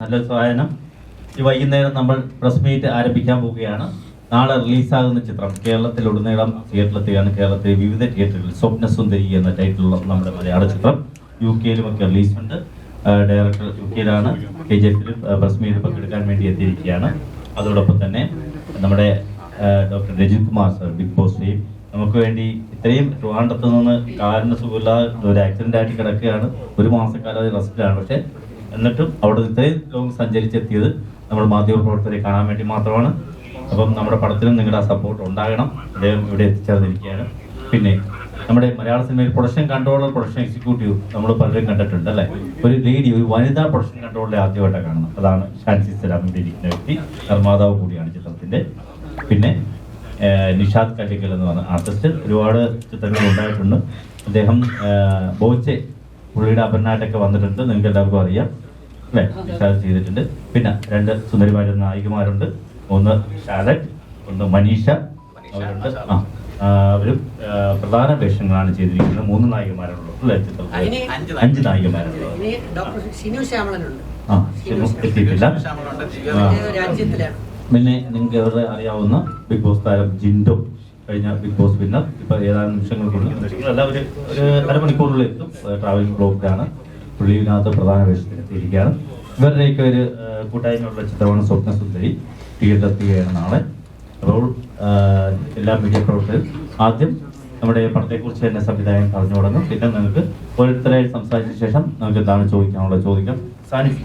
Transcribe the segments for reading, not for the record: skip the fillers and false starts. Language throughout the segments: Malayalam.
നല്ല സ്വായനം. ഈ വൈകുന്നേരം നമ്മൾ പ്രസ് മീറ്റ് ആരംഭിക്കാൻ പോവുകയാണ്. നാളെ റിലീസാകുന്ന ചിത്രം കേരളത്തിലുടനീളം തിയേറ്ററിലെത്തുകയാണ്. കേരളത്തിലെ വിവിധ തിയേറ്ററുകളിൽ സ്വപ്നസുന്ദരി എന്ന ടൈറ്റിലുള്ള നമ്മുടെ മലയാള ചിത്രം UK-ലുമൊക്കെ റിലീസുണ്ട്. ഡയറക്ടർ UK-ലാണ്. KJ ഫിലിം പ്രസ് മീറ്റ് പങ്കെടുക്കാൻ വേണ്ടി എത്തിയിരിക്കുകയാണ്. അതോടൊപ്പം തന്നെ നമ്മുടെ doctor Rajith Kumar sir, Bigg Boss fame, നമുക്ക് വേണ്ടി ഇത്രയും ട്രിവാൻഡ്രത്ത് നിന്ന് കാലിന് സുഖമില്ലാതെ ഒരു ആക്സിഡന്റ് ആയിട്ട് കിടക്കുകയാണ്. ഒരു മാസക്കാലം റെസ്റ്റിലാണ്. പക്ഷേ എന്നിട്ടും അവിടെ ഇത്രയും ലോകം സഞ്ചരിച്ചെത്തിയത് നമ്മൾ മാധ്യമപ്രവർത്തകരെ കാണാൻ വേണ്ടി മാത്രമാണ്. അപ്പം നമ്മുടെ പടത്തിലും നിങ്ങളുടെ സപ്പോർട്ട് ഉണ്ടാകണം. അദ്ദേഹം ഇവിടെ എത്തിച്ചേർന്നിരിക്കുകയാണ്. പിന്നെ നമ്മുടെ മലയാള സിനിമയിൽ പ്രൊഡക്ഷൻ കൺട്രോളർ, പ്രൊഡക്ഷൻ എക്സിക്യൂട്ടീവ് നമ്മൾ പലരും കണ്ടിട്ടുണ്ട് അല്ലേ. ഒരു ലേഡി, ഒരു വനിതാ പ്രൊഡക്ഷൻ കൺട്രോളറെ ആദ്യമായിട്ടാണ് കാണുന്നത്. അതാണ് ഷാൻസി സലാമിൻ്റെ ഇരിക്കുന്ന വ്യക്തി. നിർമ്മാതാവ് കൂടിയാണ് ചിത്രത്തിൻ്റെ. പിന്നെ നിഷാദ് കല്ലിക്കൽ എന്ന് പറഞ്ഞ ആർട്ടിസ്റ്റ്. ഒരുപാട് ചിത്രങ്ങൾ ഉണ്ടായിട്ടുണ്ട്. അദ്ദേഹം ബോച്ചെ പുള്ളിയുടെ അപർണായിട്ടൊക്കെ വന്നിട്ടുണ്ട്, നിങ്ങൾക്ക് എല്ലാവർക്കും അറിയാം അല്ലേ. നിഷാദ് ചെയ്തിട്ടുണ്ട്. പിന്നെ 2 സുന്ദരിമാരുടെ നായികമാരുണ്ട്. ഒന്ന് ഷാലറ്റ്, ഒന്ന് മനീഷ. അവരുണ്ട്. അവരും പ്രധാന വേഷങ്ങളാണ് ചെയ്തിരിക്കുന്നത്. 3 നായികമാരുള്ളൂ അല്ലേ ചിത്രത്തിൽ. 5 നായികമാരുള്ളൂ. എത്തിയിട്ടില്ല. പിന്നെ നിങ്ങൾക്ക് അവരുടെ അറിയാവുന്ന ബിഗ് ബോസ് താരം ജിൻഡോ, കഴിഞ്ഞ ബിഗ് ബോസ് വിന്നർ. ഇപ്പൊ ഏതാനും നിമിഷങ്ങൾക്കുള്ളിൽ എല്ലാവരും ഒരു അരമണിക്കൂറിനുള്ളിൽ എത്തും. ട്രാവലിംഗ് ബ്ലോഗിലാണ്. പുള്ളിയിനകത്ത് പ്രധാന വേഷത്തിൽ എത്തിയിരിക്കുകയാണ്. ഇവരുടെയൊക്കെ ഒരു കൂട്ടായ്മയുള്ള ചിത്രമാണ് സ്വപ്നസുന്ദരി. തിയേറ്ററിലെത്തുകയാണ് നാളെ. അപ്പോൾ എല്ലാ മീഡിയ പ്രവർത്തകരും ആദ്യം നമ്മുടെ പടത്തെക്കുറിച്ച് തന്നെ സംവിധായകൻ പറഞ്ഞു തുടങ്ങും. പിന്നെ നിങ്ങൾക്ക് ഓരോരുത്തരായി സംസാരിച്ച ശേഷം നമുക്ക് എന്താണ് ചോദിക്കാനുള്ളത് ചോദിക്കാം. സാനിഫ്.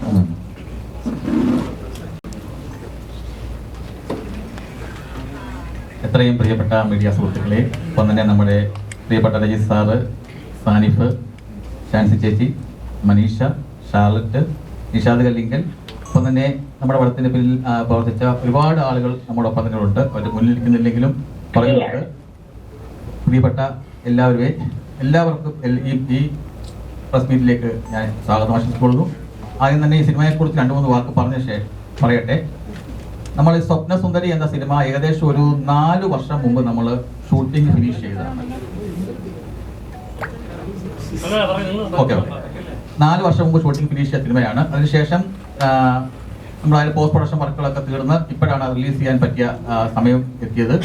എത്രയും പ്രിയപ്പെട്ട മീഡിയ സുഹൃത്തുക്കളെ, ഒപ്പം തന്നെ നമ്മുടെ പ്രിയപ്പെട്ട രജിത് സാറ്, സാനിഫ്, ഷാൻസി ചേച്ചി, മനീഷ, ഷാർലറ്റ്, നിഷാദ് കല്ലിങ്കൽ, ഒപ്പം തന്നെ നമ്മുടെ പടത്തിന് പിന്നിൽ പ്രവർത്തിച്ച ഒരുപാട് ആളുകൾ നമ്മുടെ ഒപ്പം തന്നെ ഉണ്ട്. അവർ മുന്നിലിരിക്കുന്നില്ലെങ്കിലും പറയുന്നുണ്ട്. പ്രിയപ്പെട്ട എല്ലാവർക്കും ഈ പ്രസ് മീറ്റിലേക്ക് ഞാൻ സ്വാഗതം ആശംസിച്ചുകൊള്ളുന്നു. ആദ്യം തന്നെ ഈ സിനിമയെക്കുറിച്ച് 2-3 വാക്ക് പറയട്ടെ. നമ്മൾ ഈ സ്വപ്നസുന്ദരി എന്ന സിനിമ ഏകദേശം ഒരു 4 വർഷം മുമ്പ് നമ്മൾ ഷൂട്ടിംഗ് ഫിനിഷ് ചെയ്തതാണ്. ഓക്കെ 4 വർഷം മുമ്പ് ഷൂട്ടിംഗ് ഫിനിഷ് ചെയ്ത സിനിമയാണ്. അതിനുശേഷം നമ്മൾ അതിൽ പോസ്റ്റ് പ്രൊഡക്ഷൻ വർക്കുകളൊക്കെ തീർന്ന് ഇപ്പോഴാണ് റിലീസ് ചെയ്യാൻ പറ്റിയ സമയം എത്തിയത്.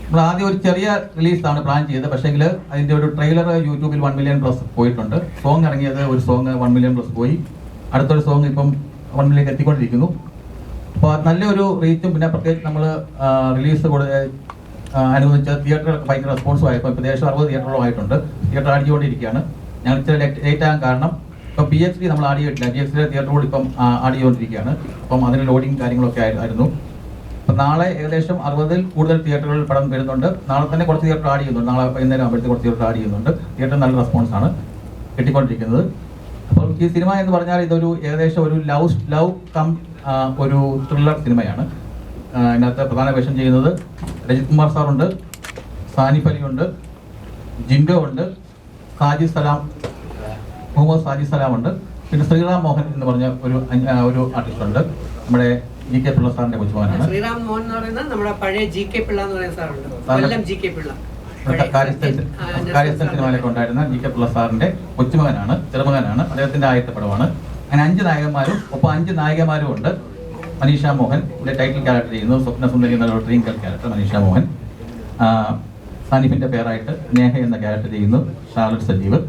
നമ്മൾ ആദ്യം ഒരു ചെറിയ റിലീസാണ് പ്ലാൻ ചെയ്തത്. പക്ഷേങ്കിൽ അതിൻ്റെ ഒരു ട്രെയിലർ യൂട്യൂബിൽ 1 മില്യൺ പ്ലസ് പോയിട്ടുണ്ട്. സോങ് ഇറങ്ങിയത് ഒരു സോങ് 1 മില്യൺ പ്ലസ് പോയി. അടുത്തൊരു സോങ് ഇപ്പം 1 മില്യൺ എത്തിക്കൊണ്ടിരിക്കുന്നു. അപ്പോൾ നല്ലൊരു റീച്ചും, പിന്നെ പ്രത്യേകിച്ച് നമ്മൾ റിലീസ് അനുവദിച്ച തിയേറ്ററുകൾക്ക് ഭയങ്കര റെസ്പോൺസും ആയപ്പോൾ ഇപ്പോൾ ഏകദേശം 60 തിയേറ്ററുകളും ആയിട്ടുണ്ട്. തിയേറ്റർ ആടിച്ചുകൊണ്ടിരിക്കുകയാണ്. ഞങ്ങൾ ഇച്ചിരി ലേറ്റ് ആകാൻ കാരണം ഇപ്പോൾ PXD നമ്മൾ ആഡ് ചെയ്തിട്ടില്ല. PXD തിയേറ്ററുകൾ ഇപ്പം ആഡ് ചെയ്തുകൊണ്ടിരിക്കുകയാണ്. അപ്പം അതിന് ലോഡിങ് കാര്യങ്ങളൊക്കെ ആയിരുന്നു. അപ്പം നാളെ ഏകദേശം 60-ൽ കൂടുതൽ തിയേറ്ററുകളിൽ പടം വരുന്നുണ്ട്. നാളെ തന്നെ കുറച്ച് തിയേറ്റർ ആഡ് ചെയ്യുന്നുണ്ട്. നാളെ വൈകുന്നേരം ആകുമ്പോഴത്തേക്ക് കുറച്ച് തിയേറ്റർ ആഡ് ചെയ്യുന്നുണ്ട്. തിയേറ്റർ നല്ല റെസ്പോൺസാണ് കിട്ടിക്കൊണ്ടിരിക്കുന്നത്. അപ്പോൾ ഈ സിനിമ എന്ന് പറഞ്ഞാൽ ഇതൊരു ഏകദേശം ഒരു ലവ് കം ഒരു ത്രില്ലർ സിനിമയാണ്. ഇതിനകത്ത് പ്രധാന വേഷം ചെയ്യുന്നത് രജിത് കുമാർ സാറുണ്ട്, സാനിഫ് അലി ഉണ്ട്, ജിൻഡോ ഉണ്ട്, മുഹമ്മദ് സാജി സലാം ഉണ്ട്. പിന്നെ ശ്രീറാം മോഹൻ എന്ന് പറഞ്ഞ ഒരു ആർട്ടിസ്റ്റ് ഉണ്ട്. നമ്മുടെ GK പിള്ള സാറിന്റെ കൊച്ചുമകനാണ്. ശ്രീറാം മോഹൻ എന്ന് പറയുന്നത് നമ്മുടെ പഴയ GK പിള്ള എന്ന് പറയുന്ന സാറുണ്ട്. GK പിള്ള കാര്യസ്ഥൻ സിനിമയിലൊക്കെ ഉണ്ടായിരുന്ന GK പിള്ള സാറിന്റെ കൊച്ചുമകനാണ്, ചെറുമകനാണ്. അദ്ദേഹത്തിന്റെ ആദ്യത്തെ പടമാണ്. അങ്ങനെ 5 നായകന്മാരും ഒപ്പം 5 നായികമാരും ഉണ്ട്. മനീഷ മോഹൻ ഇവിടെ ടൈറ്റിൽ ക്യാരക്ടർ ചെയ്യുന്നു. സ്വപ്നസുന്ദരി എന്ന dream girl character Manisha Mohan. സാനിഫിന്റെ പേരായിട്ട് നേഹ എന്ന ക്യാരക്ടർ ചെയ്യുന്നു ഷാർലറ്റ് സജീവ്.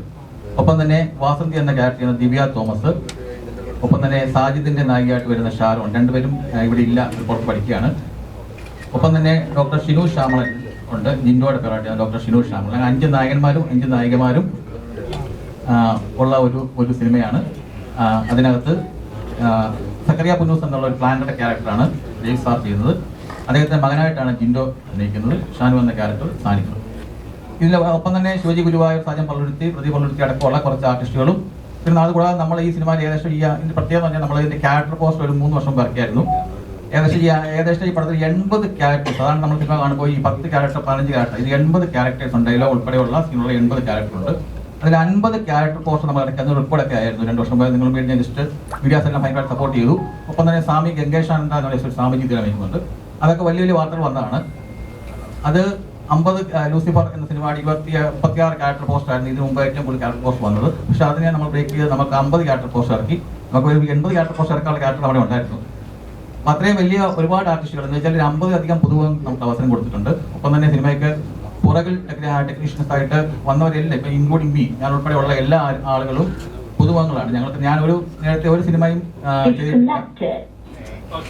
ഒപ്പം തന്നെ വാസന്തി എന്ന ക്യാരക്ടർ ചെയ്യുന്ന ദിവ്യ തോമസ്. ഒപ്പം തന്നെ സാജിദിന്റെ നായികയായിട്ട് വരുന്ന ഷാരോൺ. 2 പേരും ഇവിടെ ഇല്ല, പുറത്ത് പഠിക്കുകയാണ്. ഒപ്പം തന്നെ ഡോക്ടർ ഷിനു ശ്യാമളൻ ഉണ്ട്, ജിൻഡോയുടെ പേരായിട്ട് ഡോക്ടർ ഷിനു ശ്യാമളൻ. 5 നായകന്മാരും 5 നായികമാരും ഉള്ള ഒരു സിനിമയാണ്. അതിനകത്ത് സക്കറിയ പുന്നൂസ് എന്നുള്ള ഒരു പ്ലാന്റഡ് ക്യാരക്ടറാണ് രജിത് സാർ ചെയ്യുന്നത്. അദ്ദേഹത്തിന്റെ മകനായിട്ടാണ് ജിൻഡോ അഭിനയിക്കുന്നത്. ഷാനു എന്ന ക്യാരക്ടർ സാനിഫ്. ഇതിൽ ഒപ്പം തന്നെ ശിവജി ഗുരുവായൂർ, സാജൻ പള്ളുരുത്തി, പ്രദീപ് പള്ളുരുത്തി അടക്കമുള്ള കുറച്ച് ആർട്ടിസ്റ്റുകളും. പിന്നെ അതുകൂടാതെ നമ്മൾ ഈ സിനിമയിൽ ഏകദേശം ഇതിന്റെ പ്രത്യേകത പറഞ്ഞാൽ നമ്മൾ ഇതിന്റെ ക്യാരക്ടർ പോസ്റ്റ് ഒരു 3 വർഷം ഇറക്കിയായിരുന്നു. ഏകദേശം ഈ പടത്തിൽ 80 ക്യാരക്ടേഴ്സ്. അതാണ് നമ്മൾ സിനിമ കാണുമ്പോൾ ഈ 10 ക്യാരക്ടർ 15 ക്യാരക്ടർ, ഇത് 80 ക്യാരക്ടേഴ്സ് ഉണ്ട്. ഡയലോഗ് ഉൾപ്പെടെയുള്ള സീനുള്ള 80 ക്യാരക്ടർ ഉണ്ട്. അതിൽ 50 ക്യാരക്ടർ പോസ്റ്റ് നമ്മൾ ഇറക്കി റിപ്പോർട്ടൊക്കെ ആയിരുന്നു 2 വർഷം മുമ്പ്. നിങ്ങൾ വേണ്ടി ജസ്റ്റ് മീഡിയാസ് എല്ലാം ഭയങ്കരമായിട്ട് സപ്പോർട്ട് ചെയ്തു. ഒപ്പം തന്നെ സ്വാമി ഗംഗേശാനന്ദ എന്ന് സ്വാമിജി തിരഞ്ഞെടുക്കുന്നുണ്ട്. അതൊക്കെ വലിയ വാർത്തകൾ വന്നതാണ്. അത് 50 ലൂസിഫർ എന്ന സിനിമയുടെ 36 ക്യാരക്ടർ പോസ്റ്റ് ആയിരുന്നു ഇതിനു മുമ്പ് ഏറ്റവും കൂടുതൽ ക്യാരക്ടർ പോസ്റ്റ് വന്നത്. പക്ഷെ അതിനെ നമ്മൾ ബ്രേക്ക് ചെയ്ത് നമുക്ക് 50 ക്യാരക്ടർ പോസ്റ്റ് ഇറക്കി. നമുക്ക് ഒരു 80 ക്യാരക്ടർ പോസ്റ്റ് ഇറക്കാനുള്ള ക്യാരക്ടർ അവിടെ ഉണ്ടായിരുന്നു. അപ്പോൾ അത്രയും വലിയ ഒരുപാട് ആർട്ടിസ്റ്റുകൾ എന്ന് വെച്ചാൽ 50 അധികം പുതുമുഖം നമുക്ക് അവസരം കൊടുത്തിട്ടുണ്ട്. ഒപ്പം തന്നെ സിനിമയ്ക്ക് പുറകിൽ ടെക്നീഷ്യൻസ് ആയിട്ട് വന്നവരെല്ലാം ഇപ്പം ഇൻക്ലൂഡിങ് മീ, ഞാൻ ഉൾപ്പെടെയുള്ള എല്ലാ ആളുകളും പുതുമുഖങ്ങളാണ്. ഞാനൊരു നേരത്തെ ഒരു സിനിമയും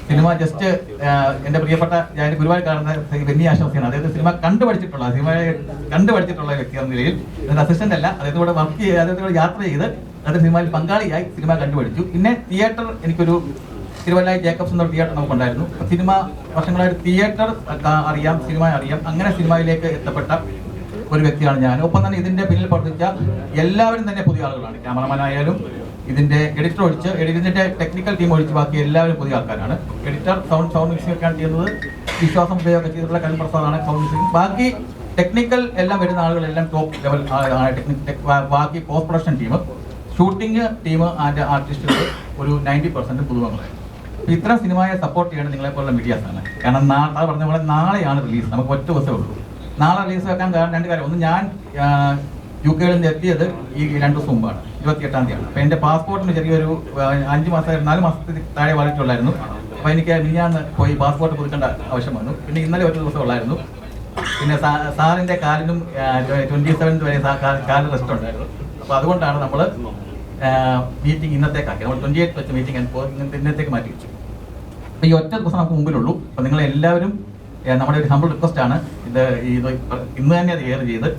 സിനിമ ജസ്റ്റ് എൻ്റെ പ്രിയപ്പെട്ട ഞാൻ ഗുരുവായൂർ കാണുന്ന ബെന്നി ആശംസയാണ്. അദ്ദേഹത്തെ സിനിമ കണ്ടുപഠിച്ചിട്ടുള്ള വ്യക്തി എന്ന നിലയിൽ അതിൻ്റെ അസിസ്റ്റന്റ് അല്ല, അദ്ദേഹത്തോടെ വർക്ക് ചെയ്ത് അദ്ദേഹത്തോടെ യാത്ര ചെയ്ത് അദ്ദേഹം സിനിമയിൽ പങ്കാളിയായി സിനിമ കണ്ടുപഠിച്ചു. പിന്നെ തിയേറ്റർ എനിക്കൊരു തിരുവല്ലായി ജേക്കബ്സ് എന്നൊരു തിയേറ്റർ നമുക്കുണ്ടായിരുന്നു. സിനിമ വർഷങ്ങളായിട്ട് തിയേറ്റർ അറിയാം, സിനിമ അറിയാം. അങ്ങനെ സിനിമയിലേക്ക് എത്തപ്പെട്ട ഒരു വ്യക്തിയാണ് ഞാൻ. ഒപ്പം തന്നെ ഇതിന്റെ പിന്നിൽ പ്രവർത്തിച്ച എല്ലാവരും തന്നെ പുതിയ ആളുകളാണ്. ക്യാമറമാൻ ആയാലും ഇതിന്റെ എഡിറ്റർ ഒഴിച്ച് ഇതിന്റെ ടെക്നിക്കൽ ടീം ഒഴിച്ച് ബാക്കി എല്ലാവരും പുതിയ ആൾക്കാരാണ്. എഡിറ്റർ സൗണ്ട് മിക്സിംഗ് ഒക്കെയാണ് ചെയ്യുന്നത്. വിശ്വാസം ഉപയോഗം ചെയ്തിട്ടുള്ള കരൺ പ്രസാദാണ് സൗണ്ട് മിക്സിംഗ്. ബാക്കി ടെക്നിക്കൽ എല്ലാം വരുന്ന ആളുകളെല്ലാം ടോപ്പ് ലെവൽ ബാക്കി post production team, shooting team and ആർട്ടിസ്റ്റുകൾ ഒരു 90% പുതുമുഖങ്ങളായിരുന്നു. ഇത്ര സിനിമയെ സപ്പോർട്ട് ചെയ്യേണ്ടത് നിങ്ങളെപ്പോലുള്ള മീഡിയാസാണ്. കാരണം നാളെ പറഞ്ഞ പോലെ നാളെയാണ് റിലീസ്, നമുക്ക് ഒറ്റ ദിവസമേ ഉള്ളൂ. നാളെ റിലീസ് വെക്കാൻ കാരണം 2 കാര്യം. ഒന്ന്, ഞാൻ UK നിന്ന് എത്തിയത് ഈ 2 ദിവസം മുമ്പാണ്, 28-ാം തീയതിയാണ്. അപ്പോൾ എൻ്റെ പാസ്പോർട്ടിന് ചെറിയൊരു 4 മാസത്തിൽ താഴെ വാലിട്ടുള്ളായിരുന്നു. അപ്പോൾ എനിക്ക് ഞാൻ പോയി പാസ്പോർട്ട് പുതുക്കേണ്ട ആവശ്യം വന്നു. പിന്നെ ഇന്നലെ ഒരു ദിവസം ഉള്ളായിരുന്നു. പിന്നെ സാറിൻ്റെ കാലിനും 27 വരെ കാലിന് റെസ്റ്റ് ഉണ്ടായിരുന്നു. അപ്പോൾ അതുകൊണ്ടാണ് നമ്മൾ മീറ്റിംഗ് ഇന്നത്തേക്കാക്കി. നമ്മൾ 28 വെച്ച് മീറ്റിംഗ് ഇന്നത്തേക്ക് മാറ്റി വെച്ചു. അപ്പോൾ ഈ ഒറ്റ ദിവസം നമുക്ക് മുമ്പിലുള്ളൂ. അപ്പോൾ നിങ്ങളെല്ലാവരും നമ്മുടെ ഒരു ഹംബിൾ റിക്വസ്റ്റ് ആണ്, ഇത് ഇന്ന് തന്നെ അത് എയർ ചെയ്ത്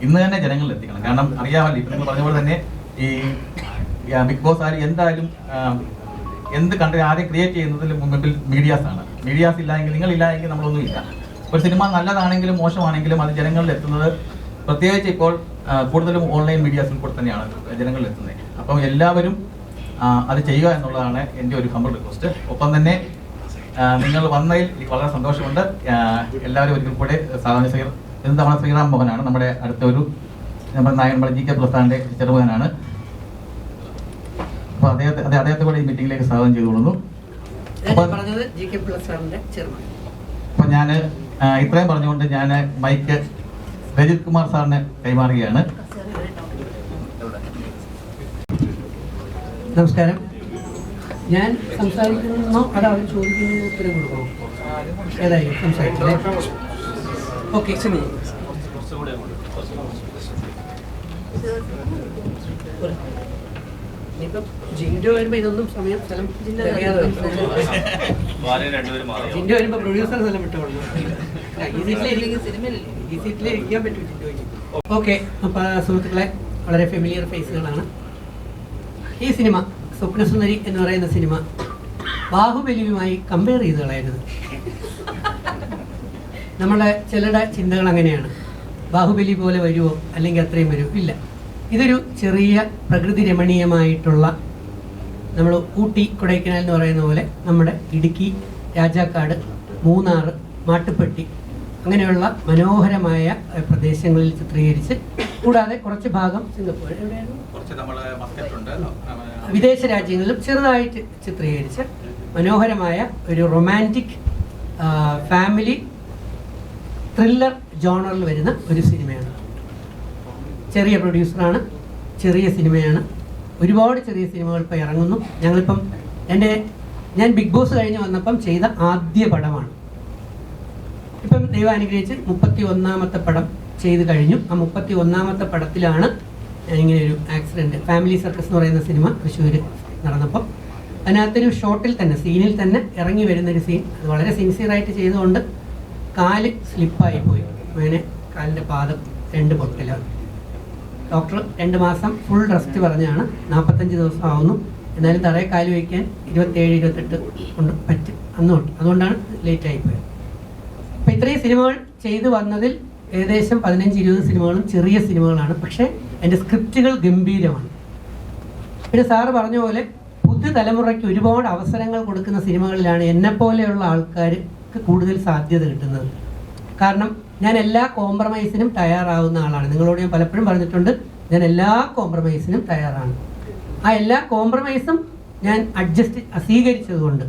ഇന്ന് തന്നെ ജനങ്ങളിൽ എത്തിക്കണം. കാരണം അറിയാമല്ലോ, ഇപ്പം നിങ്ങൾ പറഞ്ഞ പോലെ തന്നെ ഈ ബിഗ് ബോസ് ആരും എന്തായാലും എന്ത് കണ്ട് ആദ്യം ക്രിയേറ്റ് ചെയ്യുന്നതിൽ മുമ്പിൽ മീഡിയാസാണ്. മീഡിയാസ് ഇല്ലെങ്കിൽ, നിങ്ങളില്ലെങ്കിൽ നമ്മളൊന്നും ഇല്ല. ഒരു സിനിമ നല്ലതാണെങ്കിലും മോശമാണെങ്കിലും അത് ജനങ്ങളിൽ എത്തുന്നത് പ്രത്യേകിച്ച് ഇപ്പോൾ കൂടുതലും ഓൺലൈൻ മീഡിയാസിൽ കൂടെ തന്നെയാണ് ജനങ്ങളിൽ എത്തുന്നത്. അപ്പം എല്ലാവരും അത് ചെയ്യുക എന്നുള്ളതാണ് എൻ്റെ ഒരു ഹംബിൾ റിക്വസ്റ്റ്. ഒപ്പം തന്നെ നിങ്ങൾ വന്നതിൽ വളരെ സന്തോഷമുണ്ട്. എല്ലാവരും ഒരിക്കൽ കൂടെ നമ്മുടെ ശ്രീറാം മോഹനാണ് നമ്മുടെ അടുത്തൊരു നമ്മുടെ നായകൻ GK പ്രസാദിന്റെ ചെറുമകനാണ്. അപ്പോൾ അദ്ദേഹത്തെ കൂടെ ഈ മീറ്റിംഗിലേക്ക് സ്വാഗതം ചെയ്തുകൊള്ളുന്നു. അപ്പോൾ ഞാൻ ഇത്രയും പറഞ്ഞുകൊണ്ട് ഞാൻ മൈക്ക് രജിത് കുമാർ സാറിന് കൈമാറുകയാണ്. നമസ്കാരം. ഞാൻ സംസാരിക്കുന്നോ അതോ അവർ ചോദിക്കുന്നതിന് ഉത്തരം കൊടുക്കണോ? ഏതായാലും സംസാരിക്കില്ലേ? ഓക്കെ. ഇനിയിപ്പം ജിൻഡോ വരുമ്പോൾ ഇതൊന്നും സമയം സ്ഥലം ജിൻഡോ വരുമ്പോൾ പ്രൊഡ്യൂസർ സ്ഥലം വിട്ടുകൊള്ളു. ഈ സീറ്റിൽ ഇരിക്കാൻ പറ്റും ജിൻഡോയ്ക്ക്. ഓക്കെ. അപ്പോൾ സുഹൃത്തുക്കളെ, വളരെ ഫെമിലിയർ ഫേസുകളാണ്. ഈ സിനിമ സ്വപ്നസുന്ദരി എന്ന് പറയുന്ന സിനിമ ബാഹുബലിയുമായി കമ്പയർ ചെയ്ത് കളയരുത്. നമ്മുടെ ചിലരുടെ ചിന്തകൾ അങ്ങനെയാണ്, ബാഹുബലി പോലെ വരുമോ അല്ലെങ്കിൽ അത്രയും വരുമോ? ഇല്ല. ഇതൊരു ചെറിയ പ്രകൃതി രമണീയമായിട്ടുള്ള, നമ്മൾ ഊട്ടി കൊടൈക്കനാൽ എന്ന് പറയുന്ന പോലെ നമ്മുടെ ഇടുക്കി, രാജാക്കാട്, മൂന്നാർ, മാട്ടുപ്പെട്ടി അങ്ങനെയുള്ള മനോഹരമായ പ്രദേശങ്ങളിൽ ചിത്രീകരിച്ച്, കൂടാതെ കുറച്ച് ഭാഗം സിംഗപ്പൂർ, വിദേശ രാജ്യങ്ങളിലും ചെറുതായിട്ട് ചിത്രീകരിച്ച് മനോഹരമായ ഒരു റൊമാൻറ്റിക് ഫാമിലി ത്രില്ലർ ജോണറിൽ വരുന്ന ഒരു സിനിമയാണ്. ചെറിയ പ്രൊഡ്യൂസറാണ്, ചെറിയ സിനിമയാണ്. ഒരുപാട് ചെറിയ സിനിമകൾ ഇപ്പോൾ ഇറങ്ങുന്നു. ഞാൻ ബിഗ് ബോസ് കഴിഞ്ഞ് വന്നപ്പം ചെയ്ത ആദ്യ പടമാണ്. ഇപ്പം ദൈവം അനുഗ്രഹിച്ച് 31ാമത്തെ പടം ചെയ്ത് കഴിഞ്ഞു. ആ 31ാമത്തെ പടത്തിലാണ് ഇങ്ങനെ ഒരു ആക്സിഡൻറ്റ്, ഫാമിലി സർക്കസ് എന്ന് പറയുന്ന സിനിമ തൃശ്ശൂർ നടന്നപ്പം അതിനകത്തൊരു ഷോട്ടിൽ തന്നെ, സീനിൽ തന്നെ ഇറങ്ങി വരുന്നൊരു സീൻ. അത് വളരെ സിൻസിയറായിട്ട് ചെയ്തുകൊണ്ട് കാല് സ്ലിപ്പായി പോയി. അങ്ങനെ കാലിൻ്റെ പാദം 2 പൊട്ടലാണ്. ഡോക്ടർ 2 മാസം ഫുൾ റെസ്റ്റ് പറഞ്ഞാണ്. 45 ദിവസം ആവുന്നു. എന്നാലും തറയെ കാല് വയ്ക്കാൻ 27-28 കൊണ്ട് പറ്റും അന്നുകൊണ്ട്. അതുകൊണ്ടാണ് ലേറ്റായി പോയത്. അപ്പോൾ ഇത്രയും സിനിമകൾ ചെയ്തു വന്നതിൽ ഏകദേശം 15-20 സിനിമകളും ചെറിയ സിനിമകളാണ്. പക്ഷേ എൻ്റെ സ്ക്രിപ്റ്റുകൾ ഗംഭീരമാണ്. പിന്നെ സാറ് പറഞ്ഞ പോലെ പുതുതലമുറയ്ക്ക് ഒരുപാട് അവസരങ്ങൾ കൊടുക്കുന്ന സിനിമകളിലാണ് എന്നെപ്പോലെയുള്ള ആൾക്കാർക്ക് കൂടുതൽ സാധ്യത കിട്ടുന്നത്. കാരണം ഞാൻ എല്ലാ കോംപ്രമൈസിനും തയ്യാറാവുന്ന ആളാണ്. നിങ്ങളോട് ഞാൻ പലപ്പോഴും പറഞ്ഞിട്ടുണ്ട്, ഞാൻ എല്ലാ കോംപ്രമൈസിനും തയ്യാറാണ്. ആ എല്ലാ കോംപ്രമൈസും ഞാൻ സ്വീകരിച്ചതുകൊണ്ട്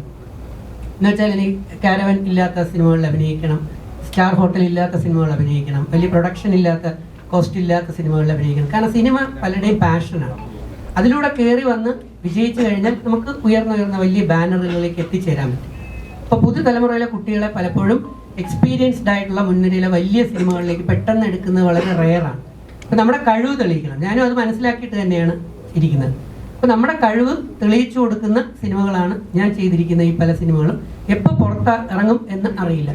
എന്ന് വെച്ചാൽ എനിക്ക് കാരവൻ ഇല്ലാത്ത സിനിമകളിൽ അഭിനയിക്കണം, സ്റ്റാർ ഹോട്ടൽ ഇല്ലാത്ത സിനിമകൾ അഭിനയിക്കണം, വലിയ പ്രൊഡക്ഷൻ ഇല്ലാത്ത, കോസ്റ്റ് ഇല്ലാത്ത സിനിമകളിൽ അഭിനയിക്കണം. കാരണം സിനിമ പലരുടെയും പാഷനാണ്. അതിലൂടെ കയറി വന്ന് വിജയിച്ചു കഴിഞ്ഞാൽ നമുക്ക് ഉയർന്ന വലിയ ബാനറുകളിലേക്ക് എത്തിച്ചേരാൻ പറ്റും. അപ്പോൾ പുതുതലമുറയിലെ കുട്ടികളെ പലപ്പോഴും എക്സ്പീരിയൻസ്ഡ് ആയിട്ടുള്ള മുൻനിരയിലെ വലിയ സിനിമകളിലേക്ക് പെട്ടെന്ന് എടുക്കുന്നത് വളരെ റെയറാണ്. അപ്പോൾ നമ്മുടെ കഴിവ് തെളിയിക്കണം. ഞാനും അത് മനസ്സിലാക്കിയിട്ട് തന്നെയാണ് ഇരിക്കുന്നത്. അപ്പോൾ നമ്മുടെ കഴിവ് തെളിയിച്ചു കൊടുക്കുന്ന സിനിമകളാണ് ഞാൻ ചെയ്തിരിക്കുന്ന ഈ പല സിനിമകളും. എപ്പോൾ പുറത്ത് ഇറങ്ങും എന്ന് അറിയില്ല.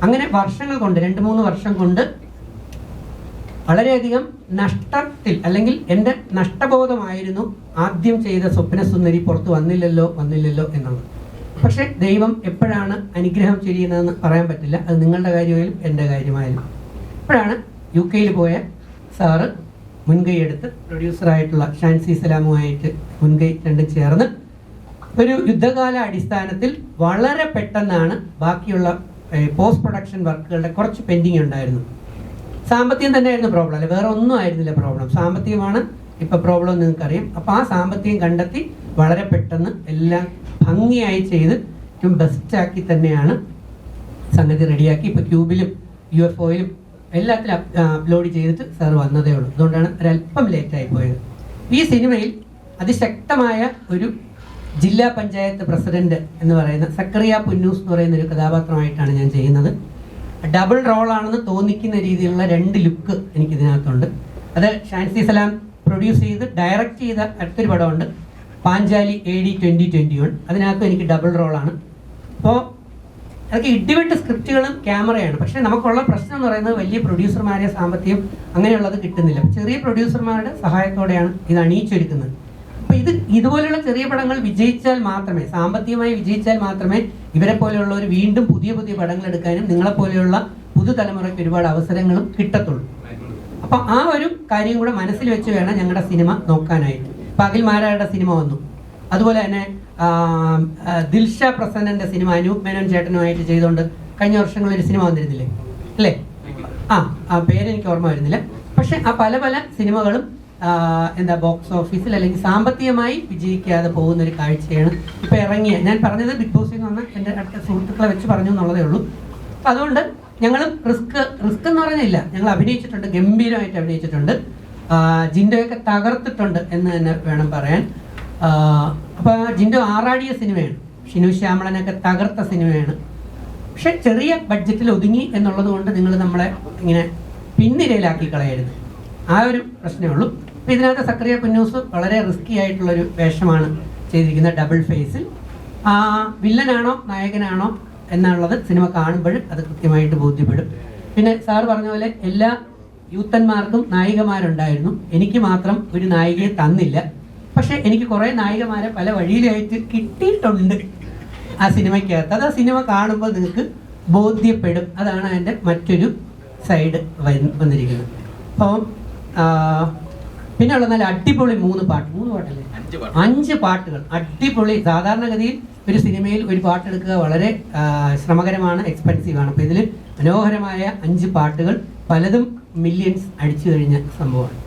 അങ്ങനെ വർഷങ്ങൾ കൊണ്ട് 2-3 വർഷം കൊണ്ട് വളരെയധികം നഷ്ടത്തിൽ, അല്ലെങ്കിൽ എൻ്റെ നഷ്ടബോധമായിരുന്നു ആദ്യം ചെയ്ത സ്വപ്നസുന്ദരി പുറത്ത് വന്നില്ലല്ലോ എന്നുള്ളത്. പക്ഷെ ദൈവം എപ്പോഴാണ് അനുഗ്രഹം ചെയ്യുന്നതെന്ന് പറയാൻ പറ്റില്ല. അത് നിങ്ങളുടെ കാര്യമായാലും എൻ്റെ കാര്യമായാലും. അപ്പോഴാണ് UK പോയ സാറ് മുൻകൈ എടുത്ത് പ്രൊഡ്യൂസറായിട്ടുള്ള ഷാൻസി സലാമുമായിട്ട് മുൻകൈ രണ്ടും ചേർന്ന് ഒരു യുദ്ധകാല അടിസ്ഥാനത്തിൽ വളരെ പെട്ടെന്നാണ് ബാക്കിയുള്ള പോസ്റ്റ് പ്രൊഡക്ഷൻ വർക്കുകളുടെ കുറച്ച് പെൻഡിങ് ഉണ്ടായിരുന്നു. സാമ്പത്തികം തന്നെയായിരുന്നു പ്രോബ്ലം, അല്ലെ വേറെ ഒന്നും ആയിരുന്നില്ല പ്രോബ്ലം. സാമ്പത്തികമാണ് ഇപ്പൊ പ്രോബ്ലം നിങ്ങൾക്കറിയാം. അപ്പോൾ ആ സാമ്പത്തികം കണ്ടെത്തി വളരെ പെട്ടെന്ന് എല്ലാം ഭംഗിയായി ചെയ്ത് ഏറ്റവും ബെസ്റ്റാക്കി തന്നെയാണ് സംഗതി റെഡിയാക്കി. ഇപ്പോൾ ക്യൂബിലും UFOയിലും എല്ലാത്തിലും അപ്ലോഡ് ചെയ്തിട്ട് സാർ വന്നതേ ഉള്ളൂ. അതുകൊണ്ടാണ് ഒരല്പം ലേറ്റായി പോയത്. ഈ സിനിമയിൽ അതിശക്തമായ ഒരു ജില്ലാ പഞ്ചായത്ത് പ്രസിഡന്റ് എന്ന് പറയുന്ന സക്കറിയ പുന്നൂസ് എന്ന് പറയുന്ന ഒരു കഥാപാത്രമായിട്ടാണ് ഞാൻ ചെയ്യുന്നത്. ഡബിൾ റോളാണെന്ന് തോന്നിക്കുന്ന രീതിയിലുള്ള 2 ലുക്ക് എനിക്കിതിനകത്തുണ്ട്. അത് ഷാൻസി സലാം പ്രൊഡ്യൂസ് ചെയ്ത് ഡയറക്റ്റ് ചെയ്ത അടുത്തൊരു പടമുണ്ട്, പാഞ്ചാലി AD 2021. അതിനകത്തും എനിക്ക് ഡബിൾ റോളാണ്. അപ്പോൾ അതൊക്കെ ഇടിവെട്ട് സ്ക്രിപ്റ്റുകളും ക്യാമറയാണ്. പക്ഷേ നമുക്കുള്ള പ്രശ്നം എന്ന് പറയുന്നത് വലിയ പ്രൊഡ്യൂസർമാരെ സാമ്പത്തികം അങ്ങനെയുള്ളത് കിട്ടുന്നില്ല. ചെറിയ പ്രൊഡ്യൂസർമാരുടെ സഹായത്തോടെയാണ് ഇത് അണിയിച്ചൊരുക്കുന്നത്. അപ്പോൾ ഇതുപോലെയുള്ള ചെറിയ പടങ്ങൾ വിജയിച്ചാൽ മാത്രമേ, സാമ്പത്തികമായി വിജയിച്ചാൽ മാത്രമേ ഇവരെ പോലെയുള്ളവർ വീണ്ടും പുതിയ പടങ്ങൾ എടുക്കാനും നിങ്ങളെപ്പോലെയുള്ള പുതുതലമുറയ്ക്ക് ഒരുപാട് അവസരങ്ങളും കിട്ടത്തുള്ളൂ. അപ്പോൾ ആ ഒരു കാര്യം കൂടെ മനസ്സിൽ വെച്ച് വേണം ഞങ്ങളുടെ സിനിമ നോക്കാനായിട്ട്. പകൽ മാരാരുടെ സിനിമ വന്നു. അതുപോലെ തന്നെ ദിൽഷ പ്രസന്നന്റെ സിനിമ അനൂപ് മേനോൻ ചേട്ടനുമായിട്ട് ചെയ്തുകൊണ്ട് കഴിഞ്ഞ വർഷങ്ങളിൽ ഒരു സിനിമ വന്നിരുന്നില്ലേ അല്ലേ? ആ പേരെനിക്ക് ഓർമ്മ വരുന്നില്ല. പക്ഷെ ആ പല സിനിമകളും ബോക്സ് ഓഫീസിൽ അല്ലെങ്കിൽ സാമ്പത്തികമായി വിജയിക്കാതെ പോകുന്ന ഒരു കാഴ്ചയാണ് ഇപ്പൊ ഇറങ്ങിയ. ഞാൻ പറഞ്ഞത് ബിഗ് ബോസിൽ നിന്ന് വന്ന എൻ്റെ അടുത്ത സുഹൃത്തുക്കളെ വെച്ച് പറഞ്ഞു എന്നുള്ളതേ ഉള്ളൂ. അപ്പം അതുകൊണ്ട് ഞങ്ങളും റിസ്ക് എന്ന് പറയുന്നില്ല, ഞങ്ങൾ അഭിനയിച്ചിട്ടുണ്ട്, ഗംഭീരമായിട്ട് അഭിനയിച്ചിട്ടുണ്ട്. ജിൻഡോയൊക്കെ തകർത്തിട്ടുണ്ട് എന്ന് തന്നെ വേണം പറയാൻ. അപ്പോൾ ജിൻഡോ ആറാടിയ സിനിമയാണ്, ഷിനു ശ്യാമളനൊക്കെ തകർത്ത സിനിമയാണ്. പക്ഷെ ചെറിയ ബഡ്ജറ്റിൽ ഒതുങ്ങി എന്നുള്ളത് കൊണ്ട് നിങ്ങൾ നമ്മളെ ഇങ്ങനെ പിന്നിരയിലാക്കി കളയരുത്, ആ ഒരു പ്രശ്നമേ ഉള്ളൂ. അപ്പോൾ ഇതിനകത്ത് സക്കറിയ പുന്നൂസ് വളരെ റിസ്കി ആയിട്ടുള്ളൊരു വേഷമാണ് ചെയ്തിരിക്കുന്നത്. ഡബിൾ ഫേസിൽ വില്ലനാണോ നായകനാണോ എന്നുള്ളത് സിനിമ കാണുമ്പോൾ അത് കൃത്യമായിട്ട് ബോധ്യപ്പെടും. പിന്നെ സാർ പറഞ്ഞ പോലെ എല്ലാ യൂത്തന്മാർക്കും നായികമാരുണ്ടായിരുന്നു, എനിക്ക് മാത്രം ഒരു നായികയെ തന്നില്ല. പക്ഷെ എനിക്ക് കുറേ നായികമാരെ പല വഴിയിലായിട്ട് കിട്ടിയിട്ടുണ്ട് ആ സിനിമയ്ക്കകത്ത്. അത് ആ സിനിമ കാണുമ്പോൾ നിങ്ങൾക്ക് ബോധ്യപ്പെടും. അതാണ് അതിൻ്റെ മറ്റൊരു സൈഡ് വന്നിരിക്കുന്നത്. അപ്പം പിന്നെ ഉള്ള നല്ല അടിപൊളി 3 പാട്ടല്ലേ 5 പാട്ടുകൾ അടിപൊളി. സാധാരണഗതിയിൽ ഒരു സിനിമയിൽ ഒരു പാട്ടെടുക്കുക വളരെ ശ്രമകരമാണ്, എക്സ്പെൻസീവ് ആണ്. അപ്പോൾ ഇതിൽ മനോഹരമായ 5 പാട്ടുകൾ, പലതും മില്യൺസ് അടിച്ചു കഴിഞ്ഞ സംഭവമാണ്.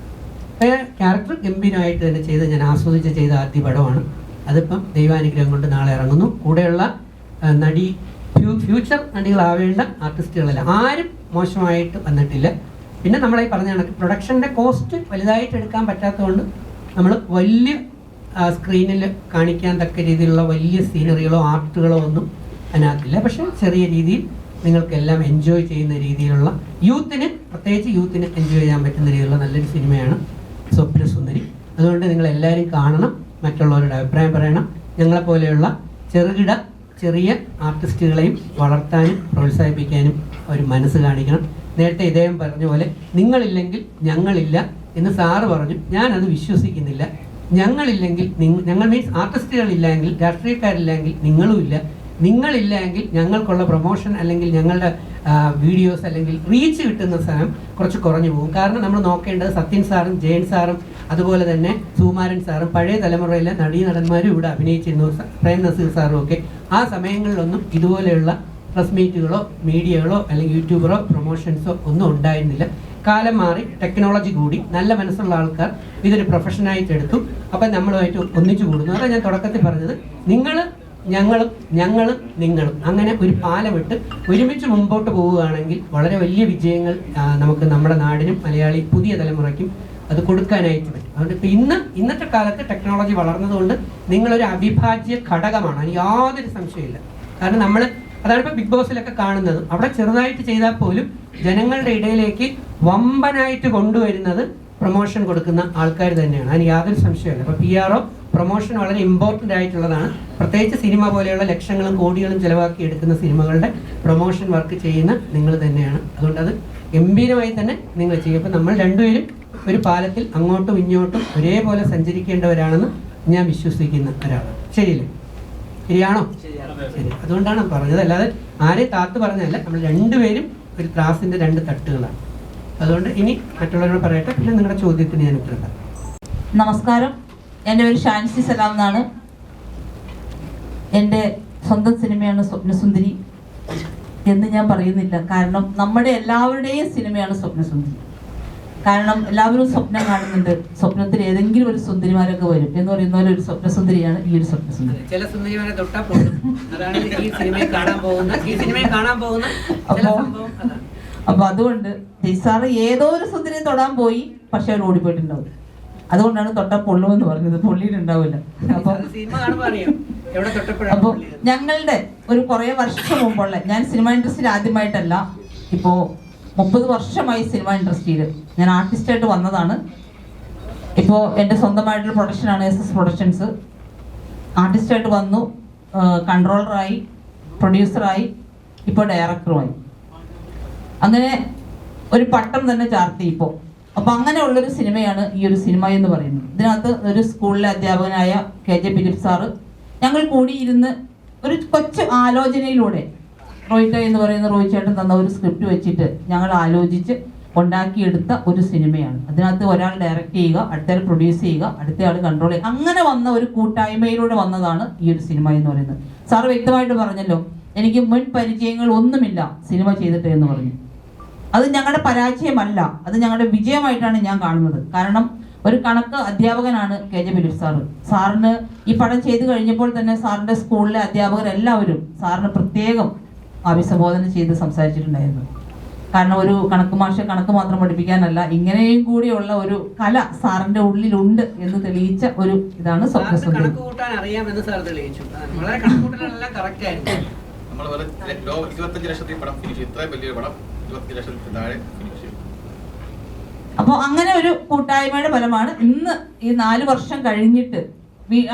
ക്യാരക്ടർ ഗംഭീരമായിട്ട് തന്നെ ചെയ്ത് ഞാൻ ആസ്വദിച്ച് ചെയ്ത ആദ്യ പടമാണ്. അതിപ്പം ദൈവാനുഗ്രഹം കൊണ്ട് നാളെ ഇറങ്ങുന്നു. കൂടെയുള്ള ഫ്യൂച്ചർ നടികളാവേണ്ട ആർട്ടിസ്റ്റുകളല്ല, ആരും മോശമായിട്ട് വന്നിട്ടില്ല. പിന്നെ നമ്മളീ പറഞ്ഞ കണക്ക് പ്രൊഡക്ഷൻ്റെ കോസ്റ്റ് വലുതായിട്ട് എടുക്കാൻ പറ്റാത്തതുകൊണ്ട് നമ്മൾ വലിയ സ്ക്രീനിൽ കാണിക്കാൻ തക്ക രീതിയിലുള്ള വലിയ സീനറികളോ ആർട്ടുകളോ ഒന്നും അതിനകത്തില്ല. പക്ഷെ ചെറിയ രീതിയിൽ നിങ്ങൾക്കെല്ലാം എൻജോയ് ചെയ്യുന്ന രീതിയിലുള്ള പ്രത്യേകിച്ച് യൂത്തിന് എൻജോയ് ചെയ്യാൻ പറ്റുന്ന രീതിയിലുള്ള നല്ലൊരു സിനിമയാണ് സ്വപ്നസുന്ദരി. അതുകൊണ്ട് നിങ്ങൾ എല്ലാവരും കാണണം, മറ്റുള്ളവരുടെ അഭിപ്രായം പറയണം. ഞങ്ങളെപ്പോലെയുള്ള ചെറിയ ആർട്ടിസ്റ്റുകളെയും വളർത്താനും പ്രോത്സാഹിപ്പിക്കാനും ഒരു മനസ്സ് കാണിക്കണം. നേരത്തെ ഇദ്ദേഹം പറഞ്ഞ പോലെ നിങ്ങളില്ലെങ്കിൽ ഞങ്ങളില്ല എന്ന് സാറ് പറഞ്ഞു. ഞാനത് വിശ്വസിക്കുന്നില്ല. ഞങ്ങളില്ലെങ്കിൽ ഞങ്ങൾ മീൻസ് ആർട്ടിസ്റ്റുകളില്ലെങ്കിൽ, രാഷ്ട്രീയക്കാരില്ലെങ്കിൽ നിങ്ങളും ഇല്ല. നിങ്ങളില്ല എങ്കിൽ ഞങ്ങൾക്കുള്ള പ്രൊമോഷൻ അല്ലെങ്കിൽ ഞങ്ങളുടെ വീഡിയോസ് അല്ലെങ്കിൽ റീച്ച് കിട്ടുന്ന സമയം കുറച്ച് കുറഞ്ഞു പോകും. കാരണം നമ്മൾ നോക്കേണ്ടത് സത്യൻ സാറും ജയൻ സാറും അതുപോലെ തന്നെ സുകുമാരൻ സാറും പഴയ തലമുറയിലെ നടന്മാരും ഇവിടെ അഭിനയിച്ചിരുന്നു, പ്രേം നസീർ സാറും ഒക്കെ. ആ സമയങ്ങളിലൊന്നും ഇതുപോലെയുള്ള പ്രസ് മീറ്റുകളോ മീഡിയകളോ അല്ലെങ്കിൽ യൂട്യൂബറോ പ്രൊമോഷൻസോ ഒന്നും ഉണ്ടായിരുന്നില്ല. കാലം മാറി, ടെക്നോളജി കൂടി, നല്ല മനസ്സുള്ള ആൾക്കാർ ഇതൊരു പ്രൊഫഷനായിട്ട് എടുത്തു. അപ്പം നമ്മളുമായിട്ട് ഒന്നിച്ചു കൂടുന്നു. അതാണ് ഞാൻ തുടക്കത്തിൽ പറഞ്ഞത്. ഞങ്ങളും നിങ്ങളും അങ്ങനെ ഒരു പാലമിട്ട് ഒരുമിച്ച് മുമ്പോട്ട് പോവുകയാണെങ്കിൽ വളരെ വലിയ വിജയങ്ങൾ നമുക്ക് നമ്മുടെ നാടിനും പുതിയ തലമുറയ്ക്കും അത് കൊടുക്കാനായിട്ട് പറ്റും. അതുകൊണ്ട് ഇപ്പം ഇന്നത്തെ കാലത്ത് ടെക്നോളജി വളർന്നതുകൊണ്ട് നിങ്ങളൊരു അവിഭാജ്യ ഘടകമാണ്, അതിന് യാതൊരു സംശയമില്ല. കാരണം നമ്മൾ അതാണ് ഇപ്പോൾ ബിഗ് ബോസിലൊക്കെ കാണുന്നത്. അവിടെ ചെറുതായിട്ട് ചെയ്താൽ പോലും ജനങ്ങളുടെ ഇടയിലേക്ക് വമ്പനായിട്ട് കൊണ്ടുവരുന്നത് പ്രൊമോഷൻ കൊടുക്കുന്ന ആൾക്കാർ തന്നെയാണ്, അതിന് യാതൊരു സംശയമില്ല. അപ്പോൾ PRO പ്രൊമോഷൻ വളരെ ഇമ്പോർട്ടൻ്റ് ആയിട്ടുള്ളതാണ്. പ്രത്യേകിച്ച് സിനിമ പോലെയുള്ള ലക്ഷങ്ങളും കോടികളും ചിലവാക്കി എടുക്കുന്ന സിനിമകളുടെ പ്രൊമോഷൻ വർക്ക് ചെയ്യുന്ന നിങ്ങൾ തന്നെയാണ്. അതുകൊണ്ട് അത് ഗംഭീരമായി തന്നെ നിങ്ങൾ ചെയ്യും. അപ്പോൾ നമ്മൾ രണ്ടുപേരും ഒരു പാലത്തിൽ അങ്ങോട്ടും ഇങ്ങോട്ടും ഒരേപോലെ സഞ്ചരിക്കേണ്ടവരാണെന്ന് ഞാൻ വിശ്വസിക്കുന്ന ഒരാളാണ്. ശരിയല്ലേ? ശരിയാണോ? ശരി. അതുകൊണ്ടാണ് പറഞ്ഞത്, അല്ലാതെ ആരെയും താത്ത് പറഞ്ഞതല്ല. നമ്മൾ രണ്ടുപേരും ഒരു ത്രാസിന്റെ രണ്ട് തട്ടുകളാണ്. അതുകൊണ്ട് ഇനി മറ്റുള്ളവരോട് പറയട്ടെ, പിന്നെ നിങ്ങളുടെ ചോദ്യത്തിന് ഞാൻ ഉത്തരം തരാം. നമസ്കാരം, എൻ്റെ പേര് ഷാൻസി സലാം എന്നാണ്. എൻ്റെ സ്വന്തം സിനിമയാണ് സ്വപ്നസുന്ദരി എന്ന് ഞാൻ പറയുന്നില്ല, കാരണം നമ്മുടെ എല്ലാവരുടെയും സിനിമയാണ് സ്വപ്നസുന്ദരി. കാരണം എല്ലാവരും സ്വപ്നം കാണുന്നുണ്ട്, സ്വപ്നത്തിൽ ഏതെങ്കിലും ഒരു സുന്ദരിമാരൊക്കെ വരും എന്ന് പറയുന്ന പോലെ ഒരു സ്വപ്നസുന്ദരിയാണ് ഈ ഒരു സ്വപ്നസുന്ദരി. ചില സുന്ദരിമാരെ തൊട്ടാ പോകും, അതാണ് ഈ സിനിമയിൽ കാണാൻ പോകുന്ന അപ്പൊ അതുകൊണ്ട് ജയ്സാറ് ഏതോ ഒരു സുന്ദരിയെ തൊടാൻ പോയി, പക്ഷെ അവർ ഓടിപ്പോയിട്ടുണ്ടാവും. അതുകൊണ്ടാണ് തൊട്ടാ പൊള്ളുമെന്ന് പറഞ്ഞത്, പൊള്ളിയിട്ടുണ്ടാവില്ല. അപ്പൊ ഞങ്ങളുടെ ഒരു കുറെ വർഷം മുമ്പുള്ള, ഞാൻ സിനിമ ഇൻഡസ്ട്രിയിൽ ആദ്യമായിട്ടല്ല, ഇപ്പോ 30 വർഷമായി സിനിമ ഇൻഡസ്ട്രിയിൽ ഞാൻ ആർട്ടിസ്റ്റായിട്ട് വന്നതാണ്. ഇപ്പോൾ എൻ്റെ സ്വന്തമായിട്ടുള്ള പ്രൊഡക്ഷനാണ് SS പ്രൊഡക്ഷൻസ്. ആർട്ടിസ്റ്റായിട്ട് വന്നു, കൺട്രോളറായി, പ്രൊഡ്യൂസറായി, ഇപ്പോൾ ഡയറക്ടറുമായി. അങ്ങനെ ഒരു പട്ടം തന്നെ ചാർത്തി ഇപ്പോൾ. അപ്പോൾ അങ്ങനെയുള്ളൊരു സിനിമയാണ് ഈ ഒരു സിനിമ എന്ന് പറയുന്നത്. ഇതിനകത്ത് ഒരു സ്കൂളിലെ അധ്യാപകനായ KJ ഫിലിപ്പ് സാറ് ഞങ്ങൾ കൂടിയിരുന്ന് ഒരു കൊച്ചു ആലോചനയിലൂടെ റോയിട്ട എന്ന് പറയുന്ന റോയി ചേട്ടൻ തന്ന ഒരു സ്ക്രിപ്റ്റ് വെച്ചിട്ട് ഞങ്ങൾ ആലോചിച്ച് ഉണ്ടാക്കിയെടുത്ത ഒരു സിനിമയാണ്. അതിനകത്ത് ഒരാൾ ഡയറക്റ്റ് ചെയ്യുക, അടുത്തയാൾ പ്രൊഡ്യൂസ് ചെയ്യുക, അടുത്തയാൾ കൺട്രോൾ ചെയ്യുക, അങ്ങനെ വന്ന ഒരു കൂട്ടായ്മയിലൂടെ വന്നതാണ് ഈ ഒരു സിനിമ എന്ന് പറയുന്നത്. സാറ് വ്യക്തമായിട്ട് പറഞ്ഞല്ലോ, എനിക്ക് മുൻ പരിചയങ്ങൾ ഒന്നുമില്ല സിനിമ ചെയ്തിട്ട് എന്ന് പറഞ്ഞു. അത് ഞങ്ങളുടെ പരാജയമല്ല, അത് ഞങ്ങളുടെ വിജയമായിട്ടാണ് ഞാൻ കാണുന്നത്. കാരണം ഒരു കണക്ക് അധ്യാപകനാണ് KJ ഫിലിപ്പ് സാറ്. സാറിന് ഈ പടം ചെയ്തു കഴിഞ്ഞപ്പോൾ തന്നെ സാറിന്റെ സ്കൂളിലെ അധ്യാപകരെല്ലാവരും സാറിന് പ്രത്യേകം അഭിസംബോധന ചെയ്ത് സംസാരിച്ചിട്ടുണ്ടായിരുന്നു. കാരണം ഒരു കണക്ക് മാഷ കണക്ക് മാത്രം പഠിപ്പിക്കാനല്ല, ഇങ്ങനെയും കൂടിയുള്ള ഒരു കല സാറിന്റെ ഉള്ളിലുണ്ട് എന്ന് തെളിയിച്ച ഒരു ഇതാണ് സ്വപ്നസുന്ദരി. അപ്പൊ അങ്ങനെ ഒരു കൂട്ടായ്മയുടെ ഫലമാണ് ഇന്ന് ഈ 4 വർഷം കഴിഞ്ഞിട്ട്.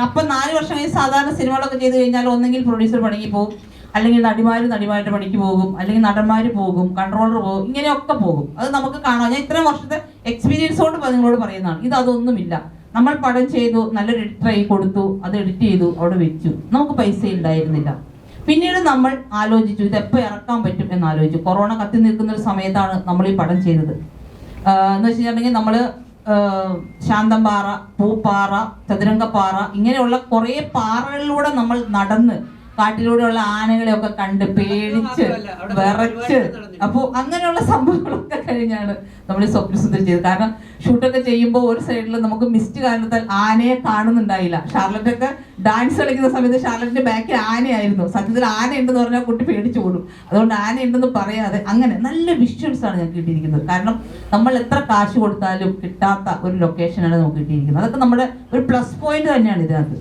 അപ്പൊ 4 വർഷം കഴിഞ്ഞ് സാധാരണ സിനിമകളൊക്കെ ചെയ്ത് കഴിഞ്ഞാൽ ഒന്നെങ്കിൽ പ്രൊഡ്യൂസർ പണിക്ക് പോകും, അല്ലെങ്കിൽ നടിമാരുടെ പണിക്ക് പോകും, അല്ലെങ്കിൽ നടന്മാർ പോകും, കൺട്രോളർ പോകും, ഇങ്ങനെയൊക്കെ പോകും. അത് നമുക്ക് കാണാം. ഞാൻ ഇത്രയും വർഷത്തെ എക്സ്പീരിയൻസ് കൊണ്ട് നിങ്ങളോട് പറയുന്നതാണ്. ഇത് അതൊന്നുമില്ല. നമ്മൾ പടം ചെയ്തു, നല്ലൊരു എഡിറ്ററായി കൊടുത്തു, അത് എഡിറ്റ് ചെയ്തു, അവിടെ വെച്ചു, നമുക്ക് പൈസ ഉണ്ടായിരുന്നില്ല. പിന്നീട് നമ്മൾ ആലോചിച്ചു ഇത് എപ്പോൾ ഇറക്കാൻ പറ്റും എന്ന് ആലോചിച്ചു. കൊറോണ കത്തി നിൽക്കുന്ന ഒരു സമയത്താണ് നമ്മൾ ഈ പടം ചെയ്തത്. എന്ന് വെച്ചിട്ടുണ്ടെങ്കിൽ നമ്മൾ ശാന്തംപാറ, പൂപ്പാറ, ചതുരംഗപ്പാറ, ഇങ്ങനെയുള്ള കുറേ പാറകളിലൂടെ നമ്മൾ നടന്ന് കാട്ടിലൂടെയുള്ള ആനകളെയൊക്കെ കണ്ട് പേടിച്ച് വിറച്ച്, അപ്പോൾ അങ്ങനെയുള്ള സംഭവങ്ങളൊക്കെ കഴിഞ്ഞാണ് നമ്മൾ ഈ സ്വപ്നസുന്ദരി ചെയ്തത്. കാരണം ഷൂട്ടൊക്കെ ചെയ്യുമ്പോൾ ഒരു സൈഡിൽ നമുക്ക് മിസ്റ്റ് കാരണത്താൽ ആനയെ കാണുന്നുണ്ടായില്ല. ഷാർലറ്റൊക്കെ ഡാൻസ് കളിക്കുന്ന സമയത്ത് ഷാർലറ്റിന്റെ ബാക്കിൽ ആനയായിരുന്നു. സത്യത്തിൽ ആന ഉണ്ടെന്ന് പറഞ്ഞാൽ കുട്ടി പേടിച്ചു ഓടും. അതുകൊണ്ട് ആന ഉണ്ടെന്ന് പറയാതെ അങ്ങനെ നല്ല വിഷ്വൽസ് ആണ് ഞങ്ങൾക്ക് കിട്ടിയിരിക്കുന്നത്. കാരണം നമ്മൾ എത്ര കാശ് കൊടുത്താലും കിട്ടാത്ത ഒരു ലൊക്കേഷനാണ് നമുക്ക് കിട്ടിയിരിക്കുന്നത്. അതൊക്കെ നമ്മുടെ ഒരു പ്ലസ് പോയിന്റ് തന്നെയാണ് ഇതിനകത്ത്.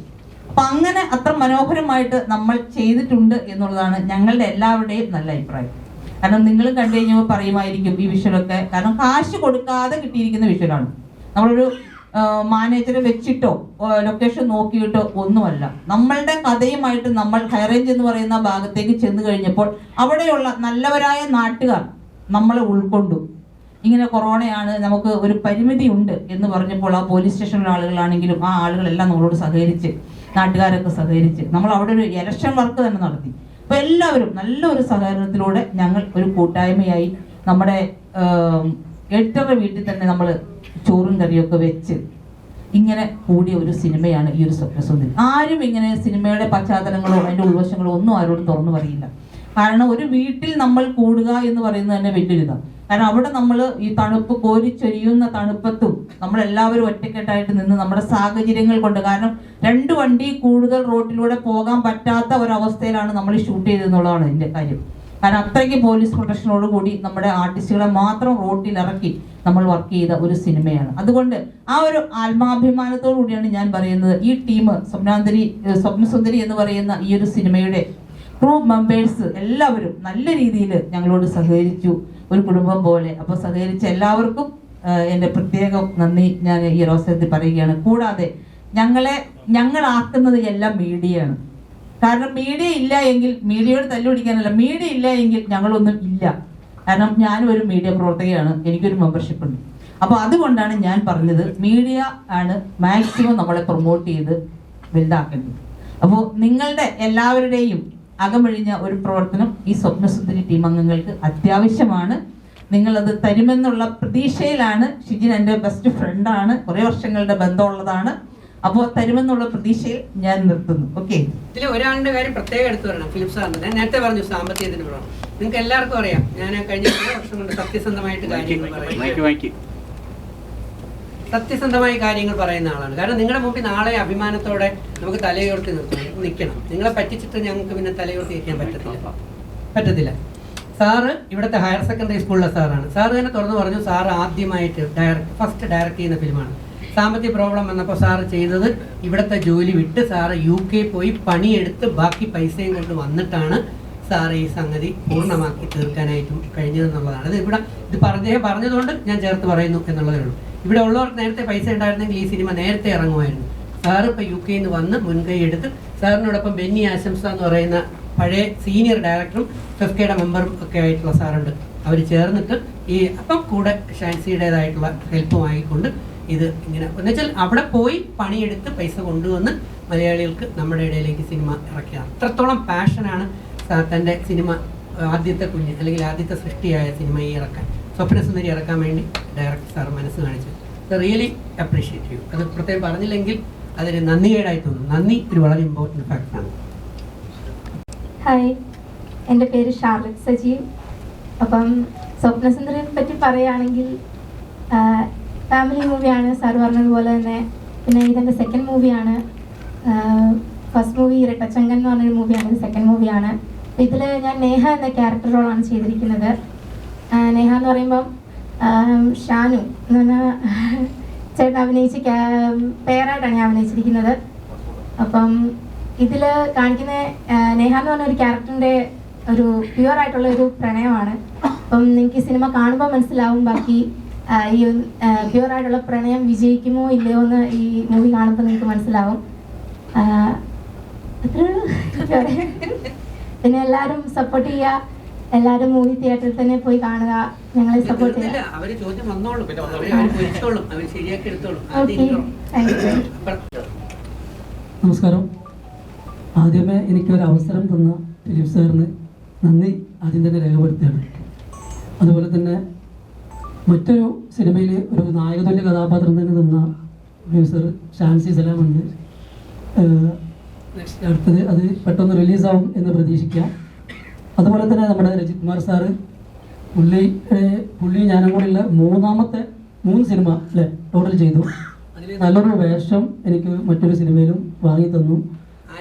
അപ്പൊ അങ്ങനെ അത്ര മനോഹരമായിട്ട് നമ്മൾ ചെയ്തിട്ടുണ്ട് എന്നുള്ളതാണ് ഞങ്ങളുടെ എല്ലാവരുടെയും നല്ല അഭിപ്രായം. കാരണം നിങ്ങൾ കണ്ടു കഴിഞ്ഞപ്പോൾ പറയുമായിരിക്കും ഈ വിഷ്വലൊക്കെ, കാരണം കാശ് കൊടുക്കാതെ കിട്ടിയിരിക്കുന്ന വിഷ്വലാണ്. നമ്മളൊരു മാനേജറെ വെച്ചിട്ടോ ലൊക്കേഷൻ നോക്കിയിട്ടോ ഒന്നുമല്ല. നമ്മളുടെ കഥയുമായിട്ട് നമ്മൾ ഹൈറേഞ്ച് എന്ന് പറയുന്ന ഭാഗത്തേക്ക് ചെന്ന് കഴിഞ്ഞപ്പോൾ അവിടെയുള്ള നല്ലവരായ നാട്ടുകാർ നമ്മളെ ഉൾക്കൊണ്ടു. ഇങ്ങനെ കൊറോണയാണ്, നമുക്ക് ഒരു പരിമിതി ഉണ്ട് എന്ന് പറഞ്ഞപ്പോൾ ആ പോലീസ് സ്റ്റേഷനിലെ ആളുകളാണെങ്കിലും ആ ആളുകളെല്ലാം നമ്മളോട് സഹകരിച്ച്, നാട്ടുകാരൊക്കെ സഹകരിച്ച് നമ്മൾ അവിടെ ഒരു ഇലക്ഷൻ വർക്ക് തന്നെ നടത്തി. അപ്പൊ എല്ലാവരും നല്ലൊരു സഹകരണത്തിലൂടെ ഞങ്ങൾ ഒരു കൂട്ടായ്മയായി നമ്മുടെ എഡിറ്ററുടെ വീട്ടിൽ തന്നെ നമ്മൾ ചോറും കറിയൊക്കെ വെച്ച് ഇങ്ങനെ കൂടിയ ഒരു സിനിമയാണ് ഈ ഒരു സ്വപ്നസുന്ദരി. ആരും ഇങ്ങനെ സിനിമയുടെ പശ്ചാത്തലങ്ങളോ അതിന്റെ ഉൾവശങ്ങളോ ഒന്നും ആരോടും തുറന്നു പറയില്ല. കാരണം ഒരു വീട്ടിൽ നമ്മൾ കൂടുക എന്ന് പറയുന്നത് തന്നെ വലിയൊരിതാണ്. കാരണം അവിടെ നമ്മൾ ഈ തണുപ്പ് കോരിച്ചൊരിയുന്ന തണുപ്പത്തും നമ്മളെല്ലാവരും ഒറ്റക്കെട്ടായിട്ട് നിന്ന് നമ്മുടെ സാഹചര്യങ്ങൾ കൊണ്ട്, കാരണം 2 വണ്ടി കൂടുതൽ റോഡിലൂടെ പോകാൻ പറ്റാത്ത ഒരവസ്ഥയിലാണ് നമ്മൾ ഷൂട്ട് ചെയ്തെന്നുള്ളതാണ് ഇതിന്റെ കാര്യം. കാരണം അത്രയ്ക്ക് പോലീസ് പ്രൊട്ടക്ഷനോട് കൂടി നമ്മുടെ ആർട്ടിസ്റ്റുകളെ മാത്രം റോട്ടിൽ ഇറക്കി നമ്മൾ വർക്ക് ചെയ്ത ഒരു സിനിമയാണ്. അതുകൊണ്ട് ആ ഒരു ആത്മാഭിമാനത്തോടു കൂടിയാണ് ഞാൻ പറയുന്നത്, ഈ ടീം സ്വപ്നസുന്ദരി എന്ന് പറയുന്ന ഈ ഒരു സിനിമയുടെ ക്രൂ മെമ്പേഴ്സ് എല്ലാവരും നല്ല രീതിയിൽ ഞങ്ങളോട് സഹകരിച്ചു, ഒരു കുടുംബം പോലെ. അപ്പോൾ സഹകരിച്ച എല്ലാവർക്കും എൻ്റെ പ്രത്യേകം നന്ദി ഞാൻ ഈ അവസരത്തിൽ പറയുകയാണ്. കൂടാതെ ഞങ്ങളാക്കുന്നത് എല്ലാം മീഡിയയാണ്. കാരണം മീഡിയ ഇല്ല എങ്കിൽ, മീഡിയയോട് തല്ലുപിടിക്കാനല്ല, മീഡിയ ഇല്ല എങ്കിൽ ഞങ്ങളൊന്നും ഇല്ല. കാരണം ഞാനും ഒരു മീഡിയ പ്രവർത്തകയാണ്, എനിക്കൊരു മെമ്പർഷിപ്പ് ഉണ്ട്. അപ്പോൾ അതുകൊണ്ടാണ് ഞാൻ പറഞ്ഞത് മീഡിയ ആണ് മാക്സിമം നമ്മളെ പ്രൊമോട്ട് ചെയ്ത് വലുതാക്കേണ്ടത്. അപ്പോൾ നിങ്ങളുടെ എല്ലാവരുടെയും അകമഴിഞ്ഞ ഒരു പ്രവർത്തനം ഈ സ്വപ്നസുന്ദരി ടീം അംഗങ്ങൾക്ക് അത്യാവശ്യമാണ്. നിങ്ങളത് തരുമെന്നുള്ള പ്രതീക്ഷയിലാണ്. ഷിജിൻ എൻ്റെ ബെസ്റ്റ് ഫ്രണ്ടാണ്, കുറേ വർഷങ്ങളുടെ ബന്ധമുള്ളതാണ്. അപ്പോൾ തരുമെന്നുള്ള പ്രതീക്ഷയിൽ ഞാൻ നിർത്തുന്നു. ഓക്കെ. ഇതിൽ ഒരാളുടെ കാര്യം പ്രത്യേകം എടുത്തു പറയണം, ഫിലിപ്പ് സാറിന്. ഞാൻ നേരത്തെ പറഞ്ഞു സാമ്പത്തികത്തിന് പറയണം. നിങ്ങൾക്ക് എല്ലാവർക്കും അറിയാം, ഞാൻ കഴിഞ്ഞ 2 വർഷം കൊണ്ട് സത്യസന്ധമായിട്ട് സത്യസന്ധമായ കാര്യങ്ങൾ പറയുന്ന ആളാണ്. കാരണം നിങ്ങളുടെ മുമ്പിൽ നാളെ അഭിമാനത്തോടെ നമുക്ക് തലയുയർത്തി നിൽക്കണം. നിങ്ങളെ പറ്റിച്ചിട്ട് ഞങ്ങൾക്ക് പിന്നെ തലയുയർത്തി നിൽക്കാൻ പറ്റത്തില്ല. സാറ് ഇവിടുത്തെ ഹയർ സെക്കൻഡറി സ്കൂളിലെ സാറാണ്. സാറ് തന്നെ തുറന്നു പറഞ്ഞു, സാറ് ആദ്യമായിട്ട് ഫസ്റ്റ് ഡയറക്റ്റ് ചെയ്യുന്ന ഫിലിമാണ്. സാമ്പത്തിക പ്രോബ്ലം വന്നപ്പോൾ സാറ് ചെയ്തത് ഇവിടുത്തെ ജോലി വിട്ട് സാറ് UK പോയി പണിയെടുത്ത് ബാക്കി പൈസയും കൊണ്ട് വന്നിട്ടാണ് സാറ് ഈ സംഗതി പൂർണ്ണമാക്കി തീർക്കാനായിട്ടും കഴിഞ്ഞതെന്നുള്ളതാണ്. ഇത് പറഞ്ഞതുകൊണ്ട് ഞാൻ ചേർത്ത് പറയുന്നു എന്നുള്ളതേ ഉള്ളൂ. ഇവിടെ ഉള്ളവർക്ക് നേരത്തെ പൈസ ഉണ്ടായിരുന്നെങ്കിൽ ഈ സിനിമ നേരത്തെ ഇറങ്ങുമായിരുന്നു. സാറ് ഇപ്പോൾ UK നിന്ന് വന്ന് മുൻകൈ എടുത്ത് സാറിനോടൊപ്പം ബെന്നി ആശംസ എന്ന് പറയുന്ന പഴയ സീനിയർ ഡയറക്ടറും FFKയുടെ മെമ്പറും ഒക്കെ ആയിട്ടുള്ള സാറുണ്ട്. അവർ ചേർന്നിട്ട് ഈ അപ്പം കൂടെ ഷാൻസിയുടേതായിട്ടുള്ള ഹെൽപ്പുമായിക്കൊണ്ട് ഇത് ഇങ്ങനെ എന്നുവെച്ചാൽ അവിടെ പോയി പണിയെടുത്ത് പൈസ കൊണ്ടുവന്ന് മലയാളികൾക്ക് നമ്മുടെ ഇടയിലേക്ക് സിനിമ ഇറക്കിയാണ്. അത്രത്തോളം പാഷനാണ് തൻ്റെ സിനിമ ആദ്യത്തെ കുഞ്ഞ് അല്ലെങ്കിൽ ആദ്യത്തെ സൃഷ്ടിയായ സിനിമ ഈ ഇറക്കാൻ, സ്വപ്നസുന്ദരി ഇറക്കാൻ വേണ്ടി ഡയറക്ടർ സാർ മനസ്സ് കാണിച്ചത്. റിയലി അപ്രീഷിയേറ്റ് ചെയ്യും. അത് പ്രത്യേകം പറഞ്ഞില്ലെങ്കിൽ അതൊരു നന്ദികേടായി തോന്നും. നന്ദി ഒരു വളരെ ഇമ്പോർട്ടൻറ്റ് ഫാക്ടറാണ്. ഹായ്, എൻ്റെ പേര് ഷാർലറ്റ് സജീവ്. അപ്പം സ്വപ്നസുന്ദരിയെ പറ്റി പറയുകയാണെങ്കിൽ ഫാമിലി മൂവിയാണ്, സാർ പറഞ്ഞതുപോലെ തന്നെ. പിന്നെ ഇതെൻ്റെ സെക്കൻഡ് മൂവിയാണ്. ഫസ്റ്റ് മൂവി ഇരട്ടച്ചങ്കൻ എന്ന് പറഞ്ഞൊരു മൂവിയാണ്, ഇത് സെക്കൻഡ് മൂവിയാണ്. ഇതിൽ ഞാൻ നേഹ എന്ന ക്യാരക്ടർ റോളാണ് ചെയ്തിരിക്കുന്നത്. നേഹ എന്ന് പറയുമ്പം ഷാനു എന്ന് പറഞ്ഞാൽ ചേട്ടൻ അഭിനയിച്ച് പേരായിട്ടാണ് ഞാൻ അഭിനയിച്ചിരിക്കുന്നത്. അപ്പം ഇതിൽ കാണിക്കുന്ന നേഹ എന്ന് പറഞ്ഞ ഒരു ക്യാരക്ടറിൻ്റെ ഒരു പ്യുവർ ആയിട്ടുള്ള ഒരു പ്രണയമാണ്. അപ്പം നിങ്ങൾക്ക് ഈ സിനിമ കാണുമ്പോൾ മനസ്സിലാവും ബാക്കി ഈ പ്യുവർ ആയിട്ടുള്ള പ്രണയം വിജയിക്കുമോ ഇല്ലയോ എന്ന് ഈ മൂവി കാണുമ്പോൾ നിങ്ങൾക്ക് മനസ്സിലാവും. പിന്നെ എല്ലാവരും സപ്പോർട്ട് ചെയ്യുക, എല്ലാവരും മൂവി തിയേറ്ററിൽ തന്നെ പോയി കാണുക, ഞങ്ങളെ സപ്പോർട്ട് ചെയ്യുക. നമസ്കാരം. ആദ്യമേ എനിക്കൊരു അവസരം തന്ന ഫിലിപ്പ് സാറിന് നന്ദി ആദ്യം തന്നെ രേഖപ്പെടുത്തുകയാണ്. അതുപോലെ തന്നെ മറ്റൊരു സിനിമയിൽ ഒരു നായകതുല്യ കഥാപാത്രം തന്നെ തന്ന പ്രൊഡ്യൂസർ ഷാൻസി സലാമുണ്ട്. അടുത്തത് അത് പെട്ടെന്ന് റിലീസാവും എന്ന് പ്രതീക്ഷിക്കാം. അതുപോലെ തന്നെ നമ്മുടെ രജിത് കുമാർ സാറ്, പുള്ളി ഞാനും കൂടെയുള്ള 3 സിനിമ അല്ലേ ടോട്ടൽ ചെയ്തു. അതിൽ നല്ലൊരു വേഷം എനിക്ക് മറ്റൊരു സിനിമയിലും വാങ്ങി തന്നു.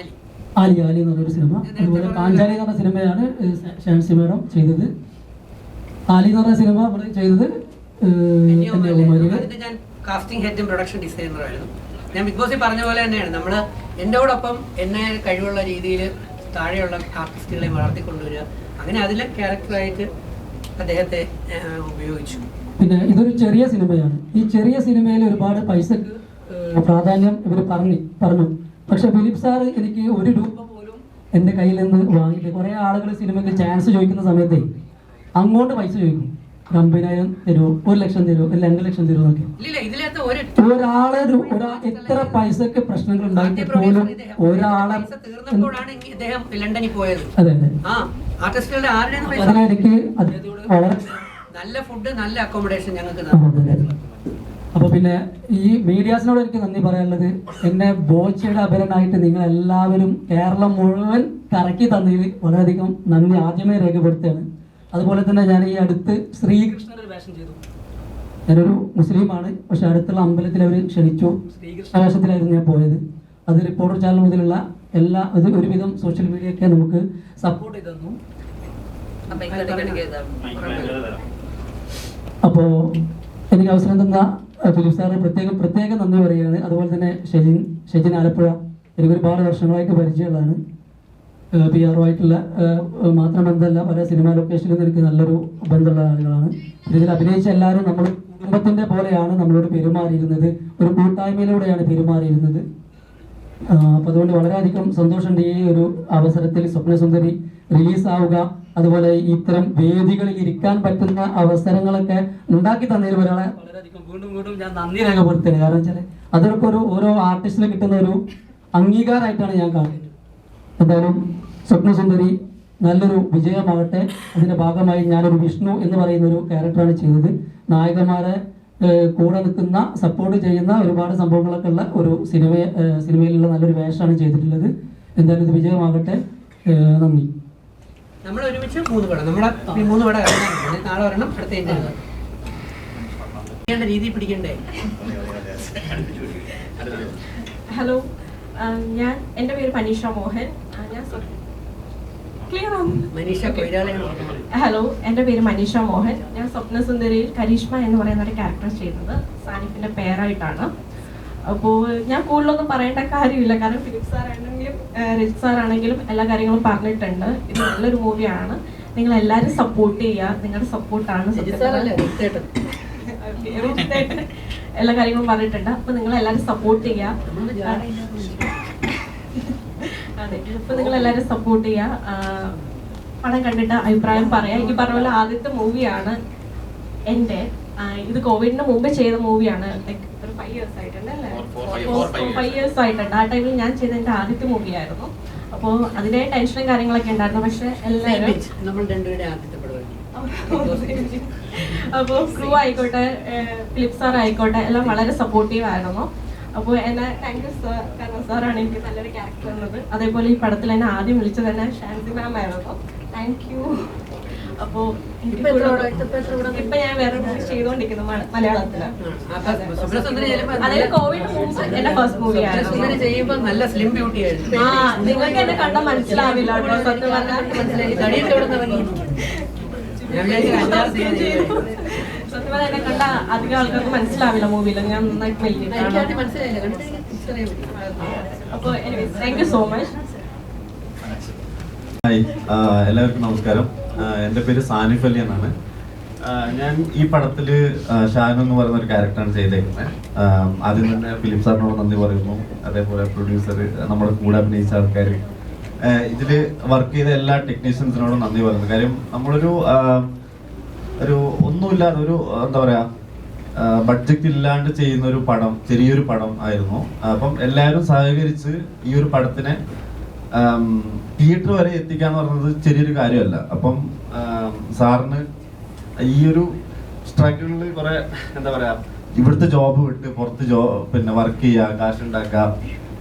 ആലി എന്ന് പറഞ്ഞൊരു സിനിമ. അതുപോലെ പാഞ്ചാലി എന്ന് പറഞ്ഞ സിനിമയാണ് ഷാൻസി മേഡം ചെയ്തത്. ആലി എന്ന് പറഞ്ഞ സിനിമ നമ്മൾ ചെയ്തത് ഞാൻ കാസ്റ്റിംഗ് ഹെഡും പ്രൊഡക്ഷൻ ഡിസൈനറായിരുന്നു. ഞാൻ ബിഗ് ബോസിൽ പറഞ്ഞ പോലെ തന്നെയാണ്, നമ്മൾ എന്നോടൊപ്പം എന്നെ കഴിവുള്ള രീതിയിൽ താഴെയുള്ള ആർട്ടിസ്റ്റുകളെ വളർത്തിക്കൊണ്ടുവരിക, അങ്ങനെ അതിലെ ക്യാരക്ടറായിട്ട് അദ്ദേഹത്തെ ഉപയോഗിച്ചു. പിന്നെ ഇതൊരു ചെറിയ സിനിമയാണ്. ഈ ചെറിയ സിനിമയിൽ ഒരുപാട് പൈസക്ക് പ്രാധാന്യം ഇവർ പറഞ്ഞു. പക്ഷെ ഫിലിപ്പ് സാറ് എനിക്ക് 1 രൂപ പോലും എൻ്റെ കയ്യിൽ നിന്ന് വാങ്ങിയിട്ട്, കുറേ ആളുകൾ സിനിമയ്ക്ക് ചാൻസ് ചോദിക്കുന്ന സമയത്തേ അങ്ങോട്ട് പൈസ ചോദിക്കും. 50,000 തരുമോ, 1 ലക്ഷം തരുമോ, 2 ലക്ഷം തരുമോ എന്നൊക്കെ. എത്ര പൈസക്ക് പ്രശ്നങ്ങൾ ഉണ്ടാക്കി പോലും ഒരാളെ അതെ അതിനെനിക്ക് വളരെ നല്ല ഫുഡ്, നല്ല അക്കോമഡേഷൻ ഞങ്ങൾക്ക്. അപ്പൊ പിന്നെ ഈ മീഡിയാസിനോട് എനിക്ക് നന്ദി പറയാനുള്ളത്, എന്നെ ബോച്ചയുടെ അപരനായിട്ട് നിങ്ങൾ എല്ലാവരും കേരളം മുഴുവൻ കറക്കി തന്നതിൽ വളരെയധികം നന്ദി ആദ്യമേ രേഖപ്പെടുത്തുകയാണ്. അതുപോലെ തന്നെ ഞാൻ ഈ അടുത്ത് ശ്രീകൃഷ്ണന്റെ ഒരു വേഷം ചെയ്തു. ഞാനൊരു മുസ്ലിമാണ്, പക്ഷെ അടുത്തുള്ള അമ്പലത്തിൽ അവർ ക്ഷണിച്ചു. ശ്രീകൃഷ്ണ വേഷത്തിലായിരുന്നു ഞാൻ പോയത്. അത് റിപ്പോർട്ടർ ചാനൽ മുതലുള്ള ഒരുവിധം സോഷ്യൽ മീഡിയ ഒക്കെ നമുക്ക് സപ്പോർട്ട് ചെയ്തു തന്നു. അപ്പോൾ എനിക്ക് അവസരം തന്ന ഫിലിപ്പ് സാറിന് പ്രത്യേകം നന്ദി പറയുകയാണ്. അതുപോലെ തന്നെ ഷെജിൻ ആലപ്പുഴ എനിക്ക് ഒരുപാട് വർഷങ്ങളായിട്ട് പരിചയമുള്ളതാണ്. PR ആയിട്ടുള്ള മാത്രം ബന്ധമല്ല, പല സിനിമാ ലൊക്കേഷനിലും എനിക്ക് നല്ലൊരു ബന്ധമുള്ള ആളുകളാണ്. ഇതിൽ അഭിനയിച്ച എല്ലാവരും നമ്മൾ കുടുംബത്തിന്റെ പോലെയാണ് നമ്മളോട് പെരുമാറിയിരുന്നത്, ഒരു കൂട്ടായ്മയിലൂടെയാണ് പെരുമാറിയിരുന്നത്. അപ്പം അതുകൊണ്ട് വളരെയധികം സന്തോഷമുണ്ട് ഈ ഒരു അവസരത്തിൽ സ്വപ്നസുന്ദരി റിലീസാവുക, അതുപോലെ ഇത്തരം വേദികളിൽ ഇരിക്കാൻ പറ്റുന്ന അവസരങ്ങളൊക്കെ ഉണ്ടാക്കി തന്നതിൽ ഒരാളെ വളരെയധികം വീണ്ടും ഞാൻ നന്ദി രേഖപ്പെടുത്തുകയാണ്. കാരണം വെച്ചാൽ അതൊക്കെ ഓരോ ആർട്ടിസ്റ്റിന് കിട്ടുന്ന ഒരു അംഗീകാരമായിട്ടാണ് ഞാൻ കാണുന്നത്. എന്തായാലും സ്വപ്നസുന്ദരി നല്ലൊരു വിജയമാകട്ടെ. അതിന്റെ ഭാഗമായി ഞാനൊരു വിഷ്ണു എന്ന് പറയുന്ന ഒരു ക്യാരക്ടറാണ് ചെയ്തത്. നായകന്മാരെ കൂടെ നിൽക്കുന്ന, സപ്പോർട്ട് ചെയ്യുന്ന ഒരുപാട് സംഭവങ്ങളൊക്കെ ഉള്ള ഒരു സിനിമയിലുള്ള നല്ലൊരു വേഷമാണ് ചെയ്തിട്ടുള്ളത്. എന്തായാലും ഇത് വിജയമാകട്ടെ. നന്ദി. നമ്മൾ ഒരുമിച്ച് 3 പടം, നമ്മളെ 3 പടം ഇറങ്ങാറുണ്ട്. നാളെ ഒരെണ്ണം, അടുത്ത രീതി പിടിക്കണ്ടേ? ഹലോ, എൻ്റെ പേര് മനീഷ മോഹൻ. മനീഷ കൊയ്രാളയാണ്. ഹലോ, എൻ്റെ പേര് മനീഷ മോഹൻ. ഞാൻ സ്വപ്നസുന്ദരിയിൽ കരീഷ്മ എന്ന് പറയുന്ന ഒരു ക്യാരക്ടർ ചെയ്തത് സാനിഫിൻ്റെ പേരായിട്ടാണ്. അപ്പോൾ ഞാൻ കൂടുതലൊന്നും പറയേണ്ട കാര്യമില്ല, കാരണം ഫിലിപ്പ് സാർ ആണെങ്കിലും രജിത് സാർ ആണെങ്കിലും എല്ലാ കാര്യങ്ങളും പറഞ്ഞിട്ടുണ്ട്. ഇത് നല്ലൊരു മൂവിയാണ്, നിങ്ങൾ എല്ലാവരും സപ്പോർട്ട് ചെയ്യുക. നിങ്ങളുടെ സപ്പോർട്ടാണ് എല്ലാ കാര്യങ്ങളും പറഞ്ഞിട്ടുണ്ട്. അപ്പോൾ നിങ്ങൾ എല്ലാവരും സപ്പോർട്ട് ചെയ്യുക. അതെ, അപ്പോൾ നിങ്ങൾ എല്ലാവരും സപ്പോർട്ട് ചെയ്യുക. പടം കണ്ടിട്ട് അഭിപ്രായം പറയാം. എനിക്ക് പറഞ്ഞ പോലെ ആദ്യത്തെ മൂവിയാണ് എൻ്റെ. ഇത് കോവിഡിന് മുമ്പ് ചെയ്ത മൂവിയാണ്. ലൈക്ക് ഒരു 5 years ആയിട്ടുണ്ട് അല്ലേ? 5 years ആയിട്ടുണ്ട്. ആ ടൈമിൽ ഞാൻ ചെയ്ത എൻ്റെ ആദ്യത്തെ മൂവിയായിരുന്നു. അപ്പോൾ അതിൻ്റെ ടെൻഷനും കാര്യങ്ങളൊക്കെ ഉണ്ടായിരുന്നു. പക്ഷെ എല്ലാവരും അപ്പോൾ ക്രൂ ആയിക്കോട്ടെ, ഫിലിപ്പ് സാർ ആയിക്കോട്ടെ, എല്ലാം വളരെ സപ്പോർട്ടീവ് ആയിരുന്നു. അപ്പോൾ എന്നെ താങ്ക് യു സാർ, കാരണം സാറാണ് എനിക്ക് നല്ലൊരു ക്യാരക്ടർ തന്നത്. അതേപോലെ ഈ പടത്തിൽ എന്നെ ആദ്യം വിളിച്ചത് തന്നെ ഷാൻസി മാം ആയിരുന്നു. Thank you. അപ്പോൾ ഇപ്പൊ ഞാൻ വേറെ മൂവി ചെയ്തുകൊണ്ടിരിക്കുന്നു മലയാളത്തില്. അതായത് കോവിഡ് മുമ്പ് എന്റെ ഫസ്റ്റ് മൂവി ആയിരുന്നു. നല്ല സ്ലിം ബ്യൂട്ടി ആയിരുന്നു. നിങ്ങൾക്ക് എന്നെ കണ്ടാൽ മനസ്സിലാവില്ല കേട്ടോ, സത്യം പറഞ്ഞാൽ സത്യം പറഞ്ഞാൽ എന്നെ കണ്ട അധികം ആൾക്കാർക്ക് മനസ്സിലാവില്ല മൂവിയിൽ. ഞാൻ നന്നായിട്ട് മെല്ലിട്ടാണ്. അപ്പോൾ thank you so much. Hi, എല്ലാവർക്കും നമസ്കാരം. എൻ്റെ പേര് സാനിഫ് അലി എന്നാണ്. ഞാൻ ഈ പടത്തിൽ ഷാനു എന്ന് പറയുന്ന ഒരു ക്യാരക്ടറാണ് ചെയ്തേക്കുന്നത്. ആദ്യം തന്നെ ഫിലിപ്പ് സാറിനോട് നന്ദി പറയുന്നു. അതേപോലെ പ്രൊഡ്യൂസർ, നമ്മുടെ കൂടെ അഭിനയിച്ച ആൾക്കാർ, ഇതിൽ വർക്ക് ചെയ്ത എല്ലാ ടെക്നീഷ്യൻസിനോടും നന്ദി പറയുന്നു. കാര്യം നമ്മളൊരു ഒന്നുമില്ലാതെ ഒരു എന്താ പറയുക, ബഡ്ജറ്റ് ഇല്ലാണ്ട് ചെയ്യുന്ന ഒരു പടം, ചെറിയൊരു പടം ആയിരുന്നു. അപ്പം എല്ലാവരും സഹകരിച്ച് ഈ ഒരു പടത്തിനെ തിയേറ്റർ വരെ എത്തിക്കാന്ന് പറയുന്നത് ചെറിയൊരു കാര്യമല്ല. അപ്പം സാറിന് ഈ ഒരു സ്ട്രഗിളിൽ കുറെ എന്താ പറയാ, ഇവിടുത്തെ ജോബ് വിട്ട് പുറത്ത് പിന്നെ വർക്ക് ചെയ്യുക, കാശ് ഉണ്ടാക്കുക,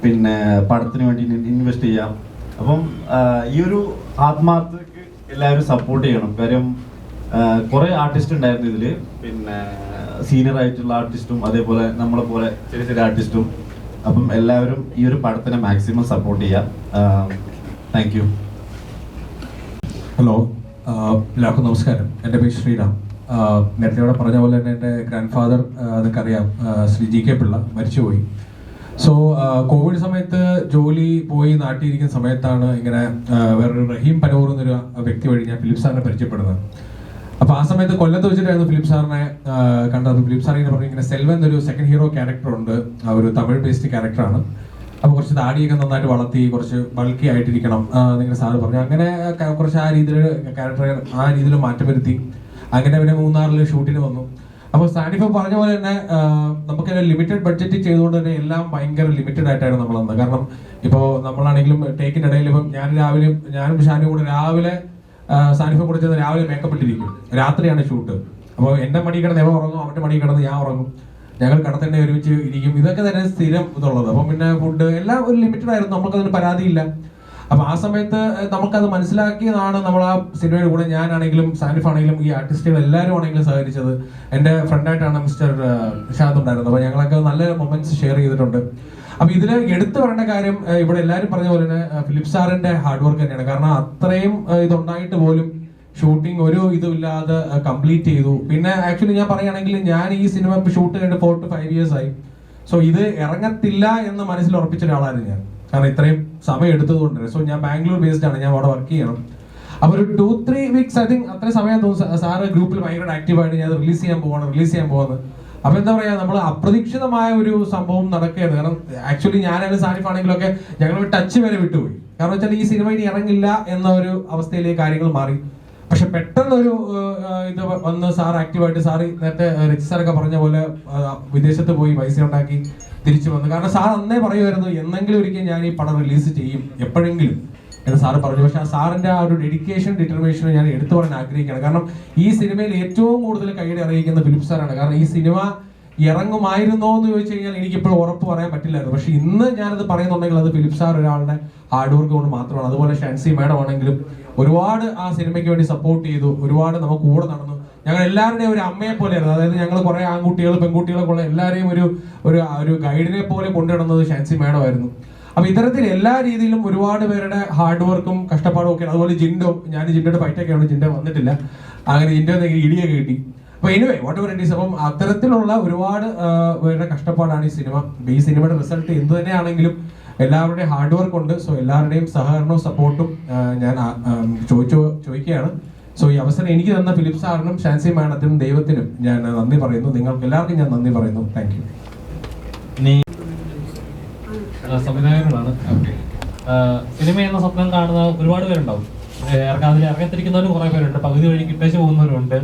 പിന്നെ പടത്തിന് വേണ്ടി ഇൻവെസ്റ്റ് ചെയ്യാം. അപ്പം ഈ ഒരു ആത്മാർത്ഥതയ്ക്ക് എല്ലാവരും സപ്പോർട്ട് ചെയ്യണം. കാര്യം കുറെ ആർട്ടിസ്റ്റ് ഉണ്ടായിരുന്നു ഇതില്, പിന്നെ സീനിയർ ആയിട്ടുള്ള ആർട്ടിസ്റ്റും അതേപോലെ നമ്മളെ പോലെ ചെറിയ ചെറിയ ആർട്ടിസ്റ്റും. അപ്പം എല്ലാവരും ഈ ഒരു പടത്തിനെ മാക്സിമം സപ്പോർട്ട് ചെയ്യാം. Thank you. ഹലോ, എല്ലാവർക്കും നമസ്കാരം. എൻ്റെ പേര് ശ്രീറാം. നേരത്തെ ഇവിടെ പറഞ്ഞ പോലെ തന്നെ എൻ്റെ ഗ്രാൻഡ് ഫാദർ, നിങ്ങൾക്കറിയാം, ശ്രീ GK പിള്ള മരിച്ചുപോയി. സോ കോവിഡ് സമയത്ത് ജോലി പോയി നാട്ടിലിരിക്കുന്ന സമയത്താണ് ഇങ്ങനെ വേറൊരു റഹീം പനൂർ എന്നൊരു വ്യക്തി വഴി ഞാൻ ഫിലിപ്പ് സാറിനെ പരിചയപ്പെടുന്നത്. അപ്പോൾ ആ സമയത്ത് കൊല്ലത്ത് വെച്ചിട്ടായിരുന്നു ഫിലിപ്പ് സാറിനെ കണ്ടത്. ഫിലിപ്പ് സാർ ഇങ്ങനെ പറഞ്ഞു, ഇങ്ങനെ സെൽവൻ എന്നൊരു സെക്കൻഡ് ഹീറോ ക്യാരക്ടർ ഉണ്ട്, ഒരു തമിഴ് ബേസ്ഡ് ക്യാരക്ടറാണ്. അപ്പോൾ കുറച്ച് താടിയൊക്കെ നന്നായിട്ട് വളർത്തി കുറച്ച് ബൾക്കി ആയിട്ടിരിക്കണം എന്നിങ്ങനെ സാറ് പറഞ്ഞു. അങ്ങനെ കുറച്ച് ആ രീതിയിൽ ക്യാരക്ടർ ആ രീതിയിൽ മാറ്റം വരുത്തി. അങ്ങനെ പിന്നെ മൂന്നാറിൽ ഷൂട്ടിന് വന്നു. അപ്പോൾ സാനിഫ് പറഞ്ഞ പോലെ തന്നെ നമുക്ക് ലിമിറ്റഡ് ബഡ്ജറ്റ് ചെയ്തുകൊണ്ട് തന്നെ എല്ലാം ഭയങ്കര ലിമിറ്റഡ് ആയിട്ടാണ് നമ്മൾ വന്നത്. കാരണം ഇപ്പോൾ നമ്മളാണെങ്കിലും ടേക്കിൻ്റെ ഇടയിൽ ഇപ്പം ഞാനും ഷാനും കൂടെ രാവിലെ സാനിഫും കൂടെ ചെന്ന് രാവിലെ മേക്കപ്പ് ഇട്ടിരിക്കും. രാത്രിയാണ് ഷൂട്ട്. അപ്പോൾ എൻ്റെ മടി കിടന്ന് എവ ഉറങ്ങും, അവൻ്റെ മടി കിടന്ന് ഞാൻ ഉറങ്ങും. ഞങ്ങൾ കടത്തന്നെ ഒരുമിച്ച് ഇരിക്കും. ഇതൊക്കെ തന്നെ സ്ഥിരം ഇതുള്ളത്. അപ്പം പിന്നെ ഫുഡ് എല്ലാം ഒരു ലിമിറ്റഡ് ആയിരുന്നു, നമുക്കതിന് പരാതിയില്ല. അപ്പൊ ആ സമയത്ത് നമുക്കത് മനസ്സിലാക്കിയതാണ് നമ്മൾ ആ സിനിമയുടെ കൂടെ. ഞാനാണെങ്കിലും സാനിഫ് ആണെങ്കിലും ഈ ആർട്ടിസ്റ്റുകൾ എല്ലാവരും ആണെങ്കിലും സഹകരിച്ചത്. എൻ്റെ ഫ്രണ്ടായിട്ടാണ് മിസ്റ്റർ നിഷാന്ത് ഉണ്ടായിരുന്നത്. അപ്പോൾ ഞങ്ങളൊക്കെ നല്ല മൊമെന്റ്സ് ഷെയർ ചെയ്തിട്ടുണ്ട്. അപ്പൊ ഇതിൽ എടുത്തു പറയേണ്ട കാര്യം, ഇവിടെ എല്ലാവരും പറഞ്ഞ പോലെ തന്നെ ഫിലിപ്പ് സാറിന്റെ ഹാർഡ് വർക്ക് തന്നെയാണ്. കാരണം അത്രയും ഇതുണ്ടായിട്ട് പോലും ഷൂട്ടിംഗ് ഒരു ഇതുമില്ലാതെ കംപ്ലീറ്റ് ചെയ്തു. പിന്നെ ആക്ച്വലി ഞാൻ പറയുകയാണെങ്കിൽ ഞാൻ ഈ സിനിമ ഷൂട്ട് കഴിഞ്ഞിട്ട് 4 to 5 years ആയി. സോ ഇത് ഇറങ്ങത്തില്ല എന്ന് മനസ്സിൽ ഉറപ്പിച്ച ഒരാളായിരുന്നു ഞാൻ, കാരണം ഇത്രയും സമയം എടുത്തതുകൊണ്ട്. സോ ഞാൻ ബാംഗ്ലൂർ ബേസ്ഡ് ആണ്, ഞാൻ അവിടെ വർക്ക് ചെയ്യണം. അപ്പൊ ഒരു 2-3 weeks ഐ തിങ്ക് അത്രയും സമയം തോന്നുന്നു സാറ് ഗ്രൂപ്പിൽ ഭയങ്കര ആക്റ്റീവായിട്ട് ഞാൻ റിലീസ് ചെയ്യാൻ പോകുന്നത്. അപ്പൊ എന്താ പറയാ, നമ്മൾ അപ്രതീക്ഷിതമായ ഒരു സംഭവം നടക്കുകയാണ്. കാരണം ആക്ച്വലി ഞാനായാലും സാനിഫ് ആണെങ്കിലും ഒക്കെ ഞങ്ങൾ ടച്ച് വരെ വിട്ടുപോയി. കാരണം വെച്ചാൽ ഈ സിനിമ ഇനി ഇറങ്ങില്ല എന്ന ഒരു അവസ്ഥയിലേക്ക് കാര്യങ്ങൾ മാറി. പക്ഷെ പെട്ടെന്നൊരു ഇത് വന്ന് സാർ ആക്റ്റീവായിട്ട്, സാറ് നേരത്തെ രജി സാറൊക്കെ പറഞ്ഞ പോലെ വിദേശത്ത് പോയി പൈസ ഉണ്ടാക്കി തിരിച്ചു വന്നു. കാരണം സാർ അന്നേ പറയുമായിരുന്നു എന്നെങ്കിലും ഒരിക്കൽ ഞാൻ ഈ പടം റിലീസ് ചെയ്യും എപ്പോഴെങ്കിലും എന്ന് സാറ് പറഞ്ഞു. പക്ഷെ ആ സാറിന്റെ ആ ഒരു ഡെഡിക്കേഷൻ, ഡിറ്റർമിനേഷൻ ഞാൻ എടുത്തു പറയാൻ ആഗ്രഹിക്കുകയാണ്. കാരണം ഈ സിനിമയിൽ ഏറ്റവും കൂടുതൽ കൈയ്യടി അറിയിക്കുന്ന ഫിലിപ്പ് സാറാണ്. കാരണം ഈ സിനിമ ഇറങ്ങുമായിരുന്നോ എന്ന് ചോദിച്ചു കഴിഞ്ഞാൽ എനിക്കിപ്പോൾ ഉറപ്പ് പറയാൻ പറ്റില്ലായിരുന്നു. പക്ഷെ ഇന്ന് ഞാനത് പറയുന്നുണ്ടെങ്കിൽ അത് ഫിലിപ്പ് സാർ ഒരാളുടെ ഹാർഡ് വർക്ക് കൊണ്ട് മാത്രമാണ്. അതുപോലെ ഷാൻസി മാഡം ആണെങ്കിലും ഒരുപാട് ആ സിനിമയ്ക്ക് വേണ്ടി സപ്പോർട്ട് ചെയ്തു, ഒരുപാട് നമുക്ക് കൂടെ നടന്നു. ഞങ്ങൾ എല്ലാവരുടെയും ഒരു അമ്മയെ പോലെയായിരുന്നു. അതായത് ഞങ്ങൾ കുറെ ആൺകുട്ടികൾ പെൺകുട്ടികളൊക്കെ ഉള്ള എല്ലാവരെയും ഒരു ഗൈഡിനെ പോലെ കൊണ്ടുനടന്നത് ഷാൻസി മാഡം ആയിരുന്നു. അപ്പൊ ഇത്തരത്തിൽ എല്ലാ രീതിയിലും ഒരുപാട് പേരുടെ ഹാർഡ് വർക്കും കഷ്ടപ്പാടും ഒക്കെ. അതുപോലെ ജിൻഡോയുടെ ഫൈറ്റൊക്കെയാണ്, ജിൻഡോ വന്നിട്ടില്ല. അങ്ങനെ ജിൻഡോ ഇടിയൊക്കെ കിട്ടി. അപ്പൊ anyway what ever it is, അപ്പം അത്തരത്തിലുള്ള ഒരുപാട് പേരുടെ കഷ്ടപ്പാടാണ് ഈ സിനിമ. ഈ സിനിമയുടെ റിസൾട്ട് എന്ത് തന്നെയാണെങ്കിലും എല്ലാവരുടെയും ഹാർഡ് വർക്ക് ഉണ്ട്. സോ എല്ലാവരുടെയും സഹകരണവും സപ്പോർട്ടും ഞാൻ ചോദിക്കുകയാണ്. സോ ഈ അവസരം എനിക്ക് തന്ന ഫിലിപ്പ് സാറിനും ഷാൻസി മാഡത്തിനും ദൈവത്തിനും ഞാൻ നന്ദി പറയുന്നു. നിങ്ങൾക്ക് എല്ലാവർക്കും ഞാൻ നന്ദി പറയുന്നു. Thank you. സംവിധായകനാണ്. സിനിമ എന്ന സ്വപ്നം കാണുന്ന ഒരുപാട് പേരുണ്ടാവും. അതിൽ ഇറങ്ങത്തിരിക്കുന്നവരും കുറെ പേരുണ്ട്, പകുതി വഴി കിട്ടേച്ച് പോകുന്നവരുണ്ട്,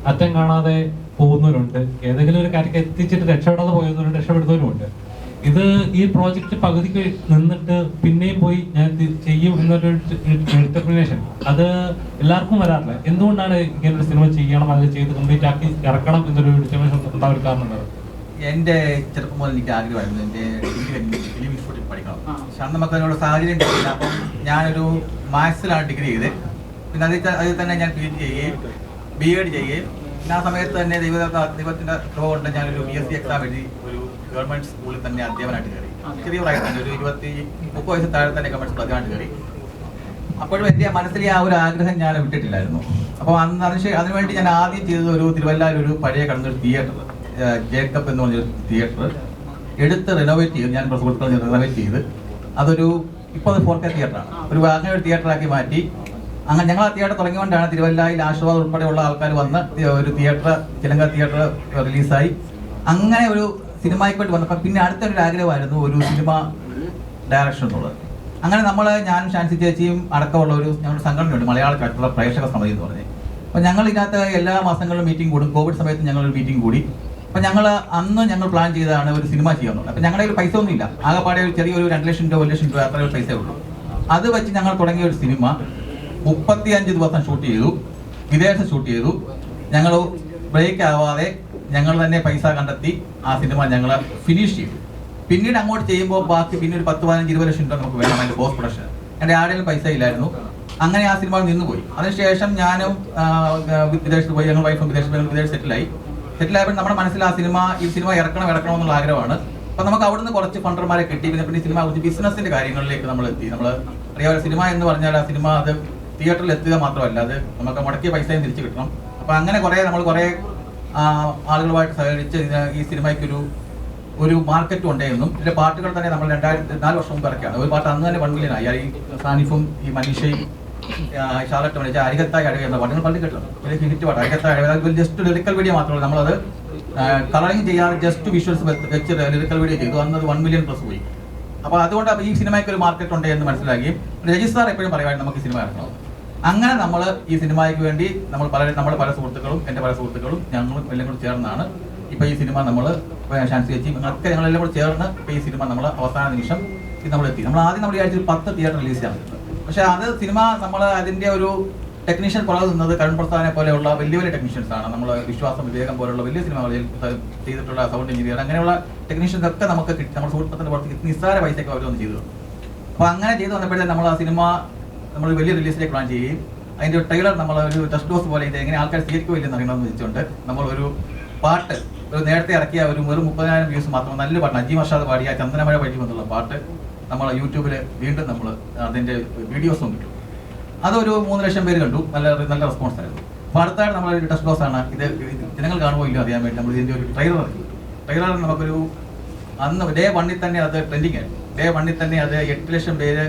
അറ്റം കാണാതെ പോകുന്നവരുണ്ട്, ഏതെങ്കിലും ഒരു കാര്യത്തിൽ എത്തിച്ചിട്ട് രക്ഷപ്പെടാതെ പോയവരുണ്ട്, രക്ഷപ്പെടുന്നവരുമുണ്ട്. ഇത് ഈ പ്രോജക്റ്റ് പകുതിക്ക് നിന്നിട്ട് പിന്നെയും പോയി ഞാൻ ചെയ്യും എന്നൊരു ഡിറ്റർമിനേഷൻ അത് എല്ലാവർക്കും വരാറില്ല. എന്തുകൊണ്ടാണ് ഇങ്ങനൊരു സിനിമ ചെയ്യണം, അല്ലെങ്കിൽ ചെയ്ത് കംപ്ലീറ്റ് ആക്കി ഇറക്കണം എന്നൊരു ഡിറ്റർമിനേഷൻ ഉണ്ടാവാൻ കാരണം? എൻ്റെ ചെറുപ്പം മുതൽ എനിക്ക് ആഗ്രഹമായിരുന്നു എൻ്റെ ഫിലിം ഇൻസ്റ്റിറ്റ്യൂട്ടിൽ പഠിക്കണം. പക്ഷെ അന്ന് നമുക്ക് അതിനുള്ള സാഹചര്യം കിട്ടില്ല. അപ്പം ഞാനൊരു മാത്സിലാണ് ഡിഗ്രി ചെയ്ത്, പിന്നെ അതിൽ തന്നെ ഞാൻ PhD ചെയ്യുകയും B.Ed ചെയ്യുകയും, പിന്നെ ആ സമയത്ത് തന്നെ ദൈവത്തിൻ്റെ കൃപ കൊണ്ട് ഞാനൊരു BSc എക്സാം എഴുതി ഒരു ഗവൺമെൻറ് സ്കൂളിൽ തന്നെ അധ്യാപനമായിട്ട് കയറി. ചെറിയ പ്രായത്തിൽ തന്നെ ഒരു 30 വയസ്സ് താഴെ തന്നെ ഗവൺമെൻറ് സ്കൂൾ അധ്യാപനമായിട്ട് കയറി. അപ്പോഴും എൻ്റെ മനസ്സിലെ ആ ഒരു ആഗ്രഹം ഞാൻ വിട്ടിട്ടില്ലായിരുന്നു. അപ്പോൾ അതിനുവേണ്ടി ഞാൻ ആദ്യം ചെയ്തത് ഒരു തിരുവല്ലയിൽ ഒരു പഴയ കടന്നൊരു തിയേറ്റർ, ജേക്കബ് എന്ന് പറഞ്ഞൊരു തിയേറ്റർ എടുത്ത് റിനോവേറ്റ് ചെയ്ത്, ഞാൻ സുഹൃത്തുക്കൾ റിനോവേറ്റ് ചെയ്ത് അതൊരു ഇപ്പോൾ അത് 4K തിയേറ്ററാണ്, അങ്ങനെ ഒരു തിയേറ്ററാക്കി മാറ്റി. അങ്ങനെ ഞങ്ങൾ ആ തിയേറ്റർ തുടങ്ങിക്കൊണ്ടാണ് തിരുവല്ലയിൽ ആശീർവാദ് ഉൾപ്പെടെയുള്ള ആൾക്കാർ വന്ന് ഒരു തിയേറ്റർ, ചിലങ്ക തിയേറ്റർ റിലീസായി. അങ്ങനെ ഒരു സിനിമയ്ക്ക് വന്നപ്പോൾ പിന്നെ അടുത്തൊരു ആഗ്രഹമായിരുന്നു ഒരു സിനിമ ഡയറക്ഷൻ എന്നുള്ളത്. അങ്ങനെ ഞാനും ഷാൻസി ചേച്ചിയും അടക്കമുള്ള ഒരു ഞങ്ങളുടെ സംഘടനയുണ്ട്, മലയാളക്കാർക്കുള്ള പ്രേക്ഷക സമിതി എന്ന് പറഞ്ഞ്. അപ്പോൾ ഞങ്ങൾ ഇതിനകത്ത് എല്ലാ മാസങ്ങളിലും മീറ്റിംഗ് കൂടും. കോവിഡ് സമയത്ത് ഞങ്ങളൊരു മീറ്റിംഗ് കൂടി. അപ്പോൾ അന്ന് ഞങ്ങൾ പ്ലാൻ ചെയ്തതാണ് ഒരു സിനിമ ചെയ്യാമെന്നുള്ളത്. അപ്പോൾ ഞങ്ങളുടെ ഒരു പൈസ ഒന്നുമില്ല, ആകെപ്പാടെ ഒരു ചെറിയൊരു 2 ലക്ഷം രൂപ 1 ലക്ഷം രൂപ അത്ര ഒരു പൈസ ഉള്ളൂ. അത് വെച്ച് ഞങ്ങൾ തുടങ്ങിയ ഒരു സിനിമ 35 ദിവസം ഷൂട്ട് ചെയ്തു, വിദേശത്ത് ഷൂട്ട് ചെയ്തു. ഞങ്ങൾ ബ്രേക്ക് ആവാതെ ഞങ്ങൾ തന്നെ പൈസ കണ്ടെത്തി ആ സിനിമ ഞങ്ങൾ ഫിനിഷ് ചെയ്തു. പിന്നീട് അങ്ങോട്ട് ചെയ്യുമ്പോൾ ബാക്കി പിന്നെ ഒരു 10-15-20 ലക്ഷം രൂപ നമുക്ക് വേണം അതിൻ്റെ പോസ്റ്റ് പ്രൊഡക്ഷൻ. എൻ്റെ ആരുടെയും പൈസ ഇല്ലായിരുന്നു. അങ്ങനെ ആ സിനിമ നിന്നുപോയി. അതിനുശേഷം ഞാനും വിദേശത്ത് പോയി, ഞങ്ങൾ വൈഫും വിദേശത്ത് സെറ്റിലായപ്പോൾ നമ്മുടെ മനസ്സിൽ ഈ സിനിമ ഇറക്കണം എന്നുള്ള ആഗ്രഹമാണ്. അപ്പോൾ നമുക്ക് അവിടുന്ന് കുറച്ച് ഫണ്ടർമാരെ കിട്ടി. പിന്നെ സിനിമ കുറച്ച് ബിസിനസിന്റെ കാര്യങ്ങളിലേക്ക് നമ്മൾ എത്തി. നമ്മൾ അറിയാവുന്ന സിനിമ എന്ന് പറഞ്ഞാൽ ആ സിനിമ അത് തിയേറ്ററിൽ എത്തുക മാത്രമല്ല, അത് നമുക്ക് മുടക്കിയ പൈസയും തിരിച്ചു കിട്ടണം. അപ്പോൾ അങ്ങനെ നമ്മൾ കുറേ ആളുകളുമായിട്ട് സഹകരിച്ച് ഈ സിനിമയ്ക്കൊരു മാർക്കറ്റ് ഉണ്ടായിരുന്നു. ഇതിന്റെ പാട്ടുകൾ തന്നെ നമ്മൾ 2004 വർഷം മുമ്പ് ഇറക്കിയാണ്. ഒരു പാട്ട് അന്ന് തന്നെ 1 മില്യൺ ആയി. ഈ സാനിഫും ഈ മനീഷയും ഷാർലറ്റും വിളിച്ച അരികത്തായി അഴക എന്ന പാട്ടുകൾ പള്ളി കേട്ടത് വലിയ ഹിറ്റ് പാട്ട്. അരികത്തായി അഴക ജസ്റ്റ് ലിറിക്കൽ വീഡിയോ മാത്രമല്ല, നമ്മളത് കളറിങ് ചെയ്യാതെ ജസ്റ്റ് വിഷ്വൽസ് വെച്ച് ലിറിക്കൽ വീഡിയോ ചെയ്തു. അന്നത് 1 മില്യൺ പ്ലസ് പോയി. അപ്പോൾ അതുകൊണ്ട് ഈ സിനിമയ്ക്ക് ഒരു മാർക്കറ്റ് ഉണ്ട് എന്ന് മനസ്സിലാക്കി. രജി സാർ എപ്പോഴും പറയുവാൻ നമുക്ക് ഈ സിനിമ ഇറക്കണം. അങ്ങനെ നമ്മൾ ഈ സിനിമയ്ക്ക് വേണ്ടി നമ്മുടെ പല സുഹൃത്തുക്കളും, എൻ്റെ പല സുഹൃത്തുക്കളും ഞങ്ങളും എല്ലാം കൂടി ചേർന്നാണ് ഇപ്പോൾ ഈ സിനിമ ഷാൻസി ചേച്ചി ഒക്കെ ഞങ്ങളെല്ലാം കൂടി ചേർന്ന് ഇപ്പോൾ ഈ സിനിമ അവസാന നിമിഷം നമ്മൾ എത്തി. ആദ്യം നമ്മൾ വിചാരിച്ചൊരു 10 തിയേറ്റർ റിലീസ് ചെയ്യാൻ പറ്റുന്നത്. പക്ഷേ അത് സിനിമ അതിൻ്റെ ഒരു ടെക്നീഷ്യൻ പുറകെ നിന്നത് കരുൺ പ്രസാദിനെ പോലെയുള്ള വലിയ ടെക്നീഷ്യൻസ് ആണ്. നമ്മൾ വിശ്വാസം, വിവേകം പോലുള്ള വലിയ സിനിമകളിൽ ചെയ്തിട്ടുള്ള സൗണ്ട് എഞ്ചിനീയർ, അങ്ങനെയുള്ള ടെക്നീഷ്യൻസ് ഒക്കെ നമുക്ക് കിട്ടി. നമ്മുടെ സുഹൃത്തുക്കളുടെ പുറത്ത് നിസ്സാര പൈസയൊക്കെ അവരൊന്ന് ചെയ്തു. അപ്പോൾ അങ്ങനെ ചെയ്തു വന്നപ്പോഴത്തേക്കും നമ്മൾ ആ സിനിമ വലിയ റിലീസിലേക്ക് പ്ലാൻ ചെയ്യുകയും അതിൻ്റെ ട്രെയിലർ ഒരു ടെസ്റ്റ് ഡോസ് പോലെ ഇത് എങ്ങനെ ആൾക്കാർ സ്വീകരിക്കുമില്ലെന്ന് അറിയണമെന്ന് വെച്ചുകൊണ്ട് നമ്മളൊരു പാട്ട് നേരത്തെ ഇറക്കിയ വെറും 30,000 വ്യൂസ് മാത്രം നല്ല പാട്ട്, അജി മർഷാദ് പാടിയ ചന്ദനമഴ വഴി എന്നുള്ള പാട്ട് നമ്മൾ യൂട്യൂബിൽ വീണ്ടും അതിൻ്റെ വീഡിയോസും കിട്ടും. അതൊരു 3 ലക്ഷം പേര് കണ്ടു. നല്ല റെസ്പോൺസ് ആയിരുന്നു. അപ്പോൾ അടുത്തായിട്ട് നമ്മളൊരു ടെസ്റ്റ് ക്ലോസ് ആണ്. ഇത് ജനങ്ങൾ കാണുമോ ഇല്ലയോ അറിയാൻ വേണ്ടി നമ്മൾ ഇതിൻ്റെ ഒരു ട്രെയിലർ ഇറക്കി. ട്രെയിലർ നമുക്കൊരു അന്ന് ഡേ 1 തന്നെ അത് ട്രെൻഡിങ് ആയിരുന്നു. ഡേ 1 തന്നെ അത് 8 ലക്ഷം പേര്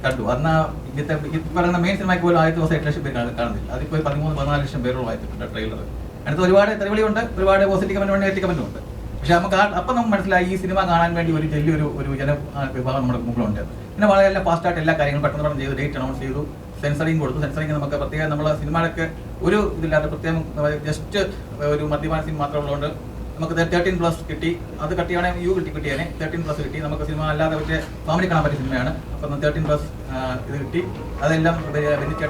കണ്ടു. അന്ന് ഇങ്ങനത്തെ പറയുന്ന മെയിൻ സിനിമയ്ക്ക് പോലും ആദ്യത്തെ ദിവസം 8 ലക്ഷം പേര് കാണുന്നില്ല. അതിപ്പോൾ 13-14 ലക്ഷം പേരോളം ആയിട്ടുണ്ട് ട്രെയിലർ. അടുത്ത് ഒരുപാട് തെരുവിളിയുണ്ട്, ഒരുപാട് പോസിറ്റീവ് കമൻറ്റുണ്ട്, നെഗറ്റീവ് കമൻറ്റും ഉണ്ട്. പക്ഷെ നമുക്ക് അപ്പം നമുക്ക് മനസ്സിലായി ഈ സിനിമ കാണാൻ വേണ്ടി ഒരു വലിയൊരു ജന വിഭാഗം നമ്മുടെ മുമ്പിലുണ്ട്. പിന്നെ വളരെ ഫാസ്റ്റായിട്ട് എല്ലാ കാര്യങ്ങളും പെട്ടെന്ന് ചെയ്തു, ഡേറ്റ് അനൗൺസ് ചെയ്തു, സെൻസറിങ് കൊടുത്തു. സെൻസറിങ് നമുക്ക് പ്രത്യേകം നമ്മളെ സിനിമയൊക്കെ ഒരു ഇതില്ലാത്ത പ്രത്യേകം ജസ്റ്റ് ഒരു മദ്യപാന സിനിമ മാത്രം ഉള്ളതുകൊണ്ട് നമുക്ക് 13+ കിട്ടി. അത് കട്ടിയാണെങ്കിൽ കിട്ടിയാനെ 13+ കിട്ടി. നമുക്ക് സിനിമ അല്ലാതെ പറ്റിയ ഫാമിലി കാണാൻ പറ്റിയ സിനിമയാണ്. അപ്പം 13+ ഇത് കിട്ടി. അതെല്ലാം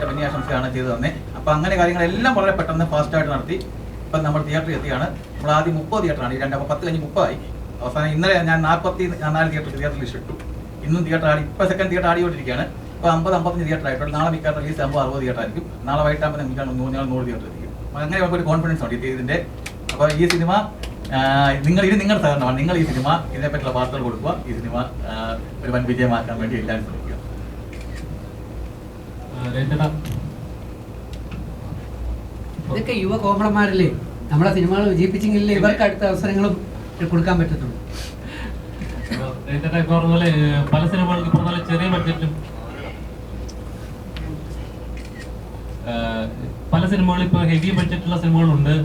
ബെന്നിയാശംസയാണ് ചെയ്തു തന്നെ. അപ്പം അങ്ങനെ കാര്യങ്ങളെല്ലാം വളരെ പെട്ടെന്ന് ഫാസ്റ്റായിട്ട് നടത്തി. ഇപ്പം നമ്മൾ തിയേറ്ററിൽ എത്തിയാണ്. നമ്മൾ ആദ്യം 30 തിയേറ്ററാണ്, ഈ 10 കഴിഞ്ഞ് 30 ആയി. അവസാനം ഇന്നലെ ഞാൻ 44 തിയേറ്ററിൽ ഇട്ടു. ഇന്നും തിയേറ്റർ ആടി, ഇപ്പോൾ സെക്കൻഡ് തിയേറ്റർ ആടിക്കൊണ്ടിരിക്കുകയാണ്. ഇപ്പോൾ 50-55 തിയേറ്റർ ആയിട്ടുണ്ട്. നാളെ മിക്കാത്ത റിലീസ് 50-60 തിയേറ്റർ ആയിരിക്കും. നാളെ വൈകിട്ടാകുമ്പോൾ നമുക്ക് 100 തിയേറ്റർ ആയിരിക്കും. അങ്ങനെ നമുക്കൊരു കോൺഫിഡൻസ് ഉണ്ട് ഇതിൻ്റെ. അപ്പോൾ ഈ സിനിമ നിങ്ങളുടെ സഹകരണമാണ്. നിങ്ങൾ ഈ സിനിമ ഇതിനെപ്പറ്റിയുള്ള വാർത്തകൾ കൊടുക്കുക. ഈ സിനിമ ഒരു വൻ വിജയമാക്കാൻ വേണ്ടി എല്ലാവരും ശ്രമിക്കുക. ഇതൊക്കെ യുവ കോമളന്മാരല്ലേ, നമ്മളെ സിനിമകൾ വിജയിപ്പിച്ചെങ്കിലേ ഇവർക്ക് അടുത്ത അവസരങ്ങളും കൊടുക്കാൻ പറ്റത്തുള്ളൂ. പോലെ പല സിനിമകൾക്ക് ഇപ്പോൾ നല്ല ചെറിയ ബഡ്ജറ്റിലും പല സിനിമകൾ ഇപ്പോൾ ഹെവി ബഡ്ജറ്റുള്ള സിനിമകളുണ്ട്.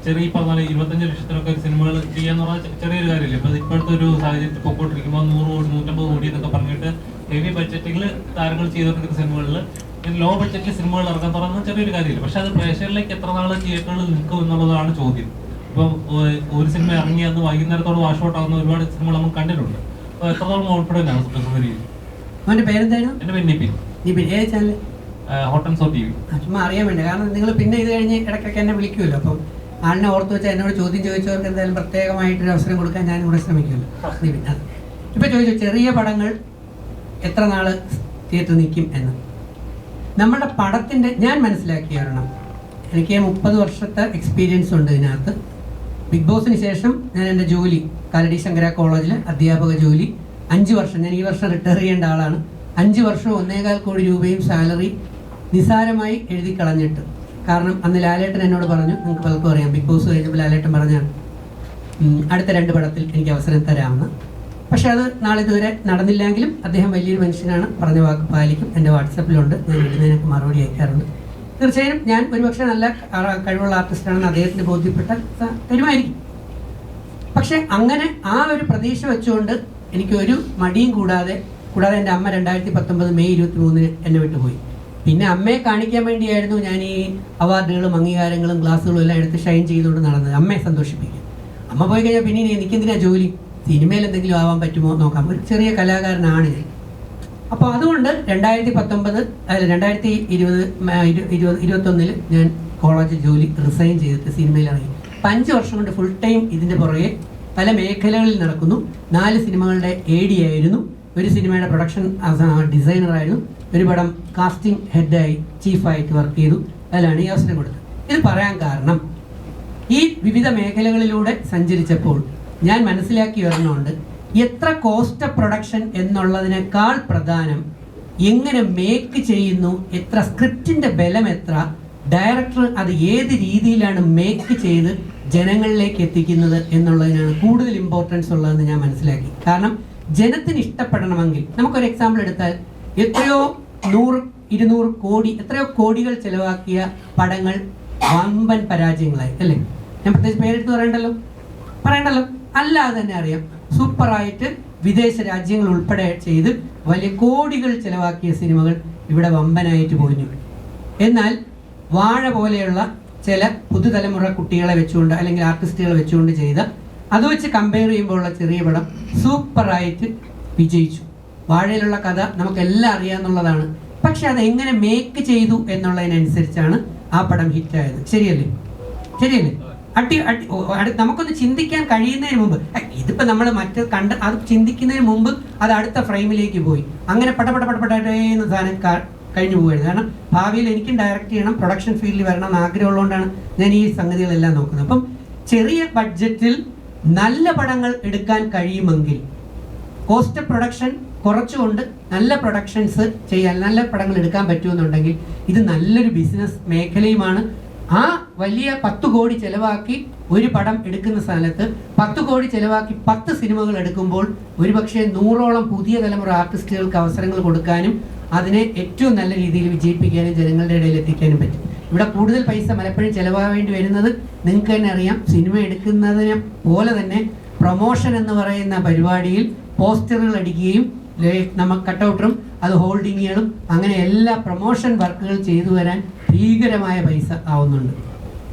ചെറിയ പറഞ്ഞാൽ 25 ലക്ഷത്തിലൊക്കെ സിനിമകൾ ചെയ്യാന്ന് പറഞ്ഞാൽ ചെറിയൊരു കാര്യമില്ല. ഇപ്പൊ ഇപ്പോഴത്തെ ഒരു സാഹചര്യത്തിൽ പൊക്കോട്ടിരിക്കുമ്പോൾ 100 കോടി 150 കോടി എന്നൊക്കെ പറഞ്ഞിട്ട് ഹെവി ബഡ്ജറ്റിൽ താരങ്ങൾ ചെയ്തുകൊണ്ടിരിക്കുന്ന സിനിമകളിൽ ലോ ബഡ്ജറ്റിൽ സിനിമകൾ ഇറക്കാൻ തുടങ്ങുന്നത് ചെറിയൊരു കാര്യമില്ല. പക്ഷെ അത് പ്രേക്ഷകരിലേക്ക് എത്ര നാളെ തിയേറ്ററുകളിൽ നിൽക്കും എന്നുള്ളതാണ് ചോദ്യം. ഇപ്പം ഒരു സിനിമ ഇറങ്ങി അന്ന് വൈകുന്നേരത്തോട് വാഷ് ഔട്ട് ആകുന്ന ഒരുപാട് സിനിമകൾ നമ്മൾ കണ്ടിട്ടുണ്ട്. അപ്പോൾ എത്രത്തോളം കോൺഫിഡൻ്റ് ആണ് സുന്ദരി? അവൻ്റെ പേരെന്തായിരുന്നു? എൻ്റെ പേര് നിപിൻ. ഏത് channel? Hot and so TV. ചുമ്മാ അറിയാൻ വേണ്ടി, കാരണം നിങ്ങൾ പിന്നെ ഇത് കഴിഞ്ഞ് ഇടയ്ക്കൊക്കെ എന്നെ വിളിക്കുമല്ലോ. അപ്പം ആളിനെ ഓർത്ത് വെച്ചാൽ എന്നോട് ചോദ്യം ചോദിച്ചവർക്ക് എന്തായാലും പ്രത്യേകമായിട്ടൊരു അവസരം കൊടുക്കാൻ ഞാൻ ഇവിടെ ശ്രമിക്കുമല്ലോ. ഇപ്പം ചോദിച്ചു ചെറിയ പടങ്ങൾ എത്ര നാൾ തിയേറ്ററിൽ നിൽക്കും എന്ന്. നമ്മുടെ പടത്തിൻ്റെ ഞാൻ മനസ്സിലാക്കിയ ഒരെണ്ണം, എനിക്ക് 30 വർഷത്തെ എക്സ്പീരിയൻസ് ഉണ്ട് ഇതിനകത്ത്. ബിഗ് ബോസിന് ശേഷം ഞാൻ എൻ്റെ ജോലി കാലടി ശങ്കര കോളേജിൽ അധ്യാപക ജോലി 5 വർഷം, ഞാൻ ഈ വർഷം റിട്ടയർ ചെയ്യേണ്ട ആളാണ്. 5 വർഷം 1.25 കോടി രൂപയും സാലറി നിസാരമായി എഴുതി കളഞ്ഞിട്ട്. കാരണം അന്ന് ലാലേട്ടൻ എന്നോട് പറഞ്ഞു, നിങ്ങൾക്ക് പലർക്കും അറിയാം, ബിഗ് ബോസ് കഴിഞ്ഞപ്പോൾ ലാലേട്ടൻ പറഞ്ഞാണ് അടുത്ത 2 പടത്തിൽ എനിക്ക് അവസരം തരാമെന്ന്. പക്ഷെ അത് നാളിതുവരെ നടന്നില്ലെങ്കിലും അദ്ദേഹം വലിയൊരു മനുഷ്യനാണ്, പറഞ്ഞ വാക്ക് പാലിക്കും. എൻ്റെ വാട്സപ്പിലുണ്ട്, ഞാൻ ഇടുന്നതിനൊക്കെ മറുപടി അയക്കാറുണ്ട്. തീർച്ചയായും ഞാൻ ഒരുപക്ഷെ നല്ല കഴിവുള്ള ആർട്ടിസ്റ്റാണെന്ന് അദ്ദേഹത്തിന് ബോധ്യപ്പെട്ട തരുമായിരിക്കും. പക്ഷെ അങ്ങനെ ആ ഒരു പ്രതീക്ഷ വെച്ചുകൊണ്ട് എനിക്ക് ഒരു മടിയും കൂടാതെ എൻ്റെ അമ്മ 2019 മെയ് 23 എന്നെ വിട്ടുപോയി. പിന്നെ അമ്മയെ കാണിക്കാൻ വേണ്ടിയായിരുന്നു ഞാൻ ഈ അവാർഡുകളും അംഗീകാരങ്ങളും ഗ്ലാസുകളും എല്ലാം എടുത്ത് ഷൈൻ ചെയ്തുകൊണ്ട് നടന്നത്, അമ്മയെ സന്തോഷിപ്പിക്കും. അമ്മ പോയി കഴിഞ്ഞാൽ പിന്നെ എനിക്കെന്തിനാ ജോലി? സിനിമയിൽ എന്തെങ്കിലും ആവാൻ പറ്റുമോ നോക്കാം. ഒരു ചെറിയ കലാകാരനാണ് ഞാൻ. അപ്പോൾ അതുകൊണ്ട് 2021 ഞാൻ കോളേജ് ജോലി റിസൈൻ ചെയ്തിട്ട് സിനിമയിൽ ഇറങ്ങി. 5 വർഷം കൊണ്ട് ഫുൾ ടൈം ഇതിൻ്റെ പുറകെ പല മേഖലകളിൽ നടക്കുന്നു. 4 സിനിമകളുടെ AD ആയിരുന്നു, ഒരു സിനിമയുടെ പ്രൊഡക്ഷൻ ഡിസൈനറായിരുന്നു, ഒരു പടം കാസ്റ്റിംഗ് ഹെഡായി ചീഫായിട്ട് വർക്ക് ചെയ്തു. അതിലാണ് ഈ അവസരം കൊടുത്തത്. ഇത് പറയാൻ കാരണം, ഈ വിവിധ മേഖലകളിലൂടെ സഞ്ചരിച്ചപ്പോൾ ഞാൻ മനസ്സിലാക്കി വരണമുണ്ട്, എത്ര കോസ്റ്റ് ഓഫ് പ്രൊഡക്ഷൻ എന്നുള്ളതിനേക്കാൾ പ്രധാനം എങ്ങനെ മേക്ക് ചെയ്യുന്നു, എത്ര സ്ക്രിപ്റ്റിൻ്റെ ബലം എത്ര, ഡയറക്ടർ അത് ഏത് രീതിയിലാണ് മേക്ക് ചെയ്ത് ജനങ്ങളിലേക്ക് എത്തിക്കുന്നത് എന്നുള്ളതിനാണ് കൂടുതൽ ഇമ്പോർട്ടൻസ് ഉള്ളതെന്ന് ഞാൻ മനസ്സിലാക്കി. കാരണം ജനത്തിന് ഇഷ്ടപ്പെടണമെങ്കിൽ, നമുക്കൊരു എക്സാമ്പിൾ എടുത്താൽ, എത്രയോ 100-200 കോടി, എത്രയോ കോടികൾ ചിലവാക്കിയ പടങ്ങൾ വമ്പൻ പരാജയങ്ങളായി അല്ലേ? ഞാൻ പ്രത്യേകിച്ച് പേരെടുത്ത് പറയണ്ടല്ലോ. അല്ലാതെ തന്നെ അറിയാം, സൂപ്പറായിട്ട് വിദേശ രാജ്യങ്ങൾ ഉൾപ്പെടെ ചെയ്ത് വലിയ കോടികൾ ചിലവാക്കിയ സിനിമകൾ ഇവിടെ വമ്പനായിട്ട് പൊളിഞ്ഞു. എന്നാൽ വാഴ പോലെയുള്ള ചില പുതുതലമുറ കുട്ടികളെ വെച്ചുകൊണ്ട് അല്ലെങ്കിൽ ആർട്ടിസ്റ്റുകളെ വെച്ചുകൊണ്ട് ചെയ്ത, അത് വെച്ച് കമ്പയർ ചെയ്യുമ്പോൾ ഉള്ള ചെറിയ പടം സൂപ്പറായിട്ട് വിജയിച്ചു. വാഴയിലുള്ള കഥ നമുക്കെല്ലാം അറിയാമെന്നുള്ളതാണ്. പക്ഷെ അത് എങ്ങനെ മേക്ക് ചെയ്തു എന്നുള്ളതിനനുസരിച്ചാണ് ആ പടം ഹിറ്റായത്. ശരിയല്ലേ? നമുക്കൊന്ന് ചിന്തിക്കാൻ കഴിയുന്നതിന് മുമ്പ്, ഇതിപ്പോൾ നമ്മൾ അത് ചിന്തിക്കുന്നതിന് മുമ്പ് അത് അടുത്ത ഫ്രെയിമിലേക്ക് പോയി. അങ്ങനെ പടപടപടപടേന്ന് സാധനം കഴിഞ്ഞു പോവുകയായിരുന്നു. കാരണം ഭാവിയിൽ എനിക്കും ഡയറക്റ്റ് ചെയ്യണം, പ്രൊഡക്ഷൻ ഫീൽഡിൽ വരണം എന്ന് ആഗ്രഹമുള്ളതുകൊണ്ടാണ് ഞാൻ ഈ സംഗതികളെല്ലാം നോക്കുന്നത്. അപ്പം ചെറിയ ബഡ്ജറ്റിൽ നല്ല പടങ്ങൾ എടുക്കാൻ കഴിയുമെങ്കിൽ, കോസ്റ്റ് ഓഫ് പ്രൊഡക്ഷൻ കുറച്ചുകൊണ്ട് നല്ല പ്രൊഡക്ഷൻസ് ചെയ്യാൻ, നല്ല പടങ്ങൾ എടുക്കാൻ പറ്റുമെന്നുണ്ടെങ്കിൽ ഇത് നല്ലൊരു ബിസിനസ് മേഖലയുമാണ്. ആ വലിയ 10 കോടി ചെലവാക്കി ഒരു പടം എടുക്കുന്ന സ്ഥലത്ത് 10 കോടി ചെലവാക്കി 10 സിനിമകൾ എടുക്കുമ്പോൾ ഒരുപക്ഷെ 100ഓളം പുതിയ തലമുറ ആർട്ടിസ്റ്റുകൾക്ക് അവസരങ്ങൾ കൊടുക്കാനും അതിനെ ഏറ്റവും നല്ല രീതിയിൽ വിജയിപ്പിക്കാനും ജനങ്ങളുടെ ഇടയിൽ എത്തിക്കാനും പറ്റും. ഇവിടെ കൂടുതൽ പൈസ പലപ്പോഴും ചിലവാകേണ്ടി വരുന്നത് നിങ്ങൾക്ക് തന്നെ അറിയാം. സിനിമ എടുക്കുന്നതിനെ പോലെ തന്നെ പ്രൊമോഷൻ എന്ന് പറയുന്ന പരിപാടിയിൽ പോസ്റ്ററുകൾ അടിക്കുകയും നമ്മൾ കട്ടൗട്ടറും അത് ഹോൾഡിങ്ങുകളും അങ്ങനെ എല്ലാ പ്രൊമോഷൻ വർക്കുകൾ ചെയ്തു വരാൻ ഭീകരമായ പൈസ ആവുന്നുണ്ട്.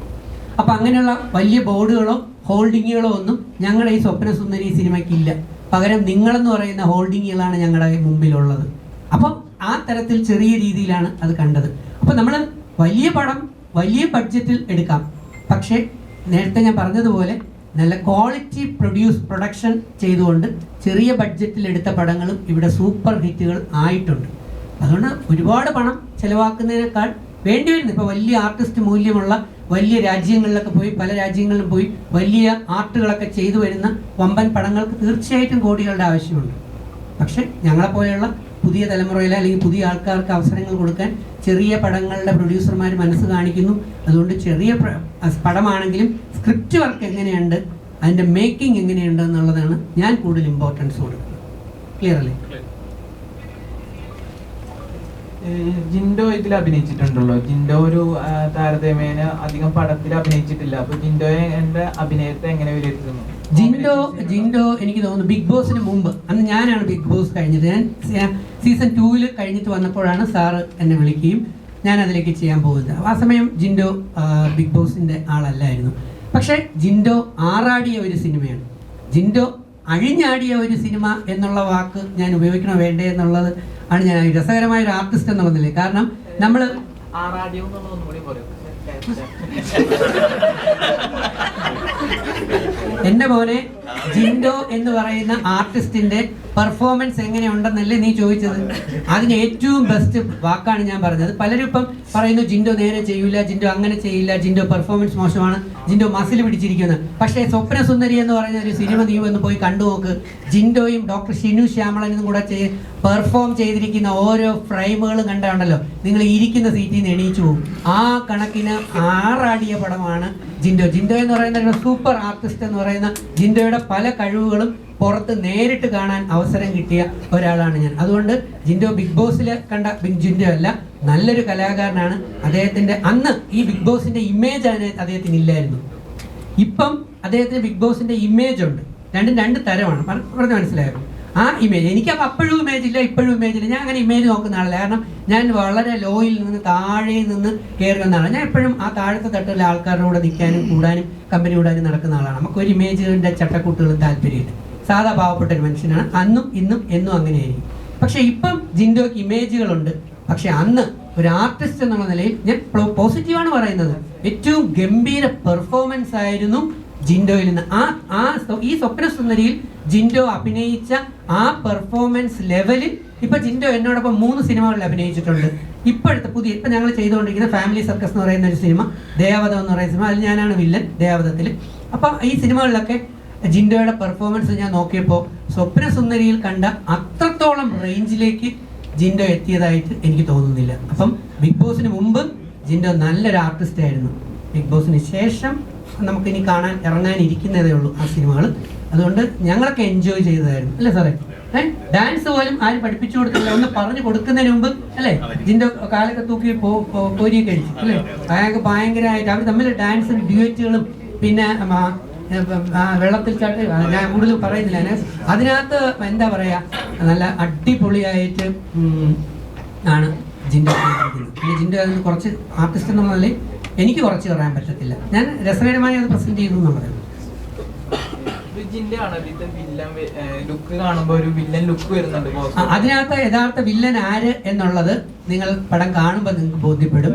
അപ്പം അങ്ങനെയുള്ള വലിയ ബോർഡുകളോ ഹോൾഡിങ്ങുകളോ ഒന്നും ഞങ്ങളുടെ ഈ സ്വപ്നസുന്ദരി സിനിമയ്ക്കില്ല. പകരം നിങ്ങളെന്ന് പറയുന്ന ഹോൾഡിങ്ങുകളാണ് ഞങ്ങളുടെ മുമ്പിലുള്ളത്. അപ്പം ആ തരത്തിൽ ചെറിയ രീതിയിലാണ് അത് കണ്ടത്. അപ്പം നമ്മൾ വലിയ പടം വലിയ ബഡ്ജറ്റിൽ എടുക്കാം, പക്ഷേ നേരത്തെ ഞാൻ പറഞ്ഞതുപോലെ നല്ല ക്വാളിറ്റി പ്രൊഡക്ഷൻ ചെയ്തുകൊണ്ട് ചെറിയ ബഡ്ജറ്റിൽ എടുത്ത പടങ്ങളും ഇവിടെ സൂപ്പർ ഹിറ്റുകൾ ആയിട്ടുണ്ട്. അതുകൊണ്ട് ഒരുപാട് പണം ചിലവാക്കുന്നതിനേക്കാൾ വേണ്ടി വരുന്നു. ഇപ്പോൾ വലിയ ആർട്ടിസ്റ്റ് മൂല്യമുള്ള വലിയ രാജ്യങ്ങളിലൊക്കെ പോയി, പല രാജ്യങ്ങളിലും പോയി വലിയ ആർട്ടുകളൊക്കെ ചെയ്തു വരുന്ന വമ്പൻ പടങ്ങൾക്ക് തീർച്ചയായിട്ടും കോടികളുടെ ആവശ്യമുണ്ട്. പക്ഷെ ഞങ്ങളെപ്പോലെയുള്ള പുതിയ തലമുറയിലെ അല്ലെങ്കിൽ പുതിയ ആൾക്കാർക്ക് അവസരങ്ങൾ കൊടുക്കാൻ ചെറിയ പടങ്ങളുടെ പ്രൊഡ്യൂസർമാർ മനസ്സ് കാണിക്കുന്നു. അതുകൊണ്ട് ചെറിയ പടമാണെങ്കിലും സ്ക്രിപ്റ്റ് വർക്ക് എങ്ങനെയുണ്ട്, അതിൻ്റെ മേക്കിംഗ് എങ്ങനെയുണ്ട് എന്നുള്ളതാണ് ഞാൻ കൂടുതൽ ഇമ്പോർട്ടൻസ് കൊടുക്കുന്നത്. ക്ലിയർ അല്ലേ? ജിൻഡോ ഇതിൽ അഭിനയിച്ചിട്ടുണ്ടല്ലോ. ജിൻഡോ ഒരു താരതമ്യേന അധികം പടത്തിൽ അഭിനയിച്ചിട്ടില്ല. അപ്പൊ ജിൻഡോയെ എന്റെ അഭിനയത്തെ എങ്ങനെ വിലയിരുത്തുന്നു? ജിൻഡോ എനിക്ക് തോന്നുന്നു ബിഗ് ബോസിന് മുമ്പ്, അന്ന് ഞാനാണ് ബിഗ് ബോസ് കഴിഞ്ഞത്. ഞാൻ സീസൺ 2 കഴിഞ്ഞിട്ട് വന്നപ്പോഴാണ് സാറ് എന്നെ വിളിക്കുകയും ഞാൻ അതിലേക്ക് ചെയ്യാൻ പോകുന്നത്. ആ സമയം ജിൻഡോ ബിഗ് ബോസിൻ്റെ ആളല്ലായിരുന്നു. പക്ഷേ ജിൻഡോ ആറാടിയ ഒരു സിനിമയാണ്. ജിൻഡോ അഴിഞ്ഞാടിയ ഒരു സിനിമ എന്നുള്ള വാക്ക് ഞാൻ ഉപയോഗിക്കണോ വേണ്ടേ എന്നുള്ളത് ആണ് ഞാൻ രസകരമായ ഒരു ആർട്ടിസ്റ്റ് എന്നുള്ള നിലയിൽ. കാരണം നമ്മൾ എൻ്റെ മോനെ ജിൻഡോ എന്ന് പറയുന്ന ആർട്ടിസ്റ്റിന്റെ പെർഫോമൻസ് എങ്ങനെയുണ്ടെന്നല്ലേ നീ ചോദിച്ചത്. അതിന് ഏറ്റവും ബെസ്റ്റ് വാക്കാണ് ഞാൻ പറഞ്ഞത്. പലരും ഇപ്പം പറയുന്നു ജിൻഡോ നേരെ ചെയ്യൂല, ജിൻഡോ അങ്ങനെ ചെയ്യില്ല, ജിൻഡോ പെർഫോമൻസ് മോശമാണ്, ജിൻഡോ മസിൽ പിടിച്ചിരിക്കുന്നത്. പക്ഷേ സ്വപ്നസുന്ദരി എന്ന് പറയുന്ന ഒരു സിനിമ നീ ഒന്ന് പോയി കണ്ടു നോക്ക്. ജിൻഡോയും ഡോക്ടർ ഷിനു ശ്യാമളനും കൂടെ പെർഫോം ചെയ്തിരിക്കുന്ന ഓരോ ഫ്രെയിമുകളും കണ്ടാണല്ലോ നിങ്ങൾ ഇരിക്കുന്ന സീറ്റിൽ നിന്ന് എണീച്ചു പോകും. ആ കണക്കിന് ആറാടിയ പടമാണ് ജിൻഡോ. ജിൻഡോ എന്ന് പറയുന്ന ഒരു സൂപ്പർ ആർട്ടിസ്റ്റ് എന്ന് പറയുന്ന ജിൻഡോയുടെ പല കഴിവുകളും പുറത്ത് നേരിട്ട് കാണാൻ അവസരം കിട്ടിയ ഒരാളാണ് ഞാൻ. അതുകൊണ്ട് ജിൻഡോ ബിഗ് ബോസിൽ കണ്ട ജിൻഡോ അല്ല, നല്ലൊരു കലാകാരനാണ്. അദ്ദേഹത്തിൻ്റെ അന്ന് ഈ ബിഗ് ബോസിൻ്റെ ഇമേജ് അദ്ദേഹത്തിന് ഇല്ലായിരുന്നു. ഇപ്പം അദ്ദേഹത്തിന് ബിഗ് ബോസിൻ്റെ ഇമേജ് ഉണ്ട്. രണ്ടും രണ്ട് തരമാണ്. പറഞ്ഞ് മനസ്സിലായോ? ആ ഇമേജ് എനിക്ക് അപ്പോഴും ഇമേജ് ഇല്ല, ഇപ്പോഴും ഇമേജ് ഇല്ല. ഞാൻ അങ്ങനെ ഇമേജ് നോക്കുന്ന ആളല്ല. കാരണം ഞാൻ വളരെ ലോയിൽ നിന്ന് താഴെ നിന്ന് കയറി വന്നതാണ്. ഞാൻ എപ്പോഴും ആ താഴത്തെ തട്ടിലെ ആൾക്കാരുടെ കൂടെ നിൽക്കാനും കൂടാനും കമ്പനി കൂടാനും നടക്കുന്ന ആളാണ്. നമുക്കൊരു ഇമേജിൻ്റെ ചട്ടക്കൂട്ടുകളും താല്പര്യമില്ല. സാധാ പാവപ്പെട്ട ഒരു മനുഷ്യനാണ്. അന്നും ഇന്നും എന്നും അങ്ങനെയായിരിക്കും. പക്ഷെ ഇപ്പം ജിൻഡോയ്ക്ക് ഇമേജുകളുണ്ട്. പക്ഷെ അന്ന് ഒരു ആർട്ടിസ്റ്റ് എന്നുള്ള നിലയിൽ ഞാൻ പോസിറ്റീവാണ് പറയുന്നത്. ഏറ്റവും ഗംഭീര പെർഫോമൻസ് ആയിരുന്നു ജിൻഡോയിൽ നിന്ന്. ഈ സ്വപ്നസുന്ദരിയിൽ ജിൻഡോ അഭിനയിച്ച ആ പെർഫോമൻസ് ലെവലിൽ ഇപ്പൊ ജിൻഡോ എന്നോടൊപ്പം 3 സിനിമകളിൽ അഭിനയിച്ചിട്ടുണ്ട്. ഇപ്പോഴത്തെ ഇപ്പൊ ഞങ്ങൾ ചെയ്തുകൊണ്ടിരിക്കുന്ന ഫാമിലി സർക്കസ് എന്ന് പറയുന്ന ഒരു സിനിമ, ദേവത എന്ന് പറയുന്ന സിനിമ, അതിൽ ഞാനാണ് വില്ലൻ ദേവതത്തിൽ. അപ്പൊ ഈ സിനിമകളിലൊക്കെ ജിൻഡോയുടെ പെർഫോമൻസ് ഞാൻ നോക്കിയപ്പോൾ സ്വപ്നസുന്ദരിയിൽ കണ്ട അത്രത്തോളം റേഞ്ചിലേക്ക് ജിൻഡോ എത്തിയതായിട്ട് എനിക്ക് തോന്നുന്നില്ല. അപ്പം ബിഗ് ബോസിന് മുമ്പ് ജിൻഡോ നല്ലൊരു ആർട്ടിസ്റ്റ് ആയിരുന്നു. ബിഗ് ബോസിന് ശേഷം നമുക്കിനി ഇറങ്ങാനിരിക്കുന്നതേ ഉള്ളൂ ആ സിനിമകൾ. അതുകൊണ്ട് ഞങ്ങളൊക്കെ എൻജോയ് ചെയ്തതായിരുന്നു അല്ലേ സാറേ? ഡാൻസ് പോലും ആരും പഠിപ്പിച്ചു കൊടുത്തില്ല. ഒന്ന് പറഞ്ഞു കൊടുക്കുന്നതിന് മുമ്പ് അല്ലേ ജിൻഡോ കാലൊക്കെ തൂക്കി പോരിയൊക്കെ അടിച്ചു അല്ലേ? ഭയങ്കരമായിട്ട് അവർ തമ്മിൽ ഡാൻസും ഡ്യൂറ്റുകളും പിന്നെ വെള്ളത്തിൽ ചാട്ട് ഞാൻ കൂടുതൽ പറയുന്നില്ല. അതിനകത്ത് എന്താ പറയാ, നല്ല അടിപൊളിയായിട്ട് ആണ് ജിൻഡോ ചെയ്തിരിക്കുന്നത്. പിന്നെ ജിൻഡോ അതിന് കുറച്ച് ആർട്ടിസ്റ്റ് എന്നുള്ള നിലയിൽ എനിക്ക് കുറച്ച് പറയാൻ പറ്റത്തില്ല. ഞാൻ രസകരമായി അത് പ്രസന്റ് ചെയ്തു എന്നുള്ളത്. അതിനകത്ത് യഥാർത്ഥ വില്ലൻ ആര് എന്നുള്ളത് നിങ്ങൾ പടം കാണുമ്പോൾ നിങ്ങൾക്ക് ബോധ്യപ്പെടും.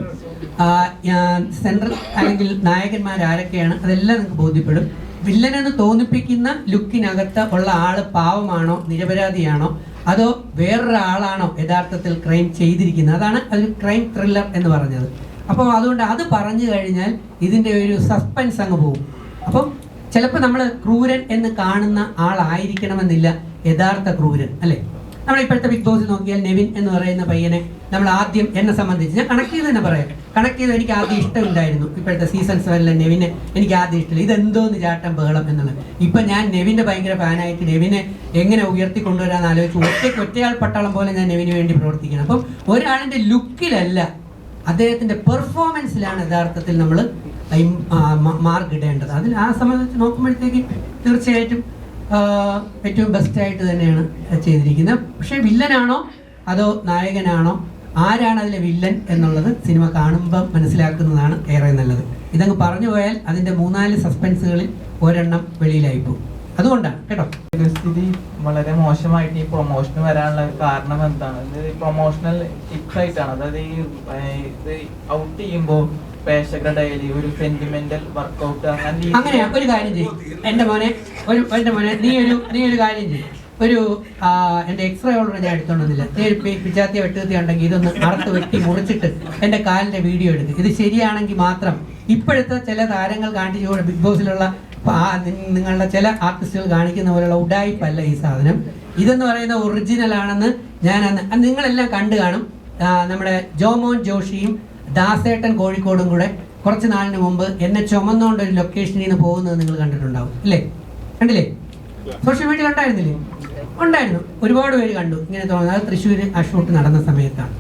സെൻട്രൽ അല്ലെങ്കിൽ നായകന്മാർ ആരൊക്കെയാണ് അതെല്ലാം നിങ്ങൾക്ക് ബോധ്യപ്പെടും. വില്ലൻ എന്ന് തോന്നിപ്പിക്കുന്ന ലുക്കിനകത്ത് ഉള്ള ആള് പാവമാണോ നിരപരാധിയാണോ അതോ വേറൊരാളാണോ യഥാർത്ഥത്തിൽ ക്രൈം ചെയ്തിരിക്കുന്നത്, അതാണ് അതൊരു ക്രൈം ത്രില്ലർ എന്ന് പറഞ്ഞത്. അപ്പോൾ അതുകൊണ്ട് അത് പറഞ്ഞു കഴിഞ്ഞാൽ ഇതിൻ്റെ ഒരു സസ്പെൻസ് അങ്ങ് പോകും. അപ്പം ചിലപ്പോൾ നമ്മൾ ക്രൂരൻ എന്ന് കാണുന്ന ആളായിരിക്കണമെന്നില്ല യഥാർത്ഥ ക്രൂരൻ അല്ലേ? നമ്മൾ ഇപ്പോഴത്തെ ബിഗ് ബോസ് നോക്കിയാൽ നെവിൻ എന്ന് പറയുന്ന പയ്യനെ നമ്മൾ ആദ്യം എന്നെ സംബന്ധിച്ച് ഞാൻ കണക്ട് ചെയ്ത് തന്നെ പറയാം. കണക്ട് ചെയ്ത് എനിക്ക് ആദ്യം ഇഷ്ടമില്ലായിരുന്നു. ഇപ്പോഴത്തെ സീസൺ 7 നെവിനെ എനിക്ക് ആദ്യം ഇഷ്ടമില്ല. ഇതെന്തോന്ന് ചാട്ടം ബഹളം എന്നുള്ളത്. ഇപ്പം ഞാൻ നെവിൻ്റെ ഭയങ്കര ഫാനായിട്ട് നെവിനെ എങ്ങനെ ഉയർത്തി കൊണ്ടുവരാൻ ആലോചിച്ച് ഒറ്റയാൾ പട്ടാളം പോലെ ഞാൻ നെവിന് വേണ്ടി പ്രവർത്തിക്കണം. അപ്പം ഒരാളിൻ്റെ ലുക്കിലല്ല, അദ്ദേഹത്തിൻ്റെ പെർഫോമൻസിലാണ് യഥാർത്ഥത്തിൽ നമ്മൾ മാർക്ക് ഇടേണ്ടത്. അതിൽ ആ സംബന്ധിച്ച് നോക്കുമ്പോഴത്തേക്ക് തീർച്ചയായിട്ടും ഏറ്റവും ബെസ്റ്റായിട്ട് തന്നെയാണ് ചെയ്തിരിക്കുന്നത്. പക്ഷേ വില്ലനാണോ അതോ നായകനാണോ, ആരാണ് അതിലെ വില്ലൻ എന്നുള്ളത് സിനിമ കാണുമ്പോൾ മനസ്സിലാക്കുന്നതാണ് ഏറെ നല്ലത്. ഇതങ്ങ് പറഞ്ഞു പോയാൽ അതിൻ്റെ 3-4 സസ്പെൻസുകളിൽ ഒരെണ്ണം വെളിയിലായി പോകും. അതുകൊണ്ടാണ് കേട്ടോ. സ്ഥിതി വളരെ മോശമായിട്ട് ഈ പ്രൊമോഷന് വരാനുള്ള കാരണം എന്താണ്? ഇത് പ്രൊമോഷണൽ ടിപ്സ് ആയിട്ടാണ്. അതായത് ഇത് ഔട്ട് ചെയ്യുമ്പോൾ പ്രേക്ഷകരുടെ ഡെയിലി ഒരു സെന്റിമെന്റൽ വർക്കൗട്ട് അങ്ങനെയാ. ഒരു കാര്യം ചെയ്യും എൻ്റെ മോനെ, നീ ഒരു കാര്യം ചെയ്യും. എൻ്റെ എക്സ്റേ ഓൾറെഡി ഞാൻ എടുത്തോണ്ടില്ല. നീ ഒരു പിച്ചാത്തിയ വെട്ടുകത്തി ഉണ്ടെങ്കിൽ ഇതൊന്ന് അറുത്ത് വെട്ടി മുറിച്ചിട്ട് എൻ്റെ കാലിൻ്റെ വീഡിയോ എടുക്കും. ഇത് ശരിയാണെങ്കിൽ മാത്രം ഇപ്പോഴത്തെ ചില താരങ്ങൾ കാണിച്ചുകൂടെ ബിഗ് ബോസിലുള്ള നിങ്ങളുടെ ചില ആർട്ടിസ്റ്റുകൾ കാണിക്കുന്ന പോലെയുള്ള ഉഡായിപ്പല്ല ഈ സാധനം. ഇതെന്ന് പറയുന്ന ഒറിജിനൽ ആണെന്ന് ഞാൻ നിങ്ങളെല്ലാം കണ്ടു കാണും. നമ്മുടെ ജോമോൻ ജോഷിയും ദാസേട്ടൻ കോഴിക്കോടും കൂടെ കുറച്ച് നാളിന് മുമ്പ് എന്നെ ചുമന്നുകൊണ്ട് ഒരു ലൊക്കേഷനിൽ നിന്ന് പോകുന്നത് നിങ്ങൾ കണ്ടിട്ടുണ്ടാവും അല്ലേ? കണ്ടില്ലേ? സോഷ്യൽ മീഡിയ ഉണ്ടായിരുന്നു. ഒരുപാട് പേര് കണ്ടു. ഇങ്ങനെ തോന്നുന്നത് അത് തൃശ്ശൂർ ആ ഷൂട്ട് നടന്ന സമയത്താണ്.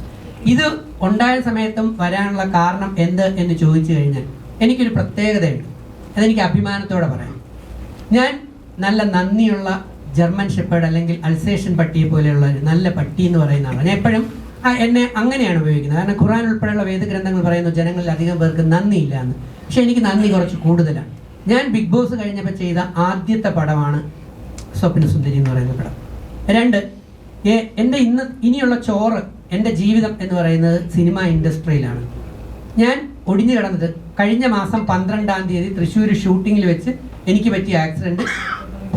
ഇത് ഉണ്ടായ സമയത്തും വരാനുള്ള കാരണം എന്ത് എന്ന് ചോദിച്ചു കഴിഞ്ഞാൽ എനിക്കൊരു പ്രത്യേകതയുണ്ട്. അതെനിക്ക് അഭിമാനത്തോടെ പറയാം. ഞാൻ നല്ല നന്ദിയുള്ള ജർമ്മൻ ഷെപ്പേർഡ് അല്ലെങ്കിൽ അൽസേഷ്യൻ പട്ടിയെ പോലെയുള്ള ഒരു നല്ല പട്ടി എന്ന് പറയുന്ന ആളാണ്. ഞാൻ എപ്പോഴും എന്നെ അങ്ങനെയാണ് ഉപയോഗിക്കുന്നത്. കാരണം ഖുർആൻ ഉൾപ്പെടെയുള്ള വേദഗ്രന്ഥങ്ങൾ പറയുന്നു ജനങ്ങളിൽ അധികം പേർക്ക് നന്ദിയില്ല എന്ന്. പക്ഷെ എനിക്ക് നന്ദി കുറച്ച് കൂടുതലാണ്. ഞാൻ ബിഗ് ബോസ് കഴിഞ്ഞപ്പോൾ ചെയ്ത ആദ്യത്തെ പടമാണ് സ്വപ്നസുന്ദരി എന്ന് പറയുന്ന പടം. 2, എൻ്റെ ഇനിയുള്ള ചോറ്, എൻ്റെ ജീവിതം എന്ന് പറയുന്നത് സിനിമ ഇൻഡസ്ട്രിയിലാണ്. ഞാൻ ഒടിഞ്ഞു കിടന്നത് കഴിഞ്ഞ മാസം 12-ാം തീയതി തൃശ്ശൂർ ഷൂട്ടിങ്ങിൽ വെച്ച് എനിക്ക് പറ്റിയ ആക്സിഡൻറ്റ്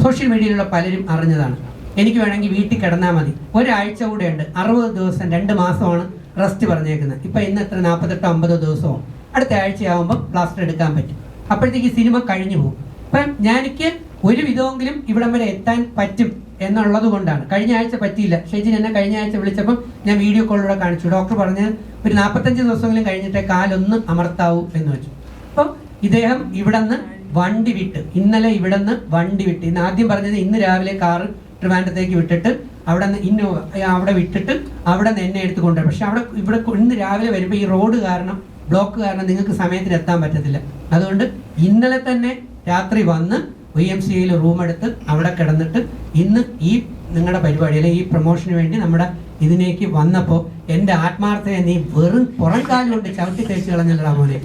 സോഷ്യൽ മീഡിയയിലുള്ള പലരും അറിഞ്ഞതാണ്. എനിക്ക് വേണമെങ്കിൽ വീട്ടിൽ കിടന്നാൽ മതി, ഒരാഴ്ച കൂടെ ഉണ്ട്, 60 ദിവസം 2 മാസമാണ് റെസ്റ്റ് പറഞ്ഞേക്കുന്നത്. ഇപ്പം ഇന്ന് എത്ര 48-50 ദിവസമോ, അടുത്ത ആഴ്ചയാകുമ്പോൾ പ്ലാസ്റ്റർ എടുക്കാൻ പറ്റും. അപ്പോഴത്തേക്ക് സിനിമ കഴിഞ്ഞു പോകും. അപ്പം എനിക്ക് ഒരു വിധമെങ്കിലും ഇവിടം വരെ എത്താൻ പറ്റും എന്നുള്ളത് കൊണ്ടാണ്. കഴിഞ്ഞ ആഴ്ച പറ്റിയില്ല. ഷെജിൻ എന്നെ കഴിഞ്ഞ ആഴ്ച വിളിച്ചപ്പം ഞാൻ വീഡിയോ കോളിലൂടെ കാണിച്ചു. ഡോക്ടർ പറഞ്ഞ് ഒരു 45 ദിവസമെങ്കിലും കഴിഞ്ഞിട്ടേ കാലൊന്ന് അമർത്താവൂ എന്ന് വെച്ചു. അപ്പം ഇദ്ദേഹം ഇവിടെ നിന്ന് വണ്ടി വിട്ട്, ഇന്നലെ ഇവിടെ നിന്ന് വണ്ടി വിട്ട്, ഇന്ന് ആദ്യം പറഞ്ഞത് ഇന്ന് രാവിലെ കാറ് ട്രിവാൻഡ്രത്തേക്ക് വിട്ടിട്ട് അവിടെ നിന്ന് ഇന്നോവ അവിടെ വിട്ടിട്ട് അവിടെ നിന്ന് എന്നെ എടുത്ത് കൊണ്ടുവരും. പക്ഷെ ഇവിടെ ഇന്ന് രാവിലെ വരുമ്പോൾ ഈ റോഡ് കാരണം, ബ്ലോക്ക് കാരണം നിങ്ങൾക്ക് സമയത്തിന് എത്താൻ പറ്റത്തില്ല. അതുകൊണ്ട് ഇന്നലെ തന്നെ രാത്രി വന്ന് YMCAയിൽ റൂം എടുത്ത് അവിടെ കിടന്നിട്ട് ഇന്ന് ഈ നിങ്ങളുടെ പരിപാടി അല്ലെങ്കിൽ ഈ പ്രൊമോഷന് വേണ്ടി നമ്മുടെ ഇതിലേക്ക് വന്നപ്പോൾ എൻ്റെ ആത്മാർത്ഥയെ നീ വെറും പുറം കാലം കൊണ്ട് ചവിട്ടി തേച്ച് കളഞ്ഞല്ലടാ മോനെ.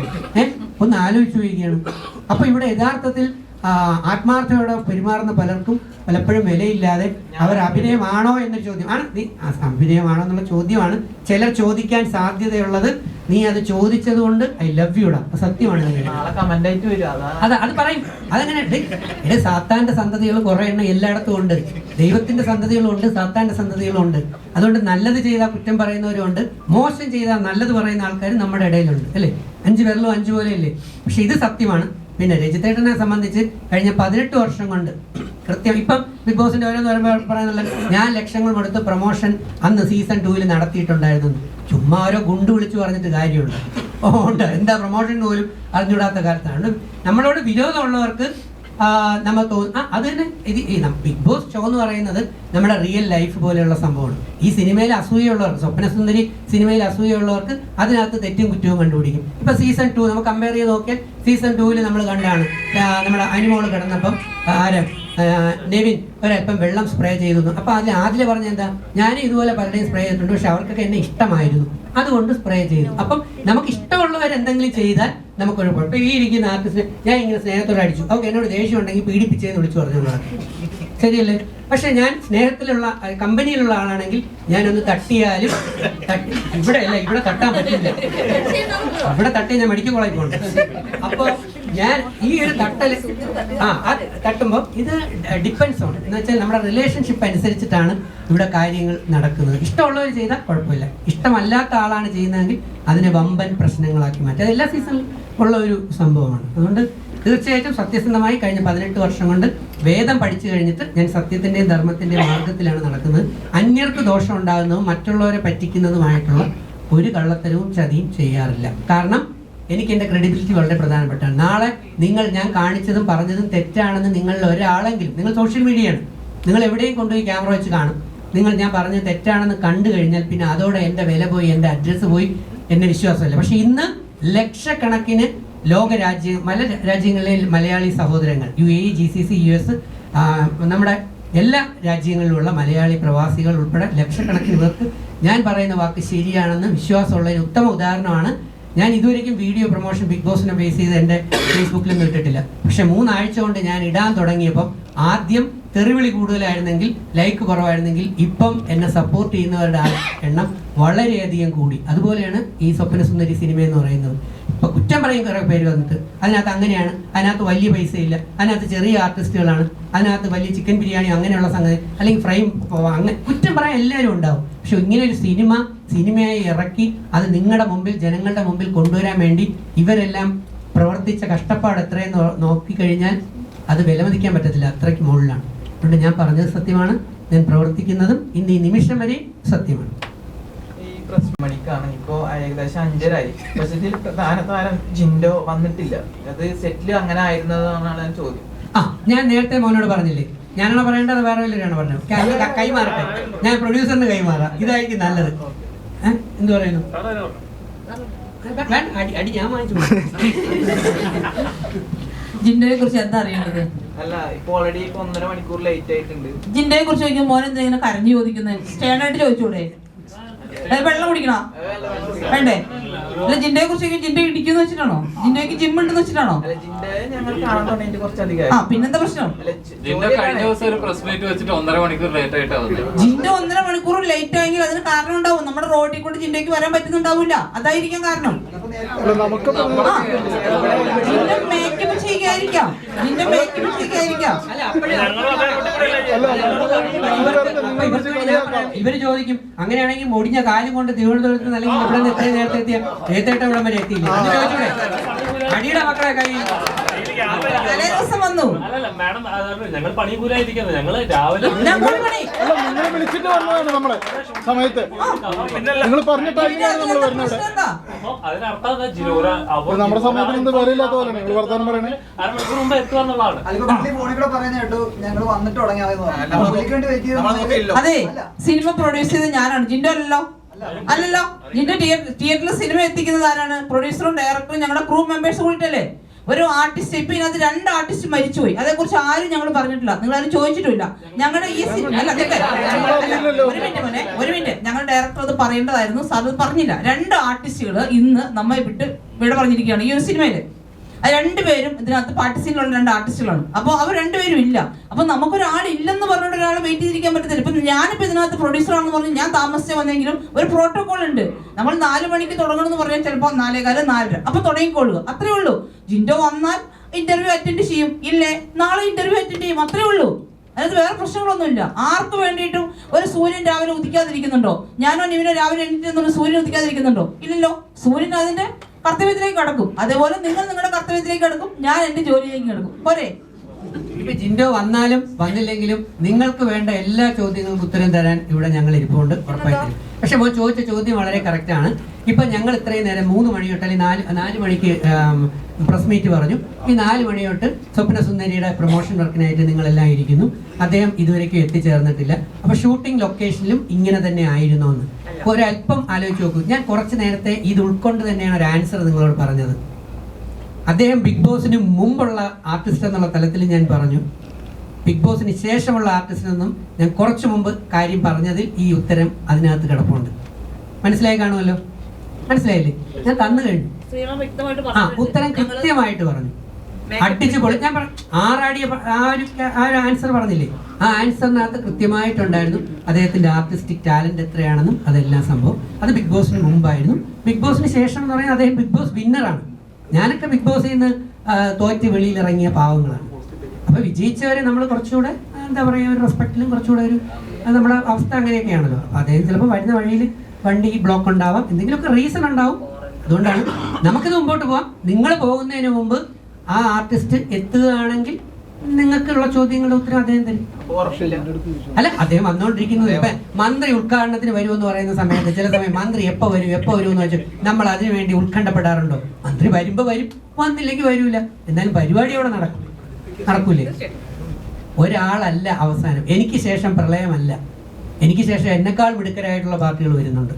ഒന്ന് ആലോചിച്ചു വരികയാണ്. അപ്പോൾ ഇവിടെ യഥാർത്ഥത്തിൽ ആത്മാർത്ഥയോടെ പെരുമാറുന്ന പലർക്കും പലപ്പോഴും വിലയില്ലാതെ അവർ അഭിനയമാണോ എന്നൊരു ചോദ്യമാണ്. അഭിനയമാണോ എന്നുള്ള ചോദ്യമാണ് ചിലർ ചോദിക്കാൻ സാധ്യതയുള്ളത്. നീ അത് ചോദിച്ചത് കൊണ്ട് ഐ ലവ് യുടാ, സത്യമാണ്. അത് പറയും. അതങ്ങനെ ഇവിടെ സാത്താന്റെ സന്തതികൾ കുറെ എണ്ണം എല്ലായിടത്തും ഉണ്ട്. ദൈവത്തിന്റെ സന്തതികളും ഉണ്ട്, സാത്താന്റെ സന്തതികളും ഉണ്ട്. അതുകൊണ്ട് നല്ലത് ചെയ്താൽ കുറ്റം പറയുന്നവരും ഉണ്ട്, മോശം ചെയ്താൽ നല്ലത് പറയുന്ന ആൾക്കാർ നമ്മുടെ ഇടയിലുണ്ട് അല്ലേ? 5 വിരലും 5 പോലെ അല്ലേ? പക്ഷെ ഇത് സത്യമാണ്. പിന്നെ രജിത്തേട്ടനെ സംബന്ധിച്ച് കഴിഞ്ഞ 18 വർഷം കൊണ്ട് കൃത്യം ഇപ്പം ബിഗ് ബോസിന്റെ ഓരോന്ന് പറയുന്നുള്ള ഞാൻ ലക്ഷങ്ങൾ കൊടുത്ത് പ്രൊമോഷൻ അന്ന് സീസൺ 2 നടത്തിയിട്ടുണ്ടായിരുന്നു. ചുമ്മാ ഓരോ ഗുണ്ട് വിളിച്ചു പറഞ്ഞിട്ട് കാര്യമുണ്ട്? ഉണ്ട്. എന്താ പ്രൊമോഷൻ പോലും അറിഞ്ഞുകൂടാത്ത കാലത്താണ്. നമ്മളോട് വിരോധമുള്ളവർക്ക് നമ്മൾ അത് തന്നെ. ഇത് ബിഗ് ബോസ് ഷോ എന്ന് പറയുന്നത് നമ്മുടെ റിയൽ ലൈഫ് പോലെയുള്ള സംഭവമാണ്. ഈ സിനിമയിൽ അസൂയുള്ളവർക്ക്, സ്വപ്നസുന്ദരി സിനിമയിൽ അസൂയുള്ളവർക്ക് അതിനകത്ത് തെറ്റും കുറ്റവും കണ്ടുപിടിക്കും. ഇപ്പൊ സീസൺ 2 നമുക്ക് കമ്പയർ ചെയ്ത് നോക്കിയാൽ സീസൺ 2 നമ്മൾ കണ്ടാണ് നമ്മുടെ അനിമോള് കിടന്നപ്പം നെവിൻ ഒരല്പം വെള്ളം സ്പ്രേ ചെയ്തു. അപ്പൊ അതിൽ ആദ്യം പറഞ്ഞ എന്താ, ഞാൻ ഇതുപോലെ പലരുടെയും സ്പ്രേ ചെയ്തിട്ടുണ്ട്, പക്ഷെ അവർക്കൊക്കെ എന്നെ ഇഷ്ടമായിരുന്നു, അതുകൊണ്ട് സ്പ്രേ ചെയ്തു. അപ്പം നമുക്ക് ഇഷ്ടമുള്ളവർ എന്തെങ്കിലും ചെയ്താൽ നമുക്കൊരു കുഴപ്പം. ഈ ഇരിക്കുന്ന ആർട്ടിസ്റ്റിനെ ഞാൻ ഇങ്ങനെ സ്നേഹത്തോടെ അടിച്ചു, അവർക്ക് എന്നോട് ദേഷ്യം ഉണ്ടെങ്കിൽ പീഡിപ്പിച്ചതെന്ന് വിളിച്ചു പറഞ്ഞോളാം, ശരിയല്ലേ? പക്ഷെ ഞാൻ സ്നേഹത്തിലുള്ള കമ്പനിയിലുള്ള ആളാണെങ്കിൽ ഞാനൊന്ന് തട്ടിയാലും ഇവിടെ അല്ല, ഇവിടെ തട്ടാൻ പറ്റില്ല. ഇവിടെ തട്ടി ഞാൻ മെഡിക്കൽ കോളേജ് പോകണ്ട. അപ്പോൾ ഞാൻ ഈ ഒരു തട്ടല് തട്ടുമ്പോൾ ഇത് ഡിപ്പെൻസ് ആണ്. എന്ന് വെച്ചാൽ നമ്മുടെ റിലേഷൻഷിപ്പ് അനുസരിച്ചിട്ടാണ് ഇവിടെ കാര്യങ്ങൾ നടക്കുന്നത്. ഇഷ്ടമുള്ളവർ ചെയ്താൽ കുഴപ്പമില്ല, ഇഷ്ടമല്ലാത്ത ആളാണ് ചെയ്യുന്നതെങ്കിൽ അതിനെ വമ്പൻ പ്രശ്നങ്ങളാക്കി മാറ്റും. അത് എല്ലാ സീസണിലും ഉള്ള ഒരു സംഭവമാണ്. അതുകൊണ്ട് തീർച്ചയായിട്ടും സത്യസന്ധമായി കഴിഞ്ഞ 18 വർഷം കൊണ്ട് വേദം പഠിച്ചു കഴിഞ്ഞിട്ട് ഞാൻ സത്യത്തിൻ്റെയും ധർമ്മത്തിൻ്റെയും മാർഗത്തിലാണ് നടക്കുന്നത്. അന്യർക്ക് ദോഷം ഉണ്ടാകുന്നതും മറ്റുള്ളവരെ പറ്റിക്കുന്നതുമായിട്ടുള്ള ഒരു കള്ളത്തരവും ചതിയും ചെയ്യാറില്ല. കാരണം എനിക്ക് എൻ്റെ ക്രെഡിബിലിറ്റി വളരെ പ്രധാനപ്പെട്ടാണ്. നാളെ ഞാൻ കാണിച്ചതും പറഞ്ഞതും തെറ്റാണെന്ന് നിങ്ങളിൽ ഒരാളെങ്കിലും, നിങ്ങൾ സോഷ്യൽ മീഡിയയാണ്, നിങ്ങൾ എവിടെയും കൊണ്ടുപോയി ക്യാമറ വെച്ച് കാണും, ഞാൻ പറഞ്ഞത് തെറ്റാണെന്ന് കണ്ടു കഴിഞ്ഞാൽ പിന്നെ അതോടെ എൻ്റെ വില പോയി, എൻ്റെ അഡ്രസ്സ് പോയി, എൻ്റെ വിശ്വാസമില്ല. പക്ഷെ ഇന്ന് ലക്ഷക്കണക്കിന് പല രാജ്യങ്ങളിലെ മലയാളി സഹോദരങ്ങൾ, UAE, GCC, US, നമ്മുടെ എല്ലാ രാജ്യങ്ങളിലുള്ള മലയാളി പ്രവാസികൾ ഉൾപ്പെടെ ലക്ഷക്കണക്കിന് പേർക്ക് ഞാൻ പറയുന്ന വാക്ക് ശരിയാണെന്ന് വിശ്വാസമുള്ളതിന് ഉത്തമ ഉദാഹരണമാണ്. ഞാൻ ഇതുവരെയും വീഡിയോ പ്രൊമോഷൻ ബിഗ് ബോസിനെ ബേസ് ചെയ്ത് എൻ്റെ ഫേസ്ബുക്കിലൊന്നും ഇട്ടിട്ടില്ല. പക്ഷെ 3 ആഴ്ച കൊണ്ട് ഞാൻ ഇടാൻ തുടങ്ങിയപ്പം ആദ്യം തെറിവിളി കൂടുതലായിരുന്നെങ്കിൽ, ലൈക്ക് കുറവായിരുന്നെങ്കിൽ, ഇപ്പം എന്നെ സപ്പോർട്ട് ചെയ്യുന്നവരുടെ എണ്ണം വളരെയധികം കൂടി. അതുപോലെയാണ് ഈ സ്വപ്നസുന്ദരി സിനിമ എന്ന് പറയുന്നത്. ഇപ്പൊ കുറ്റം പറയും കുറെ പേര് വന്നിട്ട്, അതിനകത്ത് അങ്ങനെയാണ്, അതിനകത്ത് വലിയ പൈസ ഇല്ല, അതിനകത്ത് ചെറിയ ആർട്ടിസ്റ്റുകളാണ്, അതിനകത്ത് വലിയ ചിക്കൻ ബിരിയാണി അങ്ങനെയുള്ള സംഗതി, അല്ലെങ്കിൽ ഫ്രൈം, അങ്ങനെ കുറ്റം പറയാൻ എല്ലാവരും ഉണ്ടാവും. പക്ഷെ ഇങ്ങനെ ഒരു സിനിമയായി ഇറക്കി അത് നിങ്ങളുടെ മുമ്പിൽ, ജനങ്ങളുടെ മുമ്പിൽ കൊണ്ടുവരാൻ വേണ്ടി ഇവരെല്ലാം പ്രവർത്തിച്ച കഷ്ടപ്പാട് എത്രയെന്ന് നോക്കിക്കഴിഞ്ഞാൽ അത് വിലമതിക്കാൻ പറ്റത്തില്ല, അത്രയ്ക്ക് മുകളിലാണ്. അതുകൊണ്ട് ഞാൻ പറഞ്ഞത് സത്യമാണ്, ഞാൻ പ്രവർത്തിക്കുന്നതും ഇന്ന് ഈ നിമിഷം വരെ സത്യമാണ്. ഈ പ്രസ് മണിക്കാണ് ഇപ്പോൾ ഏകദേശം 5:30 പക്ഷെ ഇതിൽ താരം ജിൻഡോ വന്നിട്ടില്ല. അത് സെറ്റിൽ അങ്ങനെ ആയിരുന്നതാണ് ഞാൻ ചോദ്യം. ഞാൻ നേരത്തെ മോനോട് പറഞ്ഞില്ലേ, ഞാനാണോ പറയേണ്ടത് വേറെ വല്ലവരാണ് പറഞ്ഞത്? കൈമാറട്ടെ, ഞാൻ പ്രൊഡ്യൂസറിന് കൈമാറാം, ഇതായിരിക്കും നല്ലത്. എന്ത് പറയുന്നു? അടി ഞാൻ വാങ്ങിച്ചു. ജിൻഡോയെ കുറിച്ച് എന്താ അറിയേണ്ടത്? അല്ല, ഇപ്പൊ ഓൾറെഡി 1.5 മണിക്കൂർ ലേറ്റ് ആയിട്ടുണ്ട്. ജിൻഡോയെ കുറിച്ച് ചോദിക്കുമ്പോൾ മോൻ എന്തെങ്കിലും കരഞ്ഞു ചോദിക്കുന്നത്? സ്റ്റേണായിട്ട് ചോദിച്ചൂടെ? വെള്ളം കുടിക്കണോ? വേണ്ടേ? അല്ല, ജിൻഡോയെ കുറിച്ച് ജിൻഡോ ഇടിക്കുന്നു വെച്ചിട്ടാണോ? ജിൻഡോയ്ക്ക് ജിം ഉണ്ടെന്ന് വെച്ചിട്ടാണോ? പിന്നെന്താ പ്രശ്നം? ജിൻഡോ കഴിഞ്ഞ ദിവസം ഒരു പ്രസ് മീറ്റ് വെച്ചിട്ട് 1.5 മണിക്കൂർ ലേറ്റ് ആയിട്ടാ വന്നത്. ജിൻഡോ 1.5 മണിക്കൂർ ലേറ്റ് ആയെങ്കിൽ അതിന് കാരണം ഉണ്ടാവും. നമ്മുടെ റോഡിൽ കൂടെ ജിൻഡോയ്ക്ക് വരാൻ പറ്റുന്നുണ്ടാവില്ല, അതായിരിക്കും കാരണം. ജിൻഡോ മേക്കപ്പ് ചെയ്യുകയായിരിക്കാം, ജിൻഡോ മേക്കപ്പ് ചെയ്യുകയായിരിക്കാം. ഇവര് ചോദിക്കും, അങ്ങനെയാണെങ്കിൽ മുടിഞ്ഞ കാലം കൊണ്ട് തിരുവനന്തപുരത്ത് നിന്ന് അല്ലെങ്കിൽ ഇവിടെ നിന്ന് എത്രയും നേരത്തെ എത്തിയ നേരത്തെ ഇവിടം വരെ എത്തിയില്ല. അടിയുടെ മക്കളെ കൈ തലേ ദിവസം വന്നു. മാഡം, ഞങ്ങൾ പണികൂലായിരിക്കുന്നത്, ഞങ്ങള് രാവിലെ വിളിച്ചിട്ട് വന്നതാണ് നമ്മളെ സമയത്ത്. നിങ്ങൾ പറഞ്ഞിട്ടാണ് നമ്മൾ വരുന്നത്. അതിനർത്ഥം നമ്മുടെ സമയത്തിന് എന്ത് പേരില്ലാത്ത പോലെയാണ് നിങ്ങൾ വർത്താനം പറയണേ. അരമണിക്കൂർ മുമ്പ് എത്തുക എന്നുള്ളതാണ്. അതെ, സിനിമ പ്രൊഡ്യൂസ് ചെയ്ത് ഞാനാണ്, ജിൻഡോ അല്ലല്ലോ. ജിൻഡോ തിയേറ്ററിൽ സിനിമ എത്തിക്കുന്നത് ആരാണ്? പ്രൊഡ്യൂസറും ഡയറക്ടറും ഞങ്ങളുടെ ക്രൂ മെമ്പേഴ്സ് കൂടിയിട്ടല്ലേ. ഒരു ആർട്ടിസ്റ്റ്, ഇപ്പൊ ഇതിനകത്ത് 2 ആർട്ടിസ്റ്റ് മരിച്ചുപോയി, അതേക്കുറിച്ച് ആരും ഞങ്ങൾ പറഞ്ഞിട്ടില്ല, നിങ്ങൾ ആരും ചോദിച്ചിട്ടില്ല. ഞങ്ങളുടെ ഈ സിനിമ ഒരു മിനിറ്റ് ഞങ്ങളുടെ ഡയറക്ടർ അത് പറയേണ്ടതായിരുന്നു, സാർ അത് പറഞ്ഞില്ല. 2 ആർട്ടിസ്റ്റുകൾ ഇന്ന് നമ്മെ വിട്ട് ഇവിടെ പറഞ്ഞിരിക്കുകയാണ് ഈ ഒരു സിനിമയില്. അത് 2 പേരും ഇതിനകത്ത് പാർട്ടിസിലുള്ള 2 ആർട്ടിസ്റ്റുകളാണ്. അപ്പോൾ അവർ 2 പേരും ഇല്ല. അപ്പൊ നമുക്കൊരാളില്ലെന്ന് പറഞ്ഞിട്ട് ഒരാൾ വെയിറ്റ് ചെയ്തിരിക്കാൻ പറ്റത്തില്ല. ഇപ്പൊ ഞാനിപ്പോ ഇതിനകത്ത് പ്രൊഡ്യൂസറാണെന്ന് പറഞ്ഞ് ഞാൻ താമസിച്ച് വന്നെങ്കിലും ഒരു പ്രോട്ടോകോൾ ഉണ്ട്. നമ്മൾ 4 മണിക്ക് തുടങ്ങണമെന്ന് പറഞ്ഞാൽ ചിലപ്പോൾ 4:15, 4:30 അപ്പൊ തുടങ്ങിക്കോളുക, അത്രേ ഉള്ളൂ. ജിൻഡോ വന്നാൽ ഇന്റർവ്യൂ അറ്റൻഡ് ചെയ്യും, ഇല്ലേ നാളെ ഇന്റർവ്യൂ അറ്റൻഡ് ചെയ്യും, അത്രേ ഉള്ളൂ. അതായത് വേറെ പ്രശ്നങ്ങളൊന്നുമില്ല. ആർക്ക് വേണ്ടിയിട്ടും ഒരു സൂര്യൻ രാവിലെ ഉദിക്കാതിരിക്കുന്നുണ്ടോ? ഞാനോ നിവിനോ രാവിലെ എണീറ്റ് സൂര്യൻ ഉദിക്കാതിരിക്കുന്നുണ്ടോ? ഇല്ലല്ലോ. സൂര്യൻ അതിന്റെ കർത്തവ്യത്തിലേക്ക് കടക്കും. അതേപോലെ നിങ്ങൾ നിങ്ങളുടെ കർത്തവ്യത്തിലേക്ക് കടക്കും, ഞാൻ എന്റെ ജോലിയിലേക്ക് കടക്കും. പോരെ? ഇപ്പൊ ജിൻഡോ വന്നാലും വന്നില്ലെങ്കിലും നിങ്ങൾക്ക് വേണ്ട എല്ലാ ചോദ്യങ്ങൾക്കും ഉത്തരം തരാൻ ഇവിടെ ഞങ്ങൾ ഇരിപ്പുണ്ട്, ഉറപ്പായിട്ടും. പക്ഷെ മോൻ ചോദിച്ച ചോദ്യം വളരെ കറക്റ്റാണ്. ഇപ്പൊ ഞങ്ങൾ ഇത്രയും നേരം 3 മണി തൊട്ട് അല്ലെങ്കിൽ 4 മണിക്ക് പ്രസ് മീറ്റ് പറഞ്ഞു. ഈ 4 മണി തൊട്ട് സ്വപ്നസുന്ദരിയുടെ പ്രൊമോഷൻ വർക്കിനായിട്ട് നിങ്ങളെല്ലാം ഇരിക്കുന്നു. അദ്ദേഹം ഇതുവരെയ്ക്കും എത്തിച്ചേർന്നിട്ടില്ല. അപ്പൊ ഷൂട്ടിംഗ് ലൊക്കേഷനിലും ഇങ്ങനെ തന്നെ ആയിരുന്നു എന്ന് ഒരല്പം ആലോചിച്ച് നോക്കൂ. ഞാൻ കുറച്ച് നേരത്തെ ഇത് ഉൾക്കൊണ്ട് തന്നെയാണ് ഒരു ആൻസർ നിങ്ങളോട് പറഞ്ഞത്. അദ്ദേഹം ബിഗ് ബോസിന് മുമ്പുള്ള ആർട്ടിസ്റ്റ് എന്നുള്ള തലത്തിൽ ഞാൻ പറഞ്ഞു, ബിഗ് ബോസിന് ശേഷമുള്ള ആർട്ടിസ്റ്റിനൊന്നും ഞാൻ കുറച്ചു മുമ്പ് കാര്യം പറഞ്ഞതിൽ ഈ ഉത്തരം അതിനകത്ത് കിടപ്പുണ്ട്. മനസ്സിലായി കാണുമല്ലോ, മനസ്സിലായില്ലേ? ഞാൻ തന്നു കഴിഞ്ഞു, ഉത്തരം കൃത്യമായിട്ട് പറഞ്ഞു, അടിച്ചു പൊളി. ഞാൻ 6 അടിയ ആ ഒരു ആൻസർ പറഞ്ഞില്ലേ, ആ ആൻസറിനകത്ത് കൃത്യമായിട്ടുണ്ടായിരുന്നു അദ്ദേഹത്തിന്റെ ആർട്ടിസ്റ്റിക് ടാലന്റ് എത്രയാണെന്നും അതെല്ലാം സംഭവം. അത് ബിഗ് ബോസിന് മുമ്പായിരുന്നു. ബിഗ് ബോസിന് ശേഷം എന്ന് പറയുന്നത് അദ്ദേഹം ബിഗ് ബോസ് വിന്നറാണ്. ഞാനൊക്കെ ബിഗ് ബോസിൽ നിന്ന് തോറ്റ് വെളിയിലിറങ്ങിയ പാവങ്ങളാണ്. അപ്പോൾ വിജയിച്ചവരെ നമ്മൾ കുറച്ചുകൂടെ എന്താ പറയുക, ഒരു റെസ്പെക്റ്റിലും കുറച്ചുകൂടെ ഒരു നമ്മുടെ അവസ്ഥ അങ്ങനെയൊക്കെയാണല്ലോ. അപ്പോൾ അദ്ദേഹം ചിലപ്പോൾ വരുന്ന വഴിയിൽ വണ്ടി ബ്ലോക്ക് ഉണ്ടാവാം, എന്തെങ്കിലുമൊക്കെ റീസൺ ഉണ്ടാവും. അതുകൊണ്ടാണ് നമുക്കിത് മുമ്പോട്ട് പോവാം. നിങ്ങൾ പോകുന്നതിന് മുമ്പ് ആ ആർട്ടിസ്റ്റ് എത്തുകയാണെങ്കിൽ നിങ്ങൾക്കുള്ള ചോദ്യങ്ങളുടെ ഉത്തരം അദ്ദേഹം തരും. അല്ല, അദ്ദേഹം വന്നുകൊണ്ടിരിക്കുന്നത് ഇപ്പൊ മന്ത്രി ഉദ്ഘാടനത്തിന് വരുമെന്ന് പറയുന്ന സമയത്ത് ചില സമയം മന്ത്രി എപ്പോ വരും എന്ന് വെച്ചാൽ നമ്മൾ അതിനു വേണ്ടി ഉത്കണ്ഠപ്പെടാറുണ്ടോ? മന്ത്രി വരുമ്പോ വരും, വന്നില്ലെങ്കിൽ വരൂല. എന്നാലും പരിപാടി അവിടെ നടക്കൂലേ? ഒരാളല്ല അവസാനം. എനിക്ക് ശേഷം പ്രളയമല്ല, എനിക്ക് ശേഷം എന്നെക്കാൾ മിടുക്കരായിട്ടുള്ള പാർട്ടികൾ വരുന്നുണ്ട്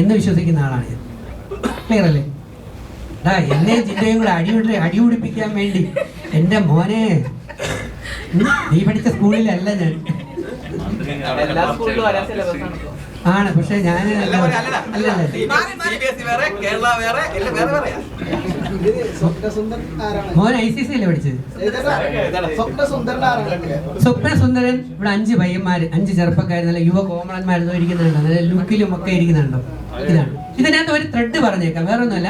എന്ന് വിശ്വസിക്കുന്ന ആളാണ് ഞാൻ. ക്ലിയർ അല്ലേ? എന്നെ ജില്ലയും കൂടെ അടിപിടിപ്പിക്കാൻ വേണ്ടി എൻ്റെ മോനെ, നീ പഠിച്ച സ്കൂളിലല്ല ഞാൻ ആണ്, പക്ഷെ ഞാൻ മോൻ ICC അല്ലേ പഠിച്ചത്? സ്വപ്നസുന്ദരൻ ഇവിടെ 5 പയ്യന്മാര്, 5 ചെറുപ്പക്കാർ, നല്ല യുവ കോമളന്മാരെന്നോ ഇരിക്കുന്നുണ്ടോ, നല്ല ലുക്കിലും ഒക്കെ ഇരിക്കുന്നുണ്ടോ? ഇതാണ്. ഇതിനകത്ത് ഒരു ത്രെഡ് പറഞ്ഞേക്കാം, വേറെ ഒന്നുമല്ല.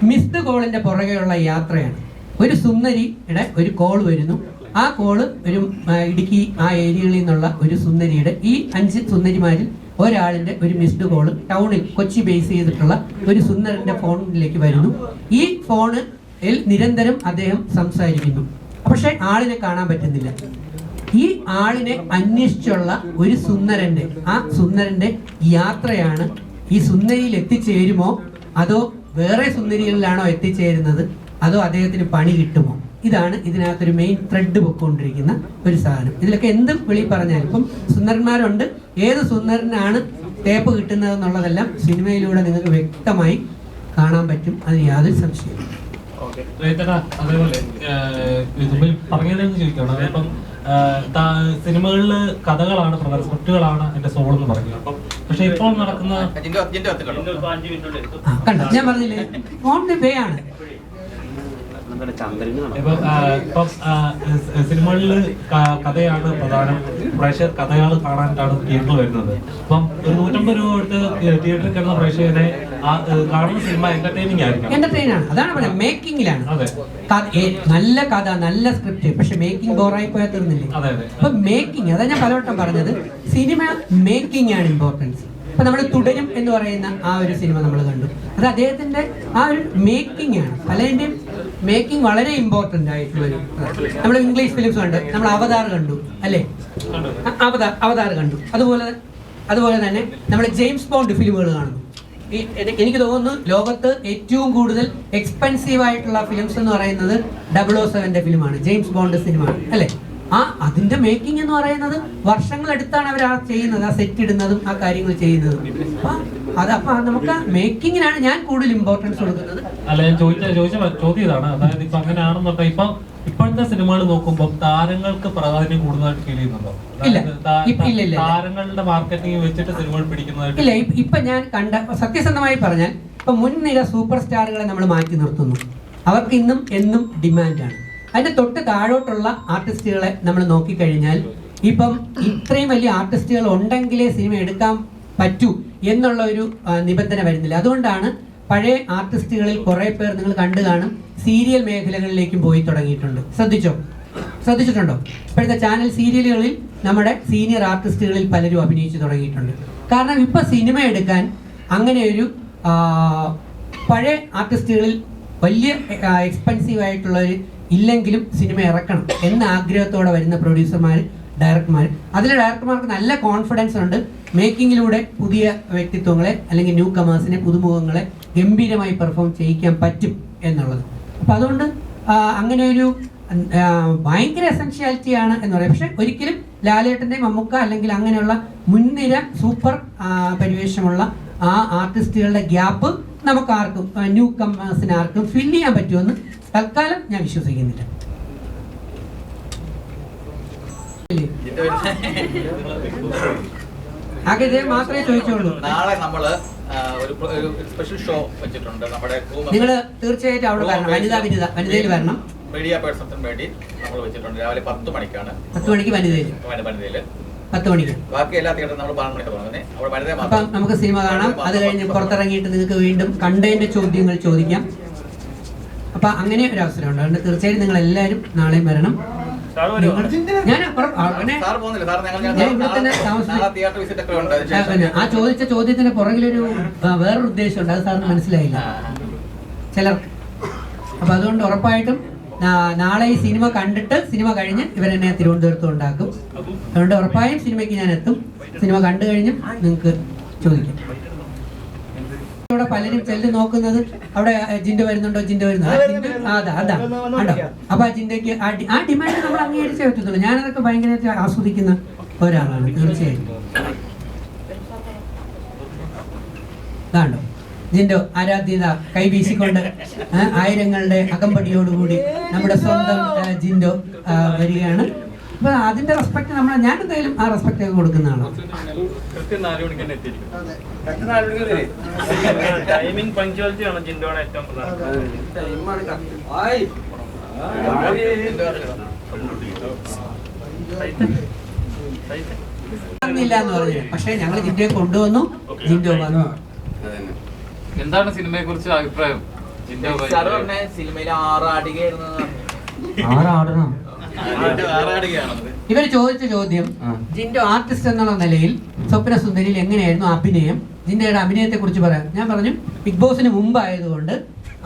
മിസ്ഡ് കോളിന്റെ പുറകെയുള്ള യാത്രയാണ്. ഒരു സുന്ദരിയുടെ ഒരു കോൾ വരുന്നു. ആ കോള് ഒരു ഇടുക്കി ആ ഏരിയകളിൽ നിന്നുള്ള ഒരു സുന്ദരിയുടെ, ഈ 5 സുന്ദരിമാരിൽ ഒരാളിന്റെ ഒരു മിസ്ഡ് കോള് ടൗണിൽ കൊച്ചി ബേസ് ചെയ്തിട്ടുള്ള ഒരു സുന്ദരന്റെ ഫോണിലേക്ക് വരുന്നു. ഈ ഫോണിൽ നിരന്തരം അദ്ദേഹം സംസാരിക്കുന്നു, പക്ഷെ ആളിനെ കാണാൻ പറ്റുന്നില്ല. ഈ ആളിനെ അന്വേഷിച്ചുള്ള ഒരു സുന്ദരന്റെ, ആ സുന്ദരന്റെ യാത്രയാണ്. ഈ സുന്ദരിയിൽ എത്തിച്ചേരുമോ അതോ വേറെ സുന്ദരികളിലാണോ എത്തിച്ചേരുന്നത്, അതോ അദ്ദേഹത്തിന് പണി കിട്ടുമോ? ഇതാണ് ഇതിനകത്തൊരു മെയിൻ ത്രെഡ് പൊയ്ക്കൊണ്ടിരിക്കുന്ന ഒരു സാധനം. ഇതിലൊക്കെ എന്തും വെളി പറഞ്ഞാൽ ഇപ്പം സുന്ദരന്മാരുണ്ട്, ഏത് സുന്ദരനാണ് തേപ്പ് കിട്ടുന്നത് എന്നുള്ളതെല്ലാം സിനിമയിലൂടെ നിങ്ങൾക്ക് വ്യക്തമായി കാണാൻ പറ്റും, അതിന് യാതൊരു സംശയവും. അതേപോലെ പറഞ്ഞതെന്ന് ചോദിക്കണം. ഇപ്പം സിനിമകളില് കഥകളാണ് പ്രധാന, സ്ക്രിപ്റ്റുകളാണ് എന്റെ സോൾ എന്ന് പറഞ്ഞു. അപ്പം പക്ഷെ ഇപ്പോൾ നടക്കുന്ന കണ്ടോ, ഞാൻ പറഞ്ഞില്ലേ, ഓൺ ദി വേ ആണ്. ഇപ്പം സിനിമകളിൽ കഥയാണ് പ്രധാനം, പ്രേക്ഷകർ കഥകൾ കാണാനായിട്ടാണ് തിയേറ്ററിൽ വരുന്നത്. അപ്പം ഒരു 150 രൂപ കൊടുത്ത് തിയേറ്ററിൽ കിടന്ന പ്രേക്ഷകരെ കാണുന്ന സിനിമ എന്റർടൈനിങ് ആയിരിക്കും. എന്റർടൈനാണ്, അതാണ് പറയുന്നത്, മേക്കിങ്ങിലാണ്. നല്ല കഥ, നല്ല സ്ക്രിപ്റ്റ്, പക്ഷെ മേക്കിംഗ് ബോറായി പോയാൽ തീർന്നില്ലേ? അപ്പൊ മേക്കിംഗ്, അതാ ഞാൻ പലവട്ടം പറഞ്ഞത്, സിനിമ മേക്കിംഗ് ആണ് ഇമ്പോർട്ടൻസ്. ഇപ്പൊ നമ്മൾ തുടരും എന്ന് പറയുന്ന ആ ഒരു സിനിമ നമ്മൾ കണ്ടു, അത് അദ്ദേഹത്തിന്റെ ആ ഒരു മേക്കിംഗ് ആണ്. പലതിന്റെയും മേക്കിംഗ് വളരെ ഇമ്പോർട്ടന്റ് ആയിട്ടുള്ള ഒരു, നമ്മൾ ഇംഗ്ലീഷ് ഫിലിംസ് കണ്ട്, നമ്മൾ അവതാർ കണ്ടു അല്ലേ? അവതാർ കണ്ടു. അതുപോലെ തന്നെ നമ്മൾ ജെയിംസ് ബോണ്ട് ഫിലിമുകൾ കാണുന്നു. എനിക്ക് തോന്നുന്നു ലോകത്ത് ഏറ്റവും കൂടുതൽ എക്സ്പെൻസീവ് ആയിട്ടുള്ള ഫിലിംസ് എന്ന് പറയുന്നത് 007 ഫിലിമാണ്, ജെയിംസ് ബോണ്ട് സിനിമ അല്ലേ? അതിന്റെ മേക്കിംഗ് എന്ന് പറയുന്നത് വർഷങ്ങളെടുത്താണ് അവർ ആ ചെയ്യുന്നത്, ആ സെറ്റ് ഇടുന്നതും ആ കാര്യങ്ങൾ ചെയ്യുന്നതും. അപ്പൊ നമുക്ക് മേക്കിങ്ങിനാണ് ഞാൻ കൂടുതൽ ഇമ്പോർട്ടൻസ് കൊടുക്കുന്നത്. അല്ല, ഞാൻ ചോദിച്ച ചോദ്യം ഇതാണ്. അതായത് ഇപ്പൊ അങ്ങനെയാണെന്നുണ്ടെങ്കിൽ ഇപ്പൊ ഇപ്പോഴത്തെ സിനിമകൾ നോക്കുമ്പോൾ താരങ്ങൾക്ക് പ്രാധാന്യം കൂടുതലായിട്ട് ഫീൽ ചെയ്യുന്നുണ്ടോ? താരങ്ങളുടെ മാർക്കറ്റിംഗ് വെച്ചിട്ട് സിനിമകൾ പിടിക്കുന്നതായിട്ട് ഇല്ല. ഇപ്പൊ ഞാൻ കണ്ട, സത്യസന്ധമായി പറഞ്ഞാൽ, ഇപ്പൊ മുൻനിര സൂപ്പർ സ്റ്റാറുകളെ നമ്മൾ മാറ്റി നിർത്തുന്നു. അവർക്ക് ഇന്നും എന്നും ഡിമാൻഡാണ്. അതിന്റെ തൊട്ട് താഴോട്ടുള്ള ആർട്ടിസ്റ്റുകളെ നമ്മൾ നോക്കിക്കഴിഞ്ഞാൽ, ഇപ്പം ഇത്രയും വലിയ ആർട്ടിസ്റ്റുകൾ ഉണ്ടെങ്കിലേ സിനിമ എടുക്കാൻ പറ്റൂ എന്നുള്ള ഒരു നിബന്ധന വരുന്നില്ല. അതുകൊണ്ടാണ് പഴയ ആർട്ടിസ്റ്റുകളിൽ കുറെ പേർ നിങ്ങൾ കണ്ടു കാണും, സീരിയൽ മേഖലകളിലേക്കും പോയി തുടങ്ങിയിട്ടുണ്ട്. ശ്രദ്ധിച്ചിട്ടുണ്ടോ? ഇപ്പോഴത്തെ ചാനൽ സീരിയലുകളിൽ നമ്മുടെ സീനിയർ ആർട്ടിസ്റ്റുകളിൽ പലരും അഭിനയിച്ചു തുടങ്ങിയിട്ടുണ്ട്. കാരണം ഇപ്പൊ സിനിമ എടുക്കാൻ അങ്ങനെ ഒരു പഴയ ആർട്ടിസ്റ്റുകളിൽ വലിയ എക്സ്പെൻസീവ് ആയിട്ടുള്ളൊരു ഇല്ലെങ്കിലും സിനിമ ഇറക്കണം എന്ന ആഗ്രഹത്തോടെ വരുന്ന പ്രൊഡ്യൂസർമാർ, ഡയറക്ടർമാർ. അതിലെ ഡയറക്ടർമാർക്ക് നല്ല കോൺഫിഡൻസ് ഉണ്ട്, മേക്കിങ്ങിലൂടെ പുതിയ വ്യക്തിത്വങ്ങളെ അല്ലെങ്കിൽ ന്യൂ കമേഴ്സിനെ, പുതുമുഖങ്ങളെ ഗംഭീരമായി പെർഫോം ചെയ്യിക്കാൻ പറ്റും എന്നുള്ളത്. അപ്പം അതുകൊണ്ട് അങ്ങനെ ഒരു ഭയങ്കര എസെൻഷ്യാലിറ്റിയാണ് എന്ന് പറയാം. പക്ഷെ ഒരിക്കലും ലാലേട്ടൻ്റെ, മമ്മൂക്ക അല്ലെങ്കിൽ അങ്ങനെയുള്ള മുൻനിര സൂപ്പർ പരിവേഷമുള്ള ആ ആർട്ടിസ്റ്റുകളുടെ ഗ്യാപ്പ് നമുക്ക് ആർക്കും, ന്യൂ കമേഴ്സിന് ആർക്കും ഫില്ല് ചെയ്യാൻ പറ്റുമെന്ന് തൽക്കാലം ഞാൻ വിശ്വസിക്കുന്നില്ല. ആകെ ഇതേ മാത്രമേ ചോദിച്ചുള്ളൂ. നാളെ നമ്മള് ഒരു സ്പെഷ്യൽ ഷോ വെച്ചിട്ടുണ്ട്. നമ്മുടെ നിങ്ങൾ തീർച്ചയായിട്ടും അവിടെ വരണം, വനിതയിൽ വരണം. മീഡിയ പേഴ്സൺസിന് വേണ്ടി നമ്മൾ വെച്ചിട്ടുണ്ട്. രാവിലെ 10 മണിക്കാണ്. 10 മണിക്ക് വനിതയിൽ, 10 മണിക്ക്. ബാക്കി എല്ലാ തിയേറ്ററും നമ്മൾ 12 മണിക്ക് തുടങ്ങുന്നത്. അവിടെ വനിതയെ അപ്പം നമുക്ക് സിനിമ കാണാം. അത് കഴിഞ്ഞ് പുറത്തിറങ്ങിയിട്ട് നിങ്ങൾക്ക് വീണ്ടും കണ്ടതിന്റെ ചോദ്യങ്ങൾ ചോദിക്കാം. അപ്പൊ അങ്ങനെ ഒരു അവസരമുണ്ട്. അതുകൊണ്ട് തീർച്ചയായും നിങ്ങൾ എല്ലാവരും നാളെയും വരണം. ആ ചോദിച്ച ചോദ്യത്തിന് പുറകിലൊരു വേറൊരു ഉദ്ദേശമുണ്ട്, അത് സാറിന് മനസ്സിലായില്ല ചിലർക്ക്. അപ്പൊ അതുകൊണ്ട് ഉറപ്പായിട്ടും നാളെ ഈ സിനിമ കണ്ടിട്ട് സിനിമ കഴിഞ്ഞ് ഇവരെന്നെ തിരുവനന്തപുരത്ത് ഉണ്ടാക്കും. അതുകൊണ്ട് ഉറപ്പായും സിനിമയ്ക്ക് ഞാൻ എത്തും. സിനിമ കണ്ടു കഴിഞ്ഞും നിങ്ങൾക്ക് ചോദിക്കാം. ഇവിടെ പലരും ചെല്ല് നോക്കുന്നത് അവിടെ ജിൻഡോ വരുന്നുണ്ടോ, ജിൻഡോ വരുന്നുണ്ടോ, അതാ ഉണ്ടോ. അപ്പൊ ആ ജിൻഡോയ്ക്ക് ആ ഡിമാൻഡ് നമ്മൾ അംഗീകരിച്ചേ പറ്റത്തുള്ളൂ. ഞാനതൊക്കെ ഭയങ്കരമായിട്ട് ആസ്വദിക്കുന്ന ഒരാളാണ് തീർച്ചയായും. ഇതാണ്ടോ ജിൻഡോ ആരാധ്യത കൈവീശിക്കൊണ്ട് ആയിരങ്ങളുടെ അകമ്പടിയോടുകൂടി നമ്മുടെ സ്വന്തം ജിൻഡോ വരികയാണ്. അപ്പൊ അതിന്റെ റെസ്പെക്ട് ഞാൻ എന്തായാലും ആ റെസ്പെക്ട് ഒക്കെ കൊടുക്കുന്നതാണ്. എന്ന് പറഞ്ഞു. പക്ഷെ ഞങ്ങൾ ജിൻഡോയെ കൊണ്ടുവന്നു, ജിൻഡോ വന്നു. എന്താണ് സിനിമയെ കുറിച്ച് അഭിപ്രായം? സിനിമയിൽ ആറാടുകയായിരുന്നു. ഇവര് ചോദിച്ച ചോദ്യം, ജിൻഡോ ആർട്ടിസ്റ്റ് എന്നുള്ള നിലയിൽ സ്വപ്ന സുന്ദരിയിൽ എങ്ങനെയായിരുന്നു അഭിനയം, ജിൻഡോയുടെ അഭിനയത്തെ കുറിച്ച് പറയാം. ഞാൻ പറഞ്ഞു ബിഗ് ബോസിന് മുമ്പായതുകൊണ്ട്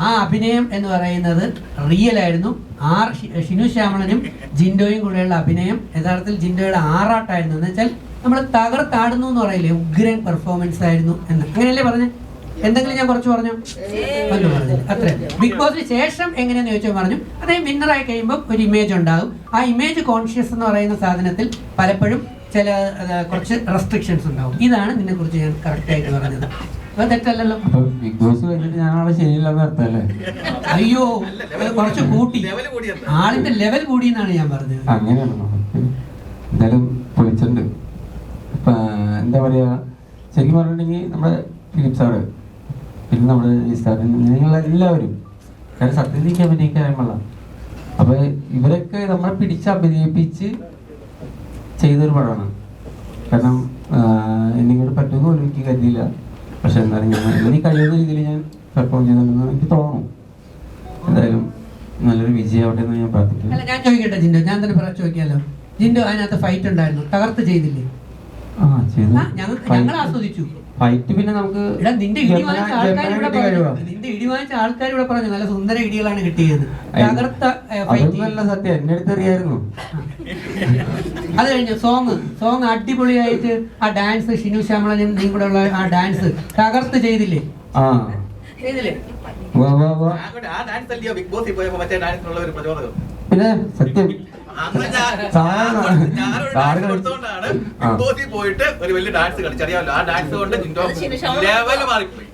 ആ അഭിനയം എന്ന് പറയുന്നത് റിയൽ ആയിരുന്നു. ഷിനു ശ്യാമളനും ജിൻഡോയും കൂടെയുള്ള അഭിനയം യഥാർത്ഥത്തിൽ ജിൻഡോയുടെ ആറാട്ടായിരുന്നു. എന്ന് വെച്ചാൽ നമ്മൾ തകർത്താടുന്നു എന്ന് പറയില്ലേ, ഉഗ്രൻ പെർഫോമൻസ് ആയിരുന്നു എന്ന്. അങ്ങനെയല്ലേ പറഞ്ഞു? എന്തെങ്കിലും ഞാൻ കുറച്ച് പറഞ്ഞു പറഞ്ഞില്ല, അത്രേ. ബിഗ് ബോസിന് ശേഷം എങ്ങനെയാന്ന് ചോദിച്ചാൽ പറഞ്ഞു അദ്ദേഹം വിന്നറായി കഴിയുമ്പോൾ ഒരു ഇമേജ് ഉണ്ടാകും. ആ ഇമേജ് കോൺഷ്യസ് എന്ന് പറയുന്ന സാധനത്തിൽ പലപ്പോഴും ചില കുറച്ച് റെസ്ട്രിക്ഷൻസ് ഉണ്ടാവും. ഇതാണ് ഇതിനെ കുറിച്ച് ഞാൻ കറക്റ്റ് ആയിട്ട് പറഞ്ഞത്. അപ്പൊ തെറ്റല്ലല്ലോ. ബിഗ് ബോസ് കഴിഞ്ഞിട്ട് ഞാൻ ആളെ ശരിയില്ലെന്ന് അർത്ഥമല്ലേ? അയ്യോ, കുറച്ച് കൂട്ടി, ആളിന്റെ ലെവൽ കൂടി എന്നാണ് ഞാൻ പറഞ്ഞത്. അങ്ങനെയാണോ? എന്തായാലും പൊളിച്ചിട്ടുണ്ട്. എന്താ പറയാ, ശരിക്കും പറഞ്ഞിട്ടുണ്ടെങ്കിൽ നമ്മുടെ ഫിലിപ്പ് സാറ്, പിന്നെ നമ്മുടെ നിങ്ങളെല്ലാവരും, കാരണം സത്യത്തിലേക്ക് അഭിനയിക്കാൻ അറിയാമല്ല. അപ്പൊ ഇവരൊക്കെ നമ്മളെ പിടിച്ച് അഭിനയിപ്പിച്ച് ചെയ്തൊരു പടമാണ്. കാരണം എന്നിങ്ങോട്ട് പറ്റുമെന്ന് പോലും എനിക്ക് കരുതിയില്ല. പക്ഷെ എന്നാലും ഞാൻ എനിക്ക് കഴിയുന്ന രീതിയിൽ ഞാൻ പെർഫോം ചെയ്തിട്ടുണ്ടെന്ന് എനിക്ക് തോന്നുന്നു. എന്തായാലും നല്ലൊരു വിജയമാവട്ടെ എന്ന് ഞാൻ പ്രാർത്ഥിക്കുന്നു. ഞാൻ ചോദിക്കട്ടെ ജിൻഡോ, ഞാൻ തന്നെ ചോദിക്കാമല്ലോ. ജിൻഡോ അതിനകത്ത് ഫൈറ്റ് ഉണ്ടായിരുന്നു, തകർത്ത് ചെയ്തില്ലേ? ഞങ്ങൾ ആസ്വദിച്ചു ഫൈറ്റ്. പിന്നെ നമുക്ക് നിന്റെ ഇടി വാങ്ങിച്ച ആൾക്കാർ ഇവിടെ പറഞ്ഞു നല്ല സുന്ദര ഇടികളാണ് കിട്ടിയത്. തകർത്ത സത്യം എന്റെ അടുത്ത് അറിയായിരുന്നു. അത് കഴിഞ്ഞു സോങ് അടിപൊളിയായിട്ട് ആ ഡാൻസ്, ഷിനു ശ്യാമളനും നീ കൂടെ ഉള്ള ആ ഡാൻസ് തകർത്ത് ചെയ്തില്ലേ? ചെയ്തില്ലേ? പിന്നെ സത്യം പോയിട്ട് ഒരു വലിയ ഡാൻസ് കളിച്ചറിയാമല്ലോ. ആ ഡാൻസ് കൊണ്ട് ലെവൽ മാറിപ്പോയി.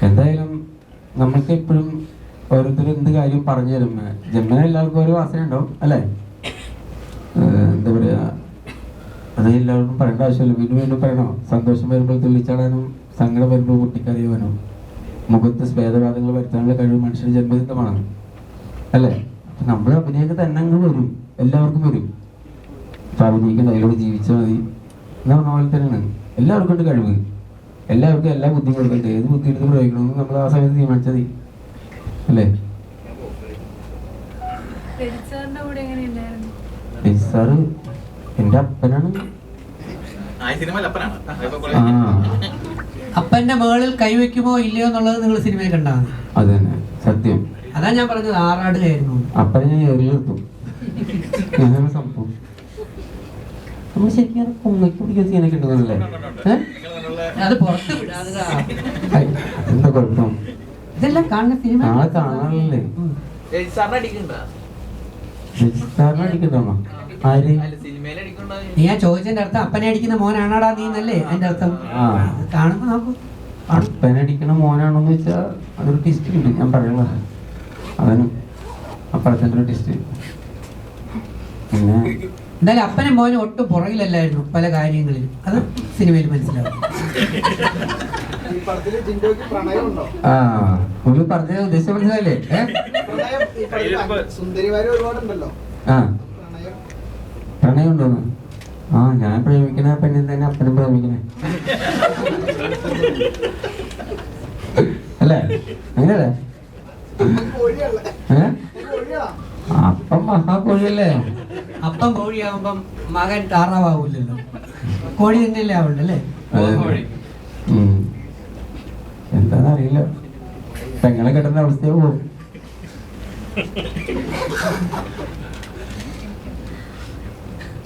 എന്തായാലും നമ്മൾക്ക് എപ്പോഴും ഓരോരുത്തർ എന്ത് കാര്യം പറഞ്ഞു തരും. ജന്മന എല്ലാവർക്കും ഓരോ വാസന ഉണ്ടാവും അല്ലേ? എന്താ പറയാ, അത് എല്ലാവർക്കും പറയേണ്ട ആവശ്യമില്ല. വീണ്ടും വീണ്ടും പറയണോ? സന്തോഷം വരുമ്പോൾ തുള്ളിച്ചാടാനും സങ്കടം വരുമ്പോൾ പൊട്ടിക്കറിയുവാനോ മുഖത്ത് സ്വേദബാധകൾ വരുത്താനുള്ള കഴിവ് മനുഷ്യന്റെ ജന്മസിദ്ധമാണ് അല്ലേ? അപ്പൊ നമ്മൾ അഭിനയൊക്കെ തന്നെ അങ്ങ് വരും, എല്ലാവർക്കും വരും. അപ്പൊ അഭിനയിക്കുന്ന അതിലൂടെ ജീവിച്ചാൽ മതി എന്ന് പറഞ്ഞ പോലെ തന്നെയാണ്. എല്ലാവർക്കും ഉണ്ട് കഴിവ്, എല്ലാവർക്കും എല്ലാ ബുദ്ധിയും കൊടുക്കട്ടെ. ഏത് ബുദ്ധി എടുത്ത് പ്രയോഗിക്കണമെന്ന് നമ്മൾ ആ സമയത്ത് തീരുമാനിച്ചാൽ മതി അല്ലേ? സാറ് എന്റെ അപ്പനാണ്. അപ്പന്റെ മേളിൽ കൈവയ്ക്കുമോ ഇല്ലയോ എന്നുള്ളത് നിങ്ങൾ സിനിമയിൽ കണ്ടാണ്. അത് തന്നെ സത്യം. അതാ ഞാൻ പറഞ്ഞത് ആറാടുകയായിരുന്നു. അപ്പനെ ഞാൻ എറിയെടുത്തു. സംഭവം നമ്മൾ ശരിക്കും പൊങ്ങയ്ക്ക് പിടിക്കുന്ന സീനൊക്കെ ഉണ്ടെന്നല്ലേ? അത് പുറത്ത് വിടാതെ എന്താ കുഴപ്പം? ഇതെല്ലാം കാണുന്ന സിനിമ നാളെ കാണാനല്ലേ? അടിക്കണ്ടോ? ആര്? ഞാൻ ചോദിച്ചതിന്റെ അർത്ഥം അപ്പനെ അടിക്കുന്ന മോനാണാടാ നീ എന്നല്ലേ അതിന്റെ അർത്ഥം? കാണുമ്പോ നോക്കൂ, അപ്പനടിക്കണ മോനാണോന്ന് വെച്ചാ അതൊരു ടിസ്റ്റ് ഉണ്ട്. ഞാൻ പറയുന്നത് അതിനും അപ്പഴത്തെ ഒരു ടിസ്റ്റ്. പിന്നെ എന്തായാലും അപ്പനും മോനും ഒട്ടും പുറകിലല്ലായിരുന്നു പല കാര്യങ്ങളിലും. അത് സിനിമയിൽ മനസ്സിലാവും. ആ ഒന്ന് പറഞ്ഞ ഉദ്ദേശം മനസ്സിലായില്ലേ? ആ പ്രണയം ഉണ്ടോന്ന്? ആ ഞാൻ പ്രേമിക്കണ പെണ്ണിൽ തന്നെ അപ്പനും പ്രേമിക്കണേ അല്ലേ? അങ്ങനെയല്ലേ? അപ്പം മഹാകോഴിയല്ലേ? അപ്പം കോഴിയാവുമ്പം മകൻ താറാവൂല്ലല്ലോ, കോഴി തന്നെയല്ലേ ആവണ്ടല്ലേ? എന്താ അറിയില്ല. പെങ്ങളെ കെട്ടേണ്ട അവസ്ഥയോ പോകും.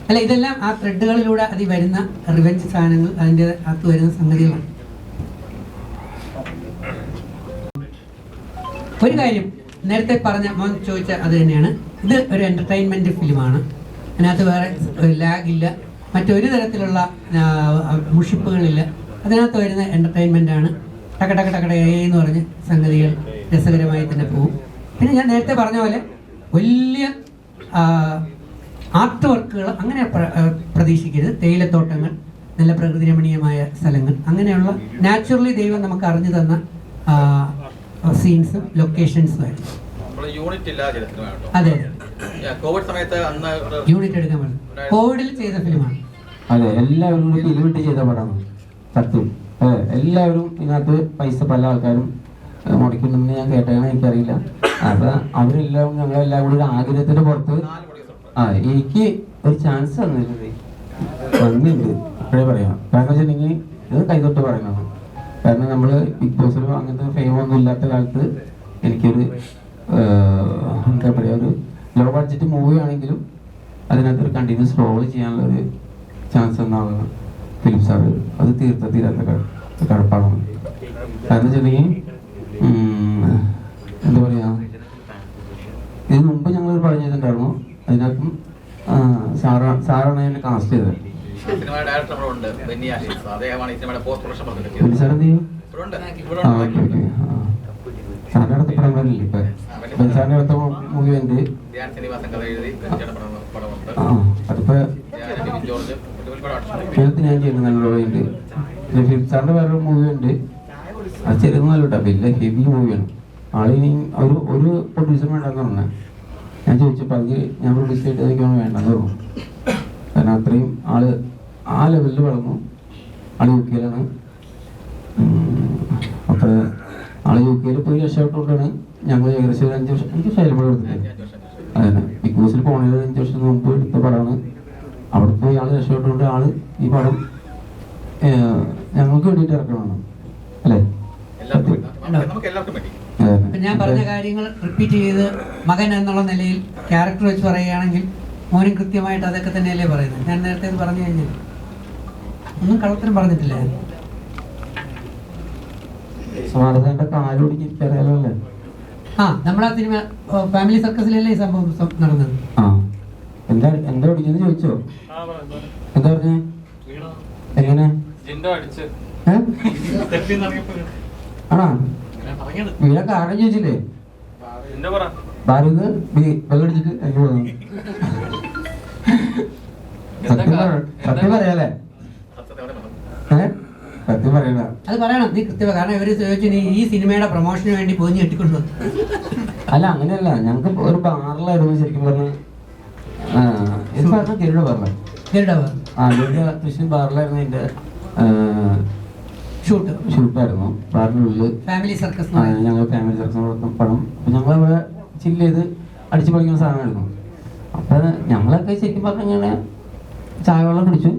അല്ല, ഇതെല്ലാം ആ ത്രെഡുകളിലൂടെ അതിൽ വരുന്ന റിവെഞ്ച് സാധനങ്ങൾ, അതിൻ്റെ അകത്ത് വരുന്ന സംഗതികളാണ്. ഒരു കാര്യം നേരത്തെ പറഞ്ഞ മോൻ ചോദിച്ച അത് തന്നെയാണ്. ഇത് ഒരു എൻ്റർടൈൻമെൻറ്റ് ഫിലിമാണ്. അതിനകത്ത് വേറെ ലാഗില്ല, മറ്റൊരു തരത്തിലുള്ള മുഷിപ്പുകളില്ല. അതിനകത്ത് വരുന്ന എൻ്റർടൈൻമെൻറ്റാണ്. ടക ടക ടകടേ എന്ന് പറഞ്ഞ് സംഗതികൾ രസകരമായി തന്നെ പോകും. പിന്നെ ഞാൻ നേരത്തെ പറഞ്ഞ പോലെ വലിയ ആർട്ട് വർക്കുകൾ അങ്ങനെ പ്രതീക്ഷിക്കരുത്. തേയിലത്തോട്ടങ്ങൾ, നല്ല പ്രകൃതി രമണീയമായ സ്ഥലങ്ങൾ, അങ്ങനെയുള്ള നാച്ചുറലി ദൈവം നമുക്ക് അറിഞ്ഞു തന്ന സീൻസും ലൊക്കേഷൻസും ആയിരുന്നു. അതെ, യൂണിറ്റ് എടുക്കാൻ പറ്റും. കോവിഡിൽ ചെയ്ത ഫിലിമാണ്. അതെ, എല്ലാവരും കൂടി പിരിവിട്ട് ചെയ്ത പടമാണ് സത്യം. അതെ, എല്ലാവരും ഇതിനകത്ത് പൈസ പല ആൾക്കാരും മുടക്കുന്നുണ്ടെന്ന് ഞാൻ കേട്ടാണ്, എനിക്കറിയില്ല. അപ്പൊ അവരെല്ലാം ഞങ്ങളെല്ലാം കൂടി ഒരു ആഗ്രഹത്തിന്റെ പുറത്ത് എനിക്ക് ഒരു ചാൻസ് തന്നിട്ടുണ്ട്, നന്ദിയുണ്ട് അപ്പോഴേ പറയാം. കാരണം വെച്ചിട്ടുണ്ടെങ്കിൽ ഇത് കൈതൊട്ട് പറയണതാണ്. കാരണം നമ്മൾ ബിഗ് ബോസിലും അങ്ങനത്തെ ഫെയിമൊന്നും ഇല്ലാത്ത കാലത്ത് എനിക്കൊരു എന്താ പറയുക, ഒരു ലോ ബഡ്ജറ്റ് മൂവി ആണെങ്കിലും അതിനകത്തൊരു കണ്ടിന്യൂസ് റോൾ ചെയ്യാനുള്ള ഒരു ചാൻസ് എന്നാണ് ഫിലിം സാർ. അത് തീരാത്ത കടപ്പാടാണ്. കാരണം വെച്ചിട്ടുണ്ടെങ്കിൽ എന്താ പറയുക, ഇതിന് മുമ്പ് ഞങ്ങളൊരു പടം ചെയ്തിട്ടുണ്ടായിരുന്നു. അതിനകത്തും സാറാണ് എന്നെ കാസ്റ്റ് ചെയ്തത്. സാറിന്റെ അടുത്ത് പടം വരില്ല. ഇപ്പൊ സാറിന്റെ അടുത്ത മൂവി ഉണ്ട്. അതിപ്പോ ഞാൻ ചെയ്യുന്ന നല്ല ഉണ്ട്. ഫിലിപ്പ് സാറിന്റെ വേറൊരു മൂവി ഉണ്ട്. അത് ചെറുതൊന്നും കേട്ടോ, വലിയ ഹെവി മൂവിയാണ്. ആളിനി ഒരു പ്രൊഡ്യൂസർ വേണ്ടെന്ന് പറഞ്ഞാൽ ഞാൻ ചോദിച്ചപ്പോൾ അത് ഞാൻ പ്രൊഡ്യൂസ് ചെയ്തേക്കാണ് വേണ്ടെന്ന് പറഞ്ഞു. കാരണം അത്രയും ആള് ആ ലെവലിൽ വളർന്നു. ആള് യു കെയിലാണ്. അപ്പോൾ ആള് യു കെയിൽ പോയി രക്ഷപ്പെട്ടുകൊണ്ടാണ് ഞങ്ങൾ ഏകദേശം ഒരു 5 വർഷം കൂടെ എടുത്തിട്ടുണ്ട്. അതന്നെ ബിഗ് ബോസിൽ പോണത് 5 വർഷം മുമ്പ് എടുത്ത പടമാണ്. അവിടെ പോയി ആള് രക്ഷപ്പെട്ടുകൊണ്ട് ആള് ഈ പടം ഞങ്ങൾക്ക് വേണ്ടിയിട്ട് ഇറക്കണമെന്ന് അല്ലേ? ഞാൻ പറഞ്ഞ കാര്യങ്ങൾ റിപ്പീറ്റ് ചെയ്ത് മകൻ എന്നുള്ള നിലയിൽ ക്യാരക്ടർ വെച്ച് പറയുകയാണെങ്കിൽ മോനും കൃത്യമായിട്ട് അതൊക്കെ തന്നെയല്ലേ പറയുന്നത്. ഞാൻ നേരത്തെ പറഞ്ഞു കഴിഞ്ഞാൽ ഒന്നും കള്ളത്തിനും പറഞ്ഞിട്ടില്ല. നമ്മളാ സിനിമ ഫാമിലി സർക്കസിലല്ലേ ഈ സംഭവം നടന്നത്. എന്താ ഓടിച്ചെന്ന് ചോദിച്ചോ? എന്താ പറഞ്ഞേ? എങ്ങനെ ആണോ വീട കാരണം ചോദിച്ചില്ലേ? ഭാരത് വെള്ളടിച്ചിട്ട് എനിക്ക് പോകുന്നു. സത്യം പറയാലേ? സത്യം പറയണ അത് പറയണം നീ കൃത്യത. കാരണം ഇവര് ചോദിച്ചു നീ ഈ സിനിമയുടെ പ്രൊമോഷന് വേണ്ടി പോയി ഞെട്ടിക്കൊണ്ടു. അല്ല അങ്ങനെയല്ല, ഞങ്ങൾക്ക് ഒരു ബാറിലായിരുന്നു ശരിക്കും പറഞ്ഞ. ഇത് പറഞ്ഞ ഗരുഡ ബാറിലാണ്. തൃശ്ശൂർ ബാറിലായിരുന്നു ഇതിന്റെ ഷൂട്ടായിരുന്നു. ബാറിനുള്ളിൽ ഫാമിലി സർക്കസ് ഞങ്ങൾ ഫാമിലി സർക്കസ് പടം. അപ്പൊ ഞങ്ങൾ അവിടെ ചില്ല് ചെയ്ത് അടിച്ചു പൊളിക്കുന്ന സാധനമായിരുന്നു. അപ്പൊ ഞങ്ങളൊക്കെ ശരിക്കും പറഞ്ഞ ചായ വെള്ളം കുടിച്ചു.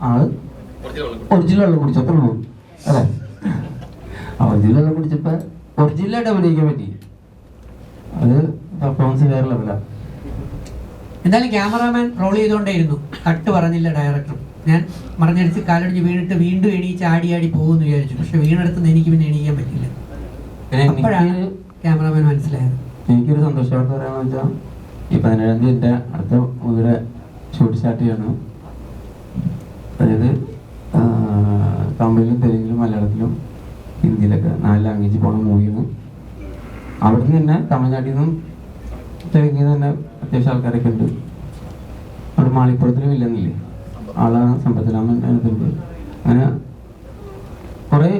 ആള് ഒറിജിനൽ വെള്ളം കുടിച്ചു, അത്ര ഉള്ളൂ അല്ലേ? ഒറിജിനൽ വെള്ളം കുടിച്ചപ്പോ ഒറിജിനലായിട്ട് അഭിനയിക്കാൻ പറ്റി. അത് പെർഫോമൻസ് വേറെ ലെവലാണ്. എന്തായാലും ക്യാമറാമാൻ റോൾ ചെയ്തുകൊണ്ടേയിരുന്നു. കട്ട് പറഞ്ഞില്ല ഡയറക്ടർ. ഞാൻ മറിഞ്ഞടിച്ച് കാലടിച്ച് വീണിട്ട് വീണ്ടും എണീച്ച് ആടി പോകുമെന്ന് വിചാരിച്ചു. പക്ഷെ വീണെടുത്ത് എനിക്ക് പിന്നെ എണീക്കാൻ പറ്റില്ല. അപ്പോഴാണ് ക്യാമറാമാൻ മനസ്സിലായത്. എനിക്കൊരു സന്തോഷമായിട്ട് പറയാന്ന് വെച്ചാൽ ഈ 17-ാം തീയതി എൻ്റെ അടുത്ത മൂവിയുടെ ഷൂട്ട് സ്റ്റാർട്ട് ചെയ്യണം. അതായത് തമിഴിലും തെലുങ്കിലും മലയാളത്തിലും ഹിന്ദിയിലൊക്കെ 4 ലാംഗ്വേജ് പോണ മൂവിയാണ്. അവിടെ നിന്ന് തന്നെ തമിഴ്നാട്ടിൽ നിന്നും തെലുങ്കിൽ നിന്ന് തന്നെ അത്യാവശ്യം ആൾക്കാരൊക്കെ ഉണ്ട്. അവിടെ മാളിപ്പുറത്തിലും ഇല്ലെന്നില്ലേ, ആളാണ് സമ്പത്തരാമൻ അതിനകത്തുണ്ട്. അങ്ങനെ കുറേ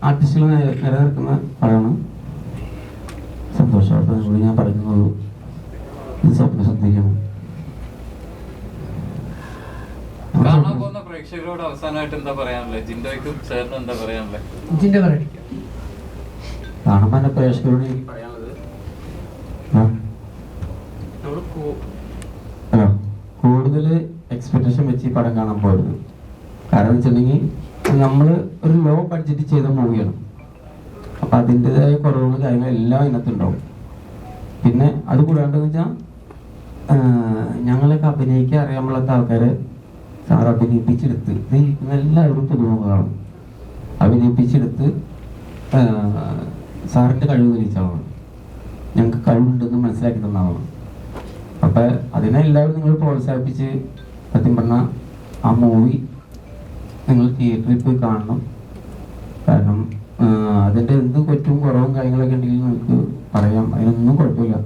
ആർട്ടിസ്റ്റുകൾ നിലനിൽക്കുന്ന പടമാണ്. സന്തോഷമായിട്ട് നിങ്ങളോട് ഞാൻ പറയുന്നുള്ളൂ, ഇത് സ്വപ്നസുന്ദരിയാണ്. കാണാൻ പോകുന്ന പ്രേക്ഷകരോട് അവസാനമായിട്ട് എന്താ പറയാനുള്ളത്? ജിൻഡോയ്ക്കും ചേർന്ന് എന്താ പറയാനുള്ളത്? കാണുമ്പോൾ എൻ്റെ പ്രേക്ഷകരോട് എനിക്ക് പറയാനുള്ളത് കൂടുതൽ എക്സ്പെക്ടേഷൻ വെച്ച് ഈ പടം കാണാൻ പോകരുത്. കാരണം വെച്ചിട്ടുണ്ടെങ്കിൽ നമ്മൾ ഒരു ലോ ബഡ്ജറ്റ് ചെയ്ത മൂവിയാണ്. അപ്പം അതിൻ്റെതായ കുറവുകൾ കാര്യങ്ങൾ എല്ലാം ഇതിനകത്തുണ്ടാവും. പിന്നെ അത് കൂടാണ്ടെന്ന് വെച്ചാൽ ഞങ്ങളൊക്കെ അഭിനയിക്കാൻ അറിയാൻ പാടാത്ത ആൾക്കാരെ സാർ അഭിനയിപ്പിച്ചെടുത്ത് എല്ലാവരും പുതുമുഖമാണ് അഭിനയിപ്പിച്ചെടുത്ത് സാറിൻ്റെ കഴിവ് തെളിയിച്ചാണ്, ഞങ്ങൾക്ക് കഴിവുണ്ടെന്ന് മനസ്സിലാക്കി തന്നതാണ്. അപ്പം അതിനെ എല്ലാവരും നിങ്ങൾ പ്രോത്സാഹിപ്പിച്ച് സത്യം പറഞ്ഞാൽ ആ മൂവി നിങ്ങൾ തിയേറ്ററിൽ പോയി കാണണം. കാരണം അതിൻ്റെ എന്ത് കുറ്റവും കുറവും കാര്യങ്ങളൊക്കെ ഉണ്ടെങ്കിൽ നിങ്ങൾക്ക് പറയാം, അതിനൊന്നും കുഴപ്പമില്ല.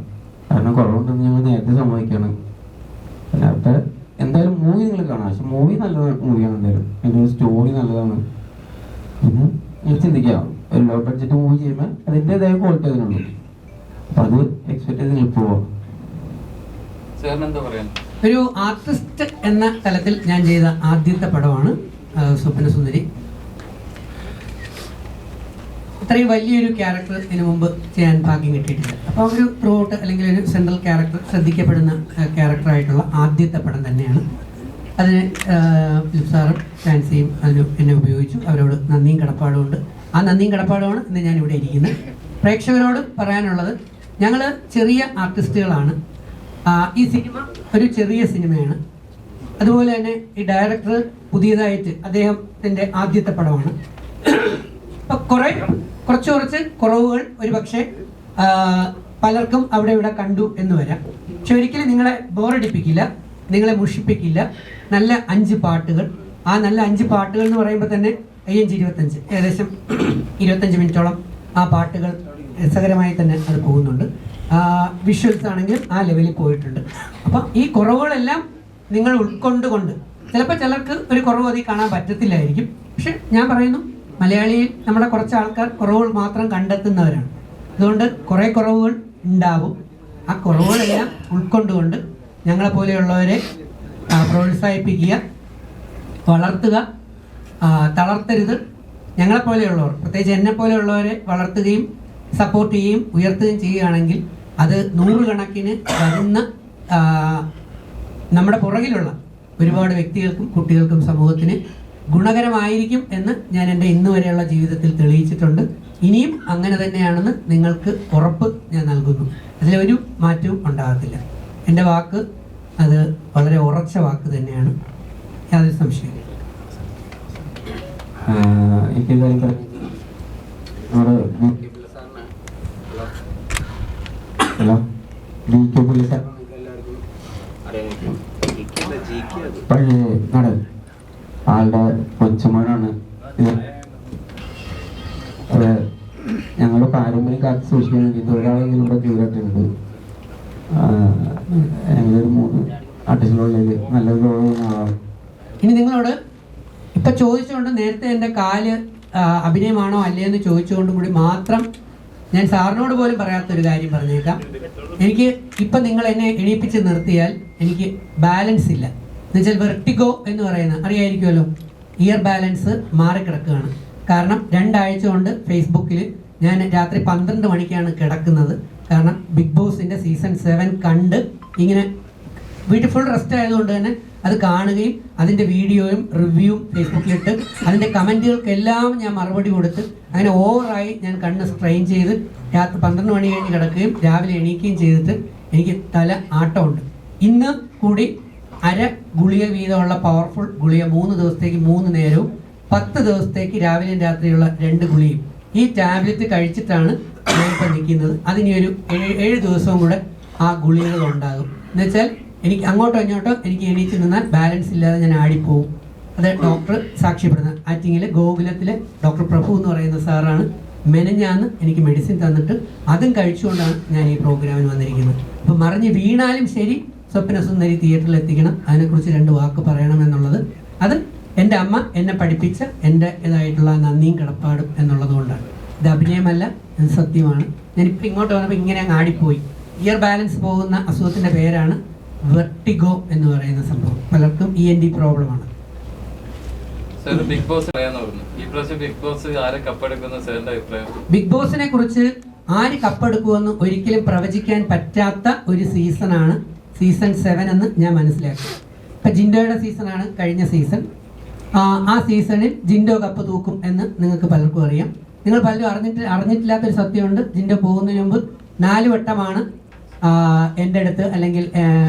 കാരണം കുറവുണ്ടെന്ന് ഞങ്ങൾ നേരത്തെ സമ്മതിക്കുകയാണ്. പിന്നെ അപ്പം എന്തായാലും മൂവി നിങ്ങൾ കാണാം. പക്ഷെ മൂവി നല്ല മൂവിയാണ്, എന്തായാലും അതിൻ്റെ സ്റ്റോറി നല്ലതാണ്. പിന്നെ നിങ്ങൾ ചിന്തിക്കാം, ഒരു ലോ ബഡ്ജറ്റ് മൂവി ചെയ്യുമ്പോൾ അതിൻ്റെതായ ക്വാളിറ്റി അതിനുള്ളൂ. അപ്പം അത് എക്സ്പെക്ട് ചെയ്ത് നിങ്ങൾ പോവാം. ഒരു ആർട്ടിസ്റ്റ് എന്ന തലത്തിൽ ഞാൻ ചെയ്ത ആദ്യത്തെ പടമാണ് സ്വപ്നസുന്ദരി. ഇത്രയും വലിയൊരു ക്യാരക്ടർ ഇതിനു മുമ്പ് ചെയ്യാൻ ഭാഗ്യം കിട്ടിയിട്ടില്ല. അപ്പോൾ ഒരു ത്രൂ ഔട്ട് അല്ലെങ്കിൽ ഒരു സെൻട്രൽ ക്യാരക്ടർ, ശ്രദ്ധിക്കപ്പെടുന്ന ക്യാരക്ടറായിട്ടുള്ള ആദ്യത്തെ പടം തന്നെയാണ്. അതിന് ഫിലിപ്പ് സാറും ഫാൻസിയും അതിന് എന്നെ ഉപയോഗിച്ചു. അവരോട് നന്ദിയും കടപ്പാടുമുണ്ട്. ആ നന്ദിയും കടപ്പാടുമാണ് ഇന്ന് ഞാനിവിടെ ഇരിക്കുന്നത്. പ്രേക്ഷകരോട് പറയാനുള്ളത്, ഞങ്ങൾ ചെറിയ ആർട്ടിസ്റ്റുകളാണ്. ഈ സിനിമ ഒരു ചെറിയ സിനിമയാണ്. അതുപോലെ തന്നെ ഈ ഡയറക്ടർ പുതിയതായിട്ട് അദ്ദേഹത്തിൻ്റെ ആദ്യത്തെ പടമാണ്. അപ്പം കുറച്ച് കുറവുകൾ ഒരു പക്ഷേ പലർക്കും അവിടെ ഇവിടെ കണ്ടു എന്ന് വരാം. പക്ഷെ ഒരിക്കലും നിങ്ങളെ ബോറടിപ്പിക്കില്ല, നിങ്ങളെ മുഷിപ്പിക്കില്ല. നല്ല 5 പാട്ടുകൾ. ആ നല്ല 5 പാട്ടുകൾ എന്ന് പറയുമ്പോൾ തന്നെ 25 ഏകദേശം 25 മിനിറ്റോളം ആ പാട്ടുകൾ രസകരമായി തന്നെ അത് പോകുന്നുണ്ട്. വിഷ്വൽസ് ആണെങ്കിലും ആ ലെവലിൽ പോയിട്ടുണ്ട്. അപ്പം ഈ കുറവുകളെല്ലാം നിങ്ങൾ ഉൾക്കൊണ്ടുകൊണ്ട്, ചിലപ്പോൾ ചിലർക്ക് ഒരു കുറവ് അതിൽ കാണാൻ പറ്റത്തില്ലായിരിക്കും. പക്ഷെ ഞാൻ പറയുന്നു, മലയാളിയിൽ നമ്മുടെ കുറച്ച് ആൾക്കാർ കുറവുകൾ മാത്രം കണ്ടെത്തുന്നവരാണ്. അതുകൊണ്ട് കുറേ കുറവുകൾ ഉണ്ടാവും. ആ കുറവുകളെല്ലാം ഉൾക്കൊണ്ടുകൊണ്ട് ഞങ്ങളെപ്പോലെയുള്ളവരെ പ്രോത്സാഹിപ്പിക്കുക, വളർത്തുക, തളർത്തരുത്. ഞങ്ങളെപ്പോലെയുള്ളവർ, പ്രത്യേകിച്ച് എന്നെപ്പോലെയുള്ളവരെ വളർത്തുകയും സപ്പോർട്ട് ചെയ്യുകയും ഉയർത്തുകയും ചെയ്യുകയാണെങ്കിൽ അത് 100 കണക്കിന് വരുന്ന നമ്മുടെ പുറകിലുള്ള ഒരുപാട് വ്യക്തികൾക്കും കുട്ടികൾക്കും സമൂഹത്തിന് ഗുണകരമായിരിക്കും എന്ന് ഞാൻ എൻ്റെ ഇന്ന് വരെയുള്ള ജീവിതത്തിൽ തെളിയിച്ചിട്ടുണ്ട്. ഇനിയും അങ്ങനെ തന്നെയാണെന്ന് നിങ്ങൾക്ക് ഉറപ്പ് ഞാൻ നൽകുന്നു. അതിലൊരു മാറ്റവും ഉണ്ടാകത്തില്ല. എൻ്റെ വാക്ക് അത് വളരെ ഉറച്ച വാക്ക് തന്നെയാണ്, യാതൊരു സംശയമില്ല. പഴയ നടൻ ആളുടെ കൊച്ചുമോനാണ് ഇത്. അത് ഞങ്ങൾ പാരമ്പര്യം കാത്ത് സൂക്ഷിക്കാൻ വേണ്ടിയിട്ട് ഒരാളെങ്കിലും ഇവിടെ ക്യൂരായിട്ടുണ്ട്. ഞങ്ങളൊരു 3 ആർട്ടിസ്റ്റുകളിൽ നല്ലൊരു ആളാണ്. ഇനി നിങ്ങളോട് ഇപ്പൊ ചോദിച്ചുകൊണ്ട്, നേരത്തെ എൻ്റെ കാല് അഭിനയമാണോ അല്ലേന്ന് ചോദിച്ചുകൊണ്ടും കൂടി മാത്രം ഞാൻ സാറിനോട് പോലും പറയാത്തൊരു കാര്യം പറഞ്ഞേക്കാം. എനിക്ക് ഇപ്പം നിങ്ങൾ എന്നെ എണീപ്പിച്ച് നിർത്തിയാൽ എനിക്ക് ബാലൻസ് ഇല്ല. എന്നുവെച്ചാൽ വെർട്ടിഗോ എന്ന് പറയുന്ന അറിയായിരിക്കുമല്ലോ, ഇയർ ബാലൻസ് മാറിക്കിടക്കുകയാണ്. കാരണം 2 ആഴ്ച കൊണ്ട് ഫേസ്ബുക്കിൽ ഞാൻ രാത്രി 12 മണിക്കാണ് കിടക്കുന്നത്. കാരണം ബിഗ് ബോസിൻ്റെ സീസൺ 7 കണ്ട് ഇങ്ങനെ വീട്ടിൽ ഫുൾ റെസ്റ്റ് ആയതുകൊണ്ട് തന്നെ അത് കാണുകയും അതിൻ്റെ വീഡിയോയും റിവ്യൂവും ഫേസ്ബുക്കിലിട്ട് അതിൻ്റെ കമൻറ്റുകൾക്കെല്ലാം ഞാൻ മറുപടി കൊടുത്ത് അങ്ങനെ ഓവറായി ഞാൻ കണ്ണ് സ്ട്രെയിൻ ചെയ്ത് രാത്രി 12 മണി കഴിഞ്ഞ് കിടക്കുകയും രാവിലെ എണീക്കുകയും ചെയ്തിട്ട് എനിക്ക് തല ആട്ടമുണ്ട്. ഇന്ന് കൂടി 1/2 ഗുളിക വീതമുള്ള പവർഫുൾ ഗുളിക 3 ദിവസത്തേക്ക് 3 നേരവും 10 ദിവസത്തേക്ക് രാവിലെയും രാത്രിയുള്ള 2 ഗുളിയും ഈ ടാബ്ലറ്റ് കഴിച്ചിട്ടാണ് ഞാനിപ്പോൾ നിൽക്കുന്നത്. അതിനി ഒരു 7 ദിവസവും കൂടെ ആ ഗുളികകൾ ഉണ്ടാകും. എന്നുവെച്ചാൽ എനിക്ക് അങ്ങോട്ടോ ഇങ്ങോട്ടോ എനിക്ക് എണീച്ച് നിന്നാൽ ബാലൻസ് ഇല്ലാതെ ഞാൻ ആടിപ്പോവും. അത് ഡോക്ടർ സാക്ഷ്യപ്പെടുന്നത്. ആറ്റിങ്ങിലെ ഗോകുലത്തിലെ ഡോക്ടർ പ്രഭു എന്ന് പറയുന്ന സാറാണ് മെനഞ്ഞാന്ന് എനിക്ക് മെഡിസിൻ തന്നിട്ട് അതും കഴിച്ചുകൊണ്ടാണ് ഞാൻ ഈ പ്രോഗ്രാമിന് വന്നിരിക്കുന്നത്. അപ്പം മറിഞ്ഞ് വീണാലും ശരി സ്വപ്നസുന്ദരി തിയേറ്ററിൽ എത്തിക്കണം, അതിനെക്കുറിച്ച് 2 വാക്ക് പറയണമെന്നുള്ളത് അത് എൻ്റെ അമ്മ എന്നെ പഠിപ്പിച്ച എൻ്റെ ഇതായിട്ടുള്ള നന്ദിയും കടപ്പാടും എന്നുള്ളത് കൊണ്ടാണ്. ഇത് അഭിനയമല്ല, ഇത് സത്യമാണ്. ഞാനിപ്പോൾ ഇങ്ങോട്ട് വന്നപ്പോൾ ഇങ്ങനെ അങ്ങ് ആടിപ്പോയി. ഇയർ ബാലൻസ് പോകുന്ന അസുഖത്തിൻ്റെ പേരാണ് വെർട്ടിഗോ എന്ന് പറയുന്ന സംഭവം. പലർക്കും ENT പ്രോബ്ലമാണ്. ബിഗ് ബോസിനെ കുറിച്ച് ആര് കപ്പെടുക്കുമെന്ന് ഒരിക്കലും പ്രവചിക്കാൻ പറ്റാത്ത ഒരു സീസണാണ് സീസൺ 7 എന്ന് ഞാൻ മനസ്സിലാക്കി. ഇപ്പം ജിൻഡോയുടെ സീസണാണ് കഴിഞ്ഞ സീസൺ. ആ സീസണിൽ ജിൻഡോ കപ്പ് തൂക്കും എന്ന് നിങ്ങൾക്ക് പലർക്കും അറിയാം. നിങ്ങൾ പലരും അറിഞ്ഞിട്ടില്ലാത്തൊരു സത്യമുണ്ട്. ജിൻഡോ പോകുന്നതിന് മുമ്പ് 4 വട്ടമാണ് എൻ്റെ അടുത്ത് അല്ലെങ്കിൽ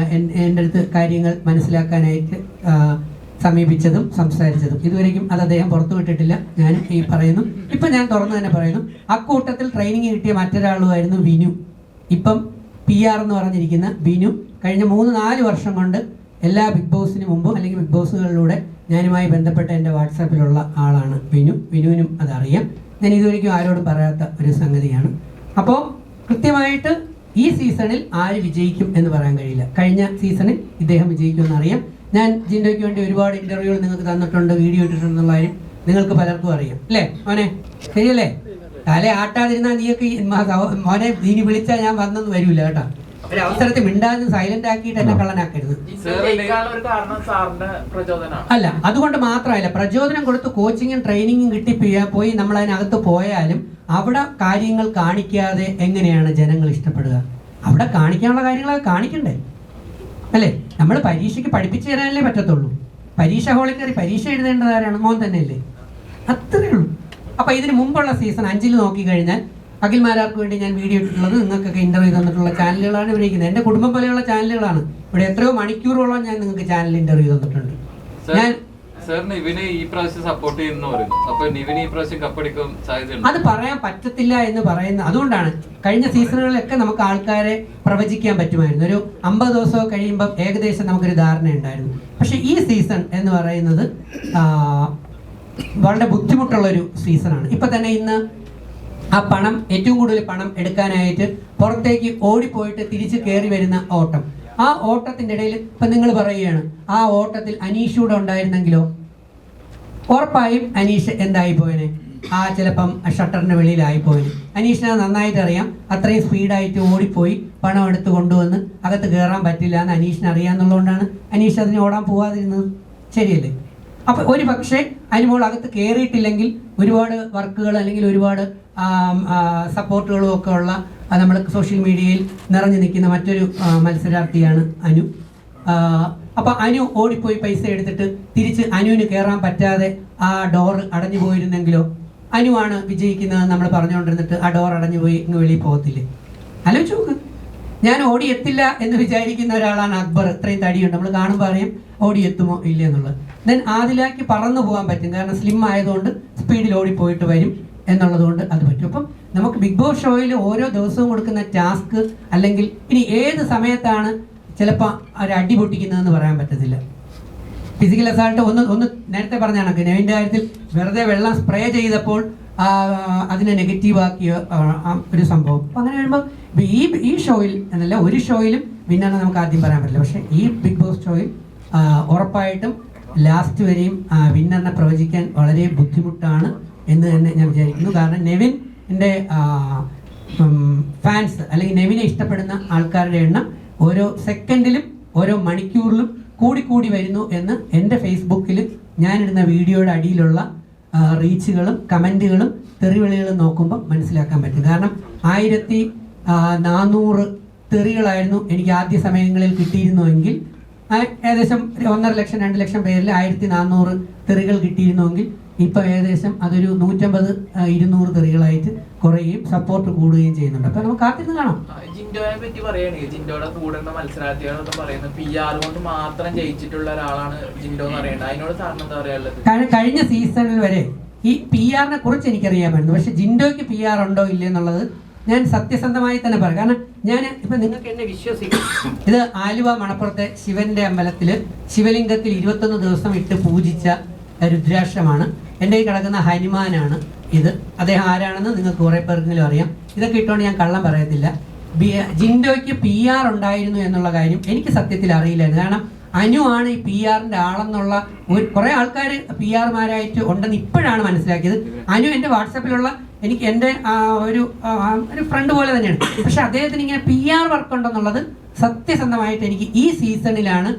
എൻ്റെ അടുത്ത് കാര്യങ്ങൾ മനസ്സിലാക്കാനായിട്ട് സമീപിച്ചതും സംസാരിച്ചതും. ഇതുവരെയും അത് അദ്ദേഹം പുറത്തു വിട്ടിട്ടില്ല. ഞാൻ ഈ പറയുന്നു, ഇപ്പം ഞാൻ തുറന്നു തന്നെ പറയുന്നു, അക്കൂട്ടത്തിൽ ട്രെയിനിങ് കിട്ടിയ മറ്റൊരാളുമായിരുന്നു വിനു. ഇപ്പം PR എന്ന് പറഞ്ഞിരിക്കുന്ന വിനു കഴിഞ്ഞ 3-4 വർഷം കൊണ്ട് എല്ലാ ബിഗ് ബോസിന് മുമ്പും അല്ലെങ്കിൽ ബിഗ് ബോസുകളിലൂടെ ഞാനുമായി ബന്ധപ്പെട്ട എൻ്റെ വാട്സാപ്പിലുള്ള ആളാണ് വിനു. വിനുവിനും അതറിയാം. ഞാൻ ഇതുവരെയ്ക്കും ആരോടും പറയാത്ത ഒരു സംഗതിയാണ്. അപ്പോൾ കൃത്യമായിട്ട് ഈ സീസണിൽ ആര് വിജയിക്കും എന്ന് പറയാൻ കഴിയില്ല. കഴിഞ്ഞ സീസണിൽ ഇദ്ദേഹം വിജയിക്കുമെന്ന് അറിയാം. ഞാൻ ജിൻഡോയ്ക്ക് വേണ്ടി ഒരുപാട് ഇന്റർവ്യൂകൾ നിങ്ങൾക്ക് തന്നിട്ടുണ്ട്, വീഡിയോ ഇട്ടിട്ടുണ്ടെന്നുള്ള കാര്യം നിങ്ങൾക്ക് പലർക്കും അറിയാം അല്ലേ മോനെ? ശരിയല്ലേ? തലേ ആട്ടാതിരുന്നാൽ നീയൊക്കെ മോനെ നീ വിളിച്ചാൽ ഞാൻ വന്നെന്ന് വരൂല കേട്ടോ. ഒരു അവസരത്തിൽ മിണ്ടാതെ സൈലന്റ് ആക്കിയിട്ട് എന്നെ കള്ളനാക്കരുത്. അല്ല, അതുകൊണ്ട് മാത്രമല്ല, പ്രചോദനം കൊടുത്ത് കോച്ചിങ്ങും ട്രെയിനിങ്ങും കിട്ടി പോയി നമ്മൾ അതിനകത്ത് പോയാലും അവിടെ കാര്യങ്ങൾ കാണിക്കാതെ എങ്ങനെയാണ് ജനങ്ങൾ ഇഷ്ടപ്പെടുക? അവിടെ കാണിക്കാനുള്ള കാര്യങ്ങളൊക്കെ കാണിക്കണ്ടേ അല്ലേ? നമ്മൾ പരീക്ഷയ്ക്ക് പഠിപ്പിച്ചു തരാനല്ലേ പറ്റത്തുള്ളൂ. പരീക്ഷ ഹാളിൽ കയറി പരീക്ഷ എഴുതേണ്ടതാരാണ്? മോൻ തന്നെയല്ലേ? അത്രയേ ഉള്ളൂ. അപ്പൊ ഇതിന് മുമ്പുള്ള സീസൺ 5 നോക്കിക്കഴിഞ്ഞാൽ അഖിൽമാരാർക്ക് വേണ്ടി ഞാൻ വീഡിയോ ഇട്ടിട്ടുള്ളത് നിങ്ങൾക്കൊക്കെ ഇന്റർവ്യൂ തന്നിട്ടുള്ള ചാനലുകളാണ് ഇവിടെ ഇരിക്കുന്നത്. എൻ്റെ കുടുംബം പോലെയുള്ള ചാനലുകളാണ്. ഇവിടെ എത്രയോ മണിക്കൂറോളം ഞാൻ നിങ്ങൾക്ക് ചാനൽ ഇന്റർവ്യൂ തന്നിട്ടുണ്ട്. ഞാൻ അത് പറയാൻ പറ്റത്തില്ല എന്ന് പറയുന്ന അതുകൊണ്ടാണ്. കഴിഞ്ഞ സീസണുകളിലൊക്കെ നമുക്ക് ആൾക്കാരെ പ്രവചിക്കാൻ പറ്റുമായിരുന്നു. ഒരു 50 ദിവസമൊക്കെ കഴിയുമ്പോൾ ഏകദേശം നമുക്കൊരു ധാരണ ഉണ്ടായിരുന്നു. പക്ഷെ ഈ സീസൺ എന്ന് പറയുന്നത് വളരെ ബുദ്ധിമുട്ടുള്ളൊരു സീസണാണ്. ഇപ്പൊ തന്നെ ഇന്ന് ആ പണം, ഏറ്റവും കൂടുതൽ പണം എടുക്കാനായിട്ട് പുറത്തേക്ക് ഓടിപ്പോയിട്ട് തിരിച്ച് കയറി വരുന്ന ഓട്ടം, ആ ഓട്ടത്തിന്റെ ഇടയിൽ ഇപ്പൊ നിങ്ങൾ പറയുകയാണ് ആ ഓട്ടത്തിൽ അനീഷ് കൂടെ ഉണ്ടായിരുന്നെങ്കിലോ ഉറപ്പായും അനീഷ് എന്തായി പോയനെ? ചിലപ്പം ഷട്ടറിന്റെ വെളിയിലായി പോയനെ. അനീഷിനെ നന്നായിട്ട് അറിയാം. അത്രയും സ്പീഡായിട്ട് ഓടിപ്പോയി പണം എടുത്ത് കൊണ്ടുവന്ന് അകത്ത് കയറാൻ പറ്റില്ല എന്ന് അനീഷിന് അറിയാന്നുള്ളതുകൊണ്ടാണ് അനീഷ് അതിന് ഓടാൻ പോവാതിരുന്നത്. ശരിയല്ലേ? അപ്പൊ ഒരു പക്ഷേ അനുമോൾ അകത്ത് കയറിയിട്ടില്ലെങ്കിൽ ഒരുപാട് വർക്കുകൾ അല്ലെങ്കിൽ ഒരുപാട് സപ്പോർട്ടുകളും ഒക്കെ ഉള്ള നമ്മൾ സോഷ്യൽ മീഡിയയിൽ നിറഞ്ഞു നിൽക്കുന്ന മറ്റൊരു മത്സരാർത്ഥിയാണ് അനു. അപ്പൊ അനു ഓടിപ്പോയി പൈസ എടുത്തിട്ട് തിരിച്ച് അനുവിന് കയറാൻ പറ്റാതെ ആ ഡോർ അടഞ്ഞു പോയിരുന്നെങ്കിലോ? അനുവാണ് വിജയിക്കുന്നത് നമ്മൾ പറഞ്ഞുകൊണ്ടിരുന്നിട്ട് ആ ഡോർ അടഞ്ഞു പോയി ഇങ്ങ് വെളിയിൽ പോകത്തില്ലേ? ആലോചിച്ച് നോക്ക്. ഞാൻ ഓടിയെത്തില്ല എന്ന് വിചാരിക്കുന്ന ഒരാളാണ് അക്ബർ. ഇത്രയും തടിയുണ്ട്, നമ്മൾ കാണുമ്പോൾ അറിയാം ഓടിയെത്തുമോ ഇല്ല എന്നുള്ളത്. ദെൻ ആദിലാക്ക് പറന്നു പോകാൻ പറ്റും, കാരണം സ്ലിം ആയതുകൊണ്ട് സ്പീഡിൽ ഓടിപ്പോയിട്ട് വരും എന്നുള്ളത് കൊണ്ട് അത് പറ്റും. അപ്പം നമുക്ക് ബിഗ് ബോസ് ഷോയിൽ ഓരോ ദിവസവും കൊടുക്കുന്ന ടാസ്ക് അല്ലെങ്കിൽ ഇനി ഏത് സമയത്താണ് ചിലപ്പോൾ ഒരു അടി പൊട്ടിക്കുന്നതെന്ന് പറയാൻ പറ്റത്തില്ല. ഫിസിക്കൽ അസാൾട്ട് ഒന്ന് നേരത്തെ പറഞ്ഞ കണക്ക് നെവിൻ്റെ കാര്യത്തിൽ വെറുതെ വെള്ളം സ്പ്രേ ചെയ്തപ്പോൾ അതിനെ നെഗറ്റീവ് ആക്കിയ ഒരു സംഭവം. അപ്പം അങ്ങനെ വരുമ്പോൾ ഈ ഷോയിൽ എന്നല്ല ഒരു ഷോയിലും വിന്നറിനെ നമുക്ക് ആദ്യം പറയാൻ പറ്റില്ല. പക്ഷേ ഈ ബിഗ് ബോസ് ഷോയിൽ ഉറപ്പായിട്ടും ലാസ്റ്റ് വരെയും വിന്നറിനെ പ്രവചിക്കാൻ വളരെ ബുദ്ധിമുട്ടാണ് എന്ന് തന്നെ ഞാൻ വിചാരിക്കുന്നു. കാരണം നെവിൻ്റെ ഫാൻസ് അല്ലെങ്കിൽ നെവിനെ ഇഷ്ടപ്പെടുന്ന ആൾക്കാരുടെ എണ്ണം ഓരോ സെക്കൻഡിലും ഓരോ മണിക്കൂറിലും കൂടിക്കൂടി വരുന്നു എന്ന് എൻ്റെ ഫേസ്ബുക്കിൽ ഞാനിടുന്ന വീഡിയോയുടെ അടിയിലുള്ള റീച്ചുകളും കമൻറ്റുകളും തെറിവിളികളും നോക്കുമ്പോൾ മനസ്സിലാക്കാൻ പറ്റും. കാരണം 1400 തെറികളായിരുന്നു എനിക്ക് ആദ്യ സമയങ്ങളിൽ കിട്ടിയിരുന്നുവെങ്കിൽ, ഏകദേശം 1.5 ലക്ഷം 2 ലക്ഷം പേരിൽ 1400 തെറികൾ കിട്ടിയിരുന്നുവെങ്കിൽ ഇപ്പൊ ഏകദേശം അതൊരു 150-200 തെറികളായിട്ട് കുറയുകയും സപ്പോർട്ട് കൂടുകയും ചെയ്യുന്നുണ്ട്. അപ്പൊ നമുക്ക് കാത്തിരുന്ന് കാണാം. ജിൻഡോയെ പറ്റി പറയുകയാണെങ്കിൽ ജിൻഡോയുടെ കൂടുന്ന മത്സരാർത്ഥികളൊക്കെ പറയുന്നത് PR കൊണ്ട് മാത്രം ജയിച്ചിട്ടുള്ള ഒരാളാണ് ജിൻഡോ എന്ന് പറയുന്നത്. അതിനോട് സാറിന് എന്താ പറയാനുള്ളത്? കഴിഞ്ഞ സീസണിൽ വരെ ഈ PR-നെ കുറിച്ച് എനിക്കറിയാമായിരുന്നു. പക്ഷെ ജിൻഡോയ്ക്ക് PR ഉണ്ടോ ഇല്ലേ എന്നുള്ളത് ഞാൻ സത്യസന്ധമായി തന്നെ പറയാം. കാരണം ഞാൻ ഇപ്പൊ നിങ്ങൾക്ക് എന്നെ വിശ്വസിക്കും. ഇത് ആലുവ മണപ്പുറത്തെ ശിവന്റെ അമ്പലത്തില് ശിവലിംഗത്തിൽ 21 ദിവസം ഇട്ട് പൂജിച്ച രുദ്രാക്ഷമാണ്. എൻ്റെ ഈ കിടക്കുന്ന ഹനുമാനാണ് ഇത്. അദ്ദേഹം ആരാണെന്ന് നിങ്ങൾക്ക് കുറെ പേർക്കെങ്കിലും അറിയാം. ഇതൊക്കെ ഇട്ടുകൊണ്ട് ഞാൻ കള്ളം പറയത്തില്ല. ജിൻഡോയ്ക്ക് PR ഉണ്ടായിരുന്നു എന്നുള്ള കാര്യം എനിക്ക് സത്യത്തിൽ അറിയില്ലായിരുന്നു. കാരണം അനു ആണ് ഈ PR-ന്റെ ആളെന്നുള്ള കുറെ ആൾക്കാർ PR-മാരായിട്ട് ഉണ്ടെന്ന് ഇപ്പോഴാണ് മനസ്സിലാക്കിയത്. അനു എൻ്റെ വാട്സാപ്പിലുള്ള എനിക്ക് എൻ്റെ ഒരു ഫ്രണ്ട് പോലെ തന്നെയാണ്. പക്ഷെ അദ്ദേഹത്തിന് ഇങ്ങനെ PR വർക്ക് ഉണ്ടെന്നുള്ളത് സത്യസന്ധമായിട്ട് എനിക്ക് ഈ സീസണിലാണ്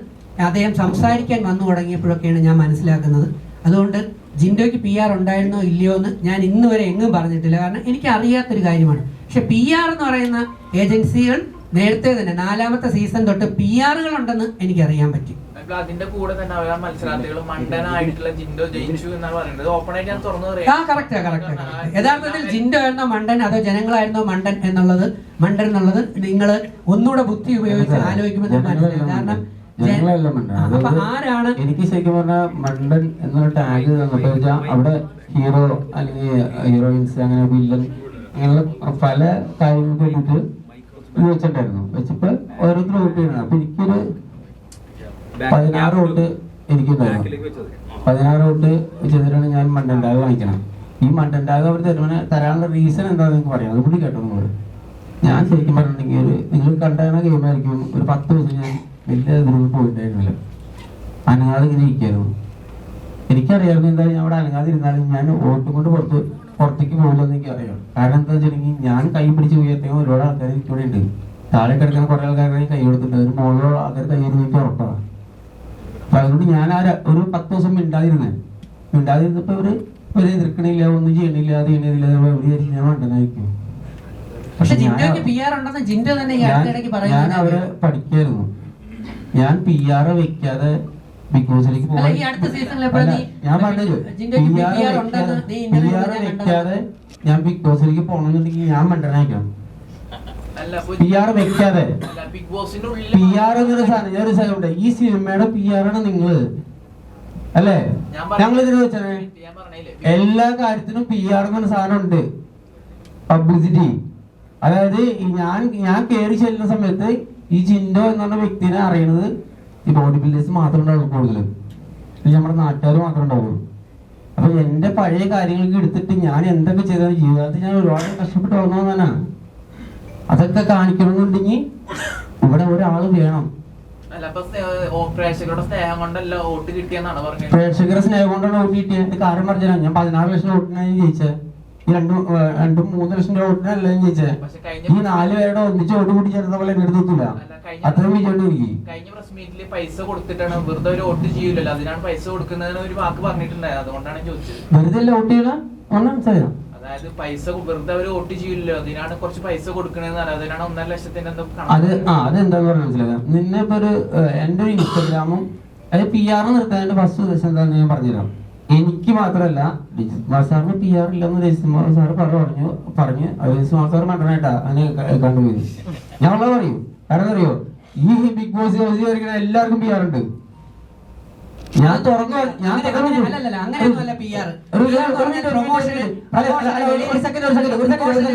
അദ്ദേഹം സംസാരിക്കാൻ വന്നു തുടങ്ങിയപ്പോഴൊക്കെയാണ് ഞാൻ മനസ്സിലാക്കുന്നത്. അതുകൊണ്ട് ജിൻഡോയ്ക്ക് PR ഉണ്ടായിരുന്നോ ഇല്ലയോ എന്ന് ഞാൻ ഇന്ന് വരെ എങ്ങും പറഞ്ഞിട്ടില്ല. കാരണം എനിക്ക് അറിയാത്തൊരു കാര്യമാണ്. പക്ഷെ PR എന്ന് പറയുന്ന ഏജൻസികൾ നേരത്തെ തന്നെ 4ാമത്തെ സീസൺ തൊട്ട് PR ഉണ്ടെന്ന് എനിക്കറിയാൻ പറ്റി. അതിന്റെ കൂടെ തന്നെ അവരാ മത്സരാർത്ഥികൾ മണ്ടനായിട്ടുള്ള ജിൻഡോ ജയിച്ചു എന്നാണ് പറയുന്നത്. ഓപ്പൺ ആയിട്ട് ഞാൻ തുറന്നു കറക്റ്റാ. യഥാർത്ഥത്തിൽ ജിൻഡോ ആയിരുന്നോ മണ്ടൻ അതോ ജനങ്ങളായിരുന്നോ മണ്ടൻ എന്നുള്ളത് നിങ്ങൾ ഒന്നുകൂടെ ബുദ്ധി ഉപയോഗിച്ച് ആലോചിക്കുമ്പോൾ മനസ്സിലാവും. കാരണം അപ്പൊ ആരാണ് എനിക്ക് ശരിക്കും പറഞ്ഞാൽ മണ്ടൻ എന്നൊരു ടാഗ് തന്നപ്പോ അവിടെ ഹീറോ അല്ലെങ്കിൽ ഹീറോയിൻസ് അങ്ങനെ വില്ലൻ അങ്ങനെയുള്ള പല കാര്യങ്ങൾക്ക് വേണ്ടിട്ട് വെച്ചിട്ടുണ്ടായിരുന്നു. വെച്ചപ്പോ ഓരോരുത്തർ വോട്ട് ചെയ്യണം. അപ്പൊ എനിക്കൊരു 16 വോട്ട് എനിക്കുണ്ടായിരുന്നു. 16 വോട്ട് ചെയ്തിട്ടാണ് ഞാൻ മണ്ടൻ ടാഗ് വാങ്ങിക്കണം. ഈ മണ്ടൻ ടാഗ് അവർ തരാനുള്ള റീസൺ എന്താണെന്ന് നിങ്ങൾക്ക് പറയാം. അതുകൂടി കേട്ടോ നിങ്ങൾ. ഞാൻ ശരിക്കും പറഞ്ഞിട്ടുണ്ടെങ്കിൽ നിങ്ങൾ കണ്ടാകുന്ന ഗെയിമായിരിക്കും. ഒരു 10 ദിവസം ഞാൻ വലിയ ഇതിലൊന്നും പോയിട്ടുണ്ടായിരുന്നില്ല. അനങ്ങാതെ ഇങ്ങനെ ഇരിക്കായിരുന്നു. എനിക്കറിയായിരുന്നു എന്തായാലും ഞാൻ അവിടെ അനങ്ങാതെ ഇരുന്നാലും ഞാൻ വോട്ടും കൊണ്ട് പുറത്തേക്ക് പോകില്ലെന്ന് എനിക്കറിയാം. കാരണം എന്താ വെച്ചിട്ടുണ്ടെങ്കിൽ ഞാൻ കൈ പിടിച്ച് ഉയർത്തിയാൽ ഒരുപാട് ആൾക്കാർ എനിക്കൂടെ ഉണ്ട്. താഴെ കിടക്കുന്ന കുറെ ആൾക്കാരെ കൈ കൊടുത്തിട്ടുണ്ട്. ഒരു മുകളിലുള്ള ആൾക്കാർ കൈ എനിക്ക് ഉറപ്പാണ്. അപ്പൊ അതുകൊണ്ട് ഞാൻ ഒരു 10 ദിവസം മിണ്ടാതിരുന്നപ്പോ ഒരു എതിർക്കണില്ല, ഒന്നും ചെയ്യണില്ല, അത് ചെയ്യണില്ല, ഞാൻ മണ്ടനായിരിക്കും. പക്ഷെ ഞാൻ അവരെ പഠിക്കായിരുന്നു. ഞാൻ PR വെക്കാതെ ബിഗ് ബോസിലേക്ക് പോകാൻ ഞാൻ പറഞ്ഞത് PR വെക്കാതെ ഞാൻ ബിഗ് ബോസിലേക്ക് പോകണമെന്നുണ്ടെങ്കിൽ ഞാൻ മണ്ടനായിരിക്കണം. PR വെക്കാതെ PR എന്നൊരു സാധനം ഞാൻ ഒരു സാധനം ഈ സിനിമയുടെ PR ആണ് നിങ്ങള് അല്ലേ? ഞങ്ങൾ ഇതിന് വെച്ചേ എല്ലാ കാര്യത്തിനും PR എന്നൊരു സാധനം ഉണ്ട്. പബ്ലിസിറ്റി. അതായത് ഞാൻ കയറി ചെല്ലുന്ന സമയത്ത് ഈ ജിൻഡോ എന്ന് പറഞ്ഞ വ്യക്തിനെ അറിയുന്നത് ഈ ബോഡി ബിൽഡേഴ്സ് മാത്രമേ ഉണ്ടാവുള്ളൂ. കൂടുതലും നമ്മുടെ നാട്ടുകാർ മാത്രമേ ഉണ്ടാവുള്ളൂ. അപ്പൊ എന്റെ പഴയ കാര്യങ്ങൾക്ക് എടുത്തിട്ട് ഞാൻ എന്തൊക്കെ ചെയ്തത് ജീവിതത്തിൽ ഞാൻ ഒരുപാട് കഷ്ടപ്പെട്ട് വന്നതാണ്. അതൊക്കെ കാണിക്കണമെന്നുണ്ടെങ്കിൽ ഇവിടെ ഒരാള് വേണം. പ്രേക്ഷകരുടെ സ്നേഹം കൊണ്ടല്ല വോട്ട് കിട്ടിയെന്നാണ് പറഞ്ഞത്. പ്രേക്ഷകരുടെ സ്നേഹം കൊണ്ടാണ് വോട്ട് കിട്ടിയത്. കാര്യം പറഞ്ഞാൽ ഞാൻ 16 ലക്ഷം വോട്ടിനാണ് ജയിച്ചത്. ഈ 2-3 ലക്ഷം വോട്ടിനല്ല ഞാൻ ജയിച്ചത്. ഈ 4 പേരുടെ ഒന്നിച്ച് വോട്ട് കൂടി ചേർന്ന പോലെ എടുത്തില്ല. അത്രയും വിജയം. കഴിഞ്ഞ പ്രസ് മീറ്റില് പൈസ കൊടുത്തിട്ടാണ് വെറുതെ ഒരു വോട്ട് ചെയ്യൂലല്ലോ, അതിനാണ് പൈസ കൊടുക്കുന്നതിന് ഒരു വാക്ക് പറഞ്ഞിട്ടുണ്ടായത്. അതുകൊണ്ടാണ് ചോദിച്ചത്. വെറുതെ വോട്ട് ചെയ്യണം. അതായത് പൈസ വെറുതെ ഒരു വോട്ട് ചെയ്യൂലല്ലോ, അതിനാണ് കുറച്ച് പൈസ കൊടുക്കണെന്ന്. അതിനാണ് 1.5 ലക്ഷത്തിന്റെ അതെന്താന്ന് പറഞ്ഞാൽ മനസ്സിലാക്കാം. നിന്നെ ഇപ്പൊ എന്റെ ഒരു ഇൻസ്റ്റാഗ്രാമും PR നിർത്താൻ ഫസ്റ്റ് ദിവസം എന്താന്ന് ഞാൻ പറഞ്ഞുതരാം. എനിക്ക് മാത്രമല്ല സാറിന് PR ഇല്ലെന്ന് രജിസ്മാർ സാറ് പറഞ്ഞ് രജിസ്മാർ സാർ മണ്ടനായിട്ടാ അതിനെ കണ്ടുപോയി. ഞാൻ ഉള്ളത് പറയും. കാരണം അറിയോ, ഈ ബിഗ് ബോസ് എല്ലാവർക്കും PR ഉണ്ട്. ഞാൻ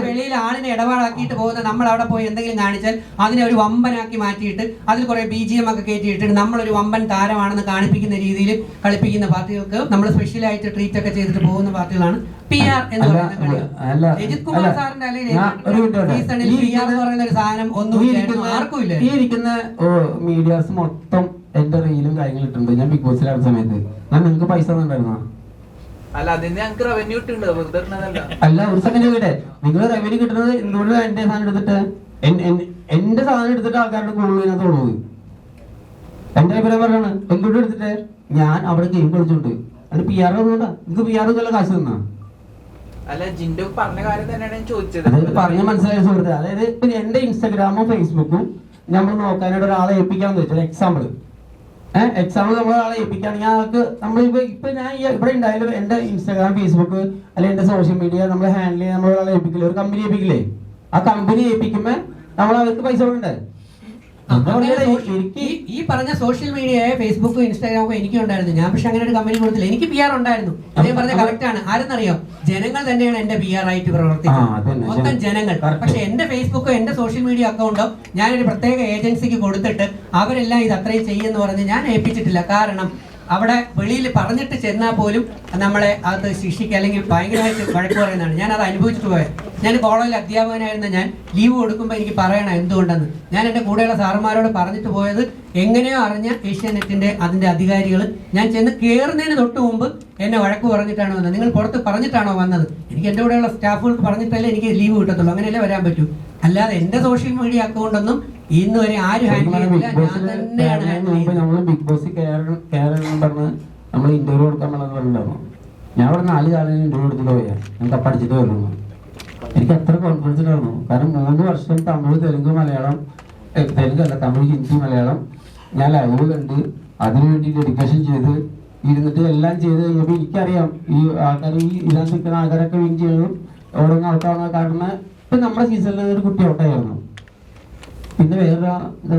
വെളിയിൽ ആളിനെ ഇടപാടാക്കിയിട്ട് പോകുന്ന നമ്മൾ അവിടെ പോയി എന്തെങ്കിലും കാണിച്ചാൽ അതിനെ ഒരു വമ്പനാക്കി മാറ്റിയിട്ട് അതിൽ കുറെ BGM ഒക്കെ കയറ്റിയിട്ടിട്ട് നമ്മളൊരു വമ്പൻ താരമാണെന്ന് കാണിപ്പിക്കുന്ന രീതിയിൽ കളിപ്പിക്കുന്ന പാർട്ടികൾക്ക് നമ്മൾ സ്പെഷ്യലായിട്ട് ട്രീറ്റ് ഒക്കെ ചെയ്തിട്ട് പോകുന്ന പാർട്ടികളാണ് PR എന്ന് പറയുന്നത്. രജിത് കുമാർ സാറിന്റെ സീസണിൽ PR എന്ന് പറയുന്ന ഒരു സാധനം ഒന്നും ആർക്കും ഇല്ല. ഈ ഇരിക്കുന്ന മീഡിയാസ് മൊത്തം എന്റെ റീലും കാര്യങ്ങളും ഇട്ടുണ്ട്. ഞാൻ ബിഗ് ബോസിലായിരുന്ന സമയത്ത് നിങ്ങൾക്ക് പൈസ ഉണ്ടായിരുന്നോ? അല്ല, അതിന് ഞങ്ങൾക്ക് റവന്യൂ കിട്ടുന്നുണ്ട്. അല്ല, ഒരു സെക്കൻഡ് വീട്ടെ, നിങ്ങൾ റവന്യൂ കിട്ടുന്നത് എന്തുകൊണ്ട് എന്റെ സാധനം എടുത്തിട്ട് എന്റെ സാധനം എടുത്തിട്ട് ആൾക്കാരുടെ കൂടുതൽ തോന്നുന്നത് എന്റെ അഭിപ്രായം പറയാണ്. എന്തുകൊണ്ട് എടുത്തിട്ട് ഞാൻ അവിടെ ഗെയിം കളിച്ചോണ്ട് അത് PR ഒന്നുകൊണ്ടാ. നിങ്ങൾക്ക് PR ഒന്നുമല്ല കാശ് തന്നാ. അല്ല, ജിൻഡോ പറഞ്ഞ കാര്യം തന്നെയാണ് ഞാൻ ചോദിച്ചത്. അതായത് പറഞ്ഞ മനസ്സിലായ സുഹൃത്ത്, അതായത് ഇപ്പൊ എന്റെ ഇൻസ്റ്റാഗ്രാമും ഫേസ്ബുക്കും നമ്മൾ നോക്കാനായിട്ട് ഒരാളെ ഏൽപ്പിക്കാന്ന് വെച്ചാൽ എക്സാമ്പിൾ നമ്മളൊരാളെ ഏൽപ്പിക്കുകയാണെങ്കിൽ ആൾക്ക് നമ്മളിപ്പോ ഞാൻ ഇവിടെ ഉണ്ടായാലും എന്റെ ഇൻസ്റ്റാഗ്രാം ഫേസ്ബുക്ക് അല്ലെങ്കിൽ എന്റെ സോഷ്യൽ മീഡിയ നമ്മൾ ഹാൻഡിൽ ചെയ്യാൻ നമ്മളൊരാളെ ഏൽപ്പിക്കില്ലേ, ഒരു കമ്പനി ഏൽപ്പിക്കില്ലേ? ആ കമ്പനി ഏൽപ്പിക്കുമ്പോ നമ്മൾ അവർക്ക് പൈസ കൊടുക്കണ്ടേ? ഈ പറഞ്ഞ സോഷ്യൽ മീഡിയ ഫേസ്ബുക്കും ഇൻസ്റ്റാഗ്രാമും എനിക്കും ഉണ്ടായിരുന്നു. ഞാൻ പക്ഷെ അങ്ങനെ ഒരു കമ്പനി കൊടുത്തില്ല. എനിക്ക് PR ഉണ്ടായിരുന്നു. അതേ പറഞ്ഞ കറക്റ്റ് ആണ്. ആരെന്നറിയോ, ജനങ്ങൾ തന്നെയാണ് എന്റെ PR ആയിട്ട് പ്രവർത്തിച്ചത്. മൊത്തം ജനങ്ങൾ. പക്ഷെ എന്റെ ഫേസ്ബുക്കോ എന്റെ സോഷ്യൽ മീഡിയ അക്കൗണ്ടോ ഞാനൊരു പ്രത്യേക ഏജൻസിക്ക് കൊടുത്തിട്ട് അവരെല്ലാം ഇത് അത്രയും ചെയ്യുമെന്ന് പറഞ്ഞ് ഞാൻ ഏൽപ്പിച്ചിട്ടില്ല. കാരണം അവിടെ വെളിയിൽ പറഞ്ഞിട്ട് ചെന്നാൽ പോലും നമ്മളെ അത് ശിക്ഷിക്കുക അല്ലെങ്കിൽ ഭയങ്കരമായിട്ട് വഴക്ക് പറയുന്നതാണ്. ഞാൻ അത് അനുഭവിച്ചിട്ട് പോയത്. ഞാൻ കോളേജിൽ അധ്യാപകനായിരുന്ന ഞാൻ ലീവ് കൊടുക്കുമ്പോൾ എനിക്ക് പറയണം എന്തുകൊണ്ടെന്ന്. ഞാൻ എൻ്റെ കൂടെയുള്ള സാറുമാരോട് പറഞ്ഞിട്ട് പോയത് എങ്ങനെയോ അറിഞ്ഞ ഏഷ്യാനെറ്റിൻ്റെ അതിൻ്റെ അധികാരികൾ ഞാൻ ചെന്ന് കയറുന്നതിന് തൊട്ട് മുമ്പ് എന്നെ വഴക്ക് പറഞ്ഞിട്ടാണ് വന്നത്. നിങ്ങൾ പുറത്ത് പറഞ്ഞിട്ടാണോ വന്നത്? എനിക്ക് എൻ്റെ കൂടെയുള്ള സ്റ്റാഫുകൾക്ക് പറഞ്ഞിട്ടല്ലേ എനിക്ക് ലീവ് കിട്ടത്തുള്ളൂ. അങ്ങനെയല്ലേ വരാൻ പറ്റൂ. അല്ലാതെ എൻ്റെ സോഷ്യൽ മീഡിയ അക്കൗണ്ടൊന്നും ഇന്ന് വരെ ആരും ഹാൻഡിൽ ചെയ്തില്ല. ഞാൻ തന്നെയാണ് ഹാൻഡിൽ ചെയ്തത്. നമ്മൾ ബിഗ് ബോസ് കയറണം പറഞ്ഞ് നമ്മൾ ഇന്റർവ്യൂ കൊടുക്കാൻ പറഞ്ഞിട്ടുണ്ടായിരുന്നു. ഞാൻ ഇവിടെ 4 കാലം ഇന്റർവ്യൂ എടുത്തിട്ട് പോയാ ഞാൻ കപ്പടിച്ചിട്ട് വരുന്നു. എനിക്ക് അത്ര കോൺഫിഡൻസ് ഉണ്ടായിരുന്നു. കാരണം 3 വർഷം തമിഴ്, തെലുങ്ക്, മലയാളം തെലുങ്കല്ല, തമിഴ്, ഹിന്ദി, മലയാളം ഞാൻ ലൈവ് കണ്ട് അതിനുവേണ്ടി ഡെഡിക്കേഷൻ ചെയ്ത് ഇരുന്നിട്ട് എല്ലാം ചെയ്ത് കഴിഞ്ഞപ്പോൾ എനിക്കറിയാം ഈ ആൾക്കാർ ഈ ഇതാൻ നിൽക്കുന്ന ആൾക്കാരൊക്കെ വിൻ ചെയ്യണം ഓടുന്ന ആൾക്കാണ്. കാരണം ഇപ്പം നമ്മുടെ സീസണിൽ ഒരു കുട്ടി ഔട്ടായിരുന്നു. പിന്നെ വേറെ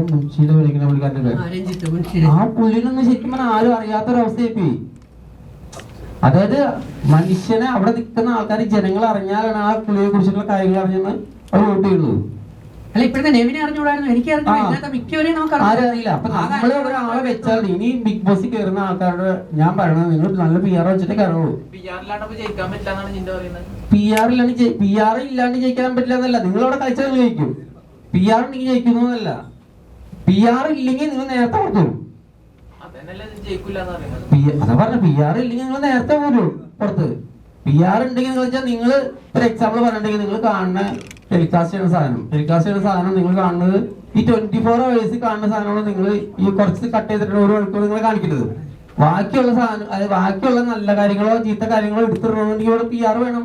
മുൻഷീനെ വിളിക്കുന്ന പുള്ളിക്കാരൻ്റെ ആ പുള്ളിനൊന്നും ശരിക്കും പറഞ്ഞാൽ ആരും അറിയാത്തൊരവസ്ഥയായി പോയി. അതായത് മനുഷ്യനെ അവിടെ നിൽക്കുന്ന ആൾക്കാർ ജനങ്ങൾ അറിഞ്ഞാലാണ് ആ പുള്ളിയെ കുറിച്ചുള്ള കാര്യങ്ങൾ അറിഞ്ഞെന്ന് അവർ വോട്ട് ചെയ്യുന്നത്. അല്ല ഇപ്പോഴത്തെ നെവിനെ അറിഞ്ഞുകൂടായിരുന്നു, എനിക്ക് മിക്കവരെയും നമുക്ക് അറിയില്ല. അപ്പൊ നമ്മള് ഒരാളെ വെച്ചാൽ ഇനി ബിഗ് ബോസിൽ കയറുന്ന ആൾക്കാരുടെ ഞാൻ പറയണത് നിങ്ങൾ നല്ല PR വെച്ചിട്ടേ കയറുള്ളൂ. PR ഇല്ലാണ്ട് ജയിക്കാൻ പറ്റില്ല എന്നല്ല, നിങ്ങൾ അവിടെ കളിച്ചാൽ ജയിക്കും. PR ഉണ്ടെങ്കിൽ ജയിക്കുന്നതല്ല. PR ഇല്ലെങ്കിൽ നിങ്ങൾ നേരത്തെ പുറത്തു. അതാ പറഞ്ഞ PR ഇല്ലെങ്കിൽ നിങ്ങൾ നേരത്തെ പോരും പുറത്ത്. PR ഉണ്ടെങ്കിൽ നിങ്ങൾ വെച്ചാൽ നിങ്ങൾ ഒരു എക്സാമ്പിൾ പറഞ്ഞിട്ടുണ്ടെങ്കിൽ നിങ്ങൾ കാണുന്ന ടെലികാസ്റ്റ് ചെയ്യുന്ന സാധനം നിങ്ങൾ കാണുന്നത് ഈ 24 hours കാണുന്ന സാധനമാണ്. നിങ്ങൾ ഈ കുറച്ച് കട്ട് ചെയ്തിട്ട് ഒരു മണിക്കൂർ നിങ്ങൾ കാണിക്കുന്നത്. ബാക്കിയുള്ള സാധനം, അതായത് ബാക്കിയുള്ള നല്ല കാര്യങ്ങളോ ചീത്ത കാര്യങ്ങളോ എടുത്തിടണമെന്നുണ്ടെങ്കിൽ ഇവിടെ PR വേണം.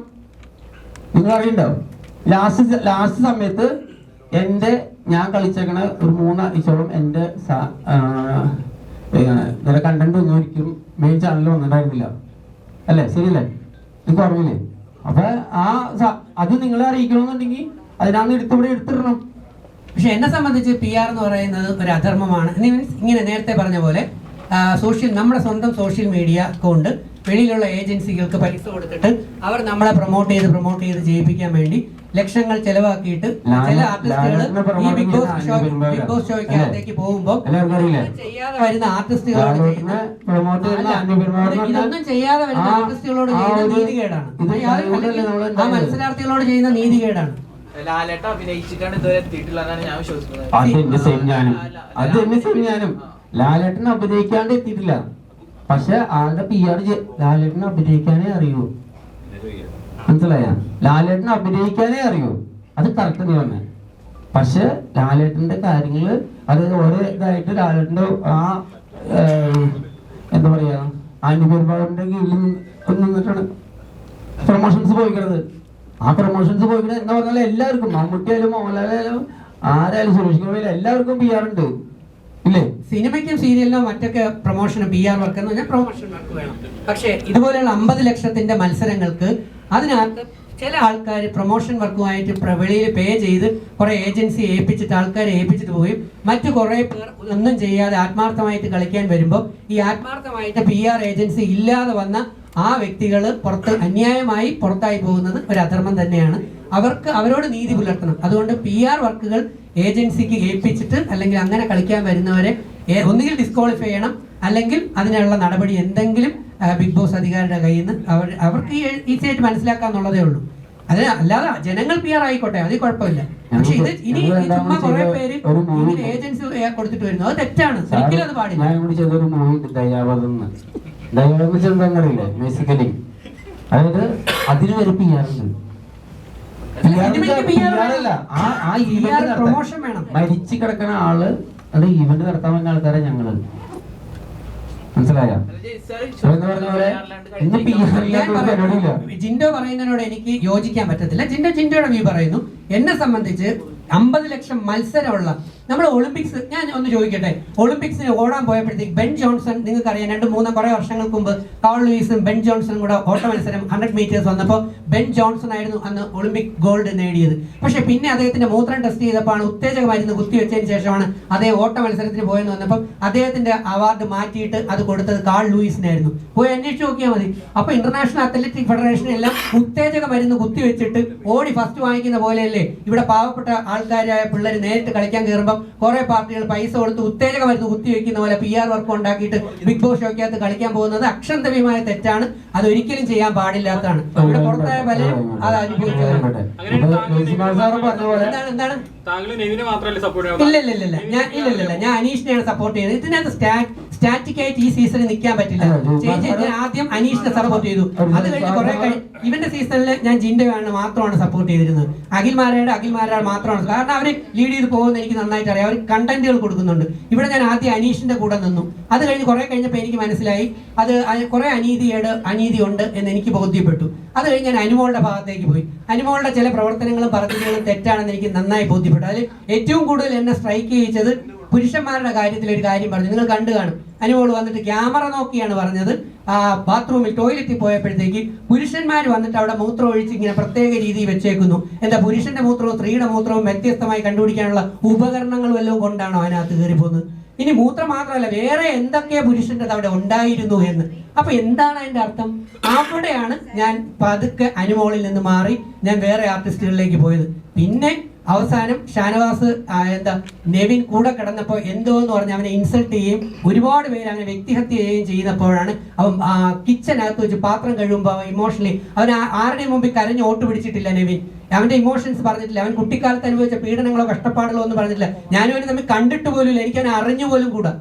നിങ്ങൾ അറിയണ്ടാവും. ലാസ്റ്റ് സമയത്ത് ഞാൻ കളിച്ചേക്കണ ഒരു 3 ആഴ്ചയോളം എന്റെ കണ്ടന്റ് ഒന്നും ഒരിക്കലും മെയിൻ ചാനലിൽ വന്നിട്ടുണ്ടായിരുന്നില്ല. അല്ലേ? ശരിയല്ലേ? നിങ്ങൾക്ക് ഓർമ്മയില്ലേ? അപ്പൊ അത് നിങ്ങളെ അറിയിക്കണമെന്നുണ്ടെങ്കിൽ അതിനാണ് എടുത്തിടണം. പക്ഷെ എന്നെ സംബന്ധിച്ച് PR എന്ന് പറയുന്നത് ഒരു അധർമ്മമാണ്. മീൻസ് ഇങ്ങനെ നേരത്തെ പറഞ്ഞ പോലെ നമ്മുടെ സ്വന്തം സോഷ്യൽ മീഡിയ കൊണ്ട് വെളിയിലുള്ള ഏജൻസികൾക്ക് പൈസ കൊടുത്തിട്ട് അവർ നമ്മളെ പ്രൊമോട്ട് ചെയ്ത് ചെയ്യിപ്പിക്കാൻ വേണ്ടി ലക്ഷങ്ങൾ ചെലവാക്കിയിട്ട് ചില ആർട്ടിസ്റ്റുകൾ ഈ ബിഗ് ബോസ് ഷോയ്ക്കകത്തേക്ക് പോകുമ്പോൾ ചെയ്യാതെ വരുന്ന ആർട്ടിസ്റ്റുകളോട് ഇതൊന്നും ചെയ്യാതെ വരുന്ന ആർട്ടിസ്റ്റുകളോട് ചെയ്യുന്ന നീതികേടാണ്. ആ മത്സരാർത്ഥികളോട് ചെയ്യുന്ന നീതികേടാണ്. അഭിനയിച്ചിട്ടാണ് ഇതുവരെ എത്തിയിട്ടുള്ളതാണ് ഞാൻ വിശ്വസിക്കുന്നത്. ഞാനും ലാലേട്ടനെ അഭിനയിക്കാണ്ട് എത്തിയിട്ടില്ല. പക്ഷെ ആളുടെ PR ലാലേട്ടനെ അഭിനയിക്കാനേ അറിയൂ. മനസ്സിലായ? ലാലേട്ടനെ അഭിനയിക്കാനേ അറിയൂ. അത് കറക്റ്റ് നീ പറഞ്ഞ. പക്ഷെ ലാലേട്ടന്റെ കാര്യങ്ങള് അതായത് ഓരോ ഇതായിട്ട് ലാലേട്ടന്റെ ആ എന്താ പറയാ അനുപരിപാടിന്റെ കീഴിൽ നിന്നിട്ടാണ് പ്രൊമോഷൻസ് പോയിക്കണത്. ആ പ്രൊമോഷൻസ് പോയിക്കണത് എന്താ പറഞ്ഞാൽ എല്ലാവർക്കും, മമ്മൂട്ടിയായാലും മോഹൻലാലായാലും ആരായാലും സുരേഷ് ഗോപിയായാലും എല്ലാവർക്കും PR ഉണ്ട്. ഇല്ലേ? സിനിമയ്ക്കും സീരിയലിനോ മറ്റൊക്കെ പ്രൊമോഷന് PR വർക്ക് എന്ന് പറഞ്ഞാൽ പ്രൊമോഷൻ വർക്ക് വേണം. പക്ഷേ ഇതുപോലെയുള്ള 50 ലക്ഷത്തിന്റെ മത്സരങ്ങൾക്ക് അതിനകത്ത് ചില ആൾക്കാർ പ്രൊമോഷൻ വർക്കുമായിട്ട് വെളിയിൽ പേ ചെയ്ത് കുറെ ഏജൻസി ആൾക്കാരെ ഏൽപ്പിച്ചിട്ട് പോയും മറ്റു കുറെ പേർ ഒന്നും ചെയ്യാതെ ആത്മാർത്ഥമായിട്ട് കളിക്കാൻ വരുമ്പോൾ ഈ ആത്മാർത്ഥമായിട്ട് PR ഏജൻസി ഇല്ലാതെ വന്ന ആ വ്യക്തികൾ അന്യായമായി പുറത്തായി പോകുന്നത് ഒരു അധർമ്മം തന്നെയാണ്. അവരോട് നീതി പുലർത്തണം. അതുകൊണ്ട് PR വർക്കുകൾ ഏജൻസിക്ക് ഏൽപ്പിച്ചിട്ട് അല്ലെങ്കിൽ അങ്ങനെ കളിക്കാൻ വരുന്നവരെ ഒന്നുകിൽ ഡിസ്ക്വാളിഫൈ ചെയ്യണം, അല്ലെങ്കിൽ അതിനുള്ള നടപടി എന്തെങ്കിലും ബിഗ് ബോസ് അധികാരിയുടെ കയ്യിൽ നിന്ന് അവർക്ക് ഈസി ആയിട്ട് മനസ്സിലാക്കാന്നുള്ളതേ ഉള്ളൂ. അല്ലാതെ ജനങ്ങൾ PR ആയിക്കോട്ടെ, അതിൽ കുഴപ്പമില്ല. പക്ഷെ ഇത് ഇനി ചുമ്മാ കുറെ പേര് ഇങ്ങനെ ഏജൻസി കൊടുത്തിട്ട് വരുന്നു, അത് തെറ്റാണ്. ഒരിക്കലും അത് പാടില്ല. ബേസിക്കലി അതായത് അതിന് വരെ PR ഉണ്ട്. പ്രൊമോഷൻ വേണം. മരിച്ചു കിടക്കുന്ന ആള് അത് ഇവന്റ് നടത്താൻ വന്ന ആൾക്കാരെ ഞങ്ങള് മനസ്സിലായ? ജിൻഡോ പറയുന്നതിനോട് എനിക്ക് യോജിക്കാൻ പറ്റത്തില്ല. ജിൻഡോയുടെ വ്യൂ പറയുന്നു. എന്നെ സംബന്ധിച്ച് 50 ലക്ഷം മത്സരമുള്ള നമ്മുടെ ഒളിമ്പിക്സ്, ഞാൻ ഒന്ന് ചോദിക്കട്ടെ, ഒളിമ്പിക്സിന് ഓടാൻ പോയപ്പോഴത്തേക്ക് ബെൻ ജോൺസൺ, നിങ്ങൾക്ക് അറിയാം 2-3 കുറെ വർഷങ്ങൾക്ക് മുമ്പ് കാൾ ലൂയിസും ബെൻ ജോൺസണും കൂടെ ഓട്ട മത്സരം 100 മീറ്റേഴ്സ് വന്നപ്പോൾ ബെൻ ജോൺസൺ ആയിരുന്നു അന്ന് ഒളിമ്പിക് ഗോൾഡ് നേടിയത്. പക്ഷെ പിന്നെ അദ്ദേഹത്തിന്റെ മൂത്രം ടെസ്റ്റ് ചെയ്തപ്പോൾ ഉത്തേജക മരുന്ന് കുത്തിവെച്ചതിന് ശേഷമാണ് അദ്ദേഹം ഓട്ട മത്സരത്തിന് പോയെന്ന് വന്നപ്പോൾ അദ്ദേഹത്തിന്റെ അവാർഡ് മാറ്റിയിട്ട് അത് കൊടുത്തത് കാൾ ലൂയിസിനായിരുന്നു. പോയി അന്വേഷിച്ച് നോക്കിയാൽ മതി. അപ്പൊ ഇന്റർനാഷണൽ അത്ലറ്റിക് ഫെഡറേഷൻ എല്ലാം ഉത്തേജക മരുന്ന് കുത്തിവെച്ചിട്ട് ഓടി ഫസ്റ്റ് വാങ്ങിക്കുന്ന പോലെയല്ലേ ഇവിടെ പാവപ്പെട്ട ആൾക്കാരായ പിള്ളേർ നേരിട്ട് കളിക്കാൻ കയറുമ്പോൾ കുറെ പാർട്ടികൾ പൈസ കൊടുത്ത് ഉത്തേജക മരുന്ന് കുത്തിവെക്കുന്ന പോലെ PR വർക്ക് ഉണ്ടാക്കിയിട്ട് ബിഗ് ബോസ് ഷോയ്ക്കകത്ത് കളിക്കാൻ പോകുന്നത് അക്ഷന്തവ്യമായ തെറ്റാണ്. അത് ഒരിക്കലും ചെയ്യാൻ പാടില്ലാത്തതാണ്. ഇവിടെ പുറത്തായ പലരും അത് അനുഭവിച്ചത്. ഇല്ല ഞാൻ അനീഷിനെയാണ് സപ്പോർട്ട് ചെയ്തത്. ഇതിനകത്ത് സ്റ്റാറ്റിക് ആയിട്ട് ഈ സീസണിൽ നിൽക്കാൻ പറ്റില്ല. ഞാൻ ആദ്യം അനീഷിനെ സപ്പോർട്ട് ചെയ്തു. അത് കഴിഞ്ഞ് കുറെ ഇവന്റെ സീസണിൽ ഞാൻ ജിൻഡോയാണ് മാത്രമാണ് സപ്പോർട്ട് ചെയ്തിരുന്നത്. അഖിൽമാരാണ് മാത്രമാണ്. കാരണം അവർ ലീഡ് ചെയ്ത് പോകുന്ന എനിക്ക് നന്നായിട്ട് അറിയാം. അവർ കണ്ടന്റുകൾ കൊടുക്കുന്നുണ്ട്. ഇവിടെ ഞാൻ ആദ്യം അനീഷിന്റെ കൂടെ നിന്നു. അത് കഴിഞ്ഞ് കുറെ കഴിഞ്ഞപ്പോൾ എനിക്ക് മനസ്സിലായി അത് കുറെ അനീതി ഉണ്ട് എന്ന് എനിക്ക് ബോധ്യപ്പെട്ടു. അത് കഴിഞ്ഞ് ഞാൻ അനുമോളുടെ ഭാഗത്തേക്ക് പോയി. അനുമോളുടെ ചില പ്രവർത്തനങ്ങളും പറഞ്ഞതുകളും തെറ്റാണെന്ന് എനിക്ക് നന്നായി ബോധ്യപ്പെട്ടു. അതിൽ ഏറ്റവും കൂടുതൽ എന്നെ സ്ട്രൈക്ക് ചെയ്യിച്ചത് പുരുഷന്മാരുടെ കാര്യത്തിൽ ഒരു കാര്യം പറഞ്ഞു. നിങ്ങൾ കണ്ടു കാണും. അനുമോൾ വന്നിട്ട് ക്യാമറ നോക്കിയാണ് പറഞ്ഞത്. ബാത്റൂമിൽ ടോയ്ലറ്റിൽ പോയപ്പോഴത്തേക്ക് പുരുഷന്മാർ വന്നിട്ട് അവിടെ മൂത്രം ഒഴിച്ച് ഇങ്ങനെ പ്രത്യേക രീതിയിൽ വെച്ചേക്കുന്നു. എന്താ പുരുഷന്റെ മൂത്രവും സ്ത്രീയുടെ മൂത്രവും വ്യത്യസ്തമായി കണ്ടുപിടിക്കാനുള്ള ഉപകരണങ്ങൾ വല്ലതും കൊണ്ടാണോ അതിനകത്ത് കയറി പോകുന്നത്? ഇനി മൂത്രം മാത്രമല്ല, വേറെ എന്തൊക്കെ പുരുഷന്റെ അവിടെ ഉണ്ടായിരുന്നു എന്ന്. അപ്പൊ എന്താണ് അതിന്റെ അർത്ഥം? അവിടെയാണ് ഞാൻ പതുക്കെ അനുമോളിൽ നിന്ന് മാറി ഞാൻ വേറെ ആർട്ടിസ്റ്റുകളിലേക്ക് പോയത്. പിന്നെ അവസാനം ഷാനവാസ് നെവിൻ കൂടെ കിടന്നപ്പോൾ എന്തോ എന്ന് പറഞ്ഞ് അവനെ ഇൻസൾട്ട് ചെയ്യുകയും ഒരുപാട് പേര് അങ്ങനെ വ്യക്തിഹത്യ ചെയ്യുകയും ചെയ്യുന്നപ്പോഴാണ് അവൻ കിച്ചനകത്ത് വെച്ച് പാത്രം കഴിയുമ്പോൾ ഇമോഷണലി അവൻ ആരുടെയും മുമ്പിൽ കരഞ്ഞ് ഓട്ട് പിടിച്ചിട്ടില്ല. നെവിൻ അവന്റെ ഇമോഷൻസ് പറഞ്ഞിട്ടില്ല. അവൻ കുട്ടിക്കാലത്ത് അനുഭവിച്ച പീഡനങ്ങളോ കഷ്ടപ്പാടുകളോ ഒന്നും പറഞ്ഞിട്ടില്ല. ഞാനും അവന് തമ്മിൽ കണ്ടിട്ട് പോലും ഇല്ല. എനിക്ക് അവനെ അറിഞ്ഞു പോലും കൂടാ.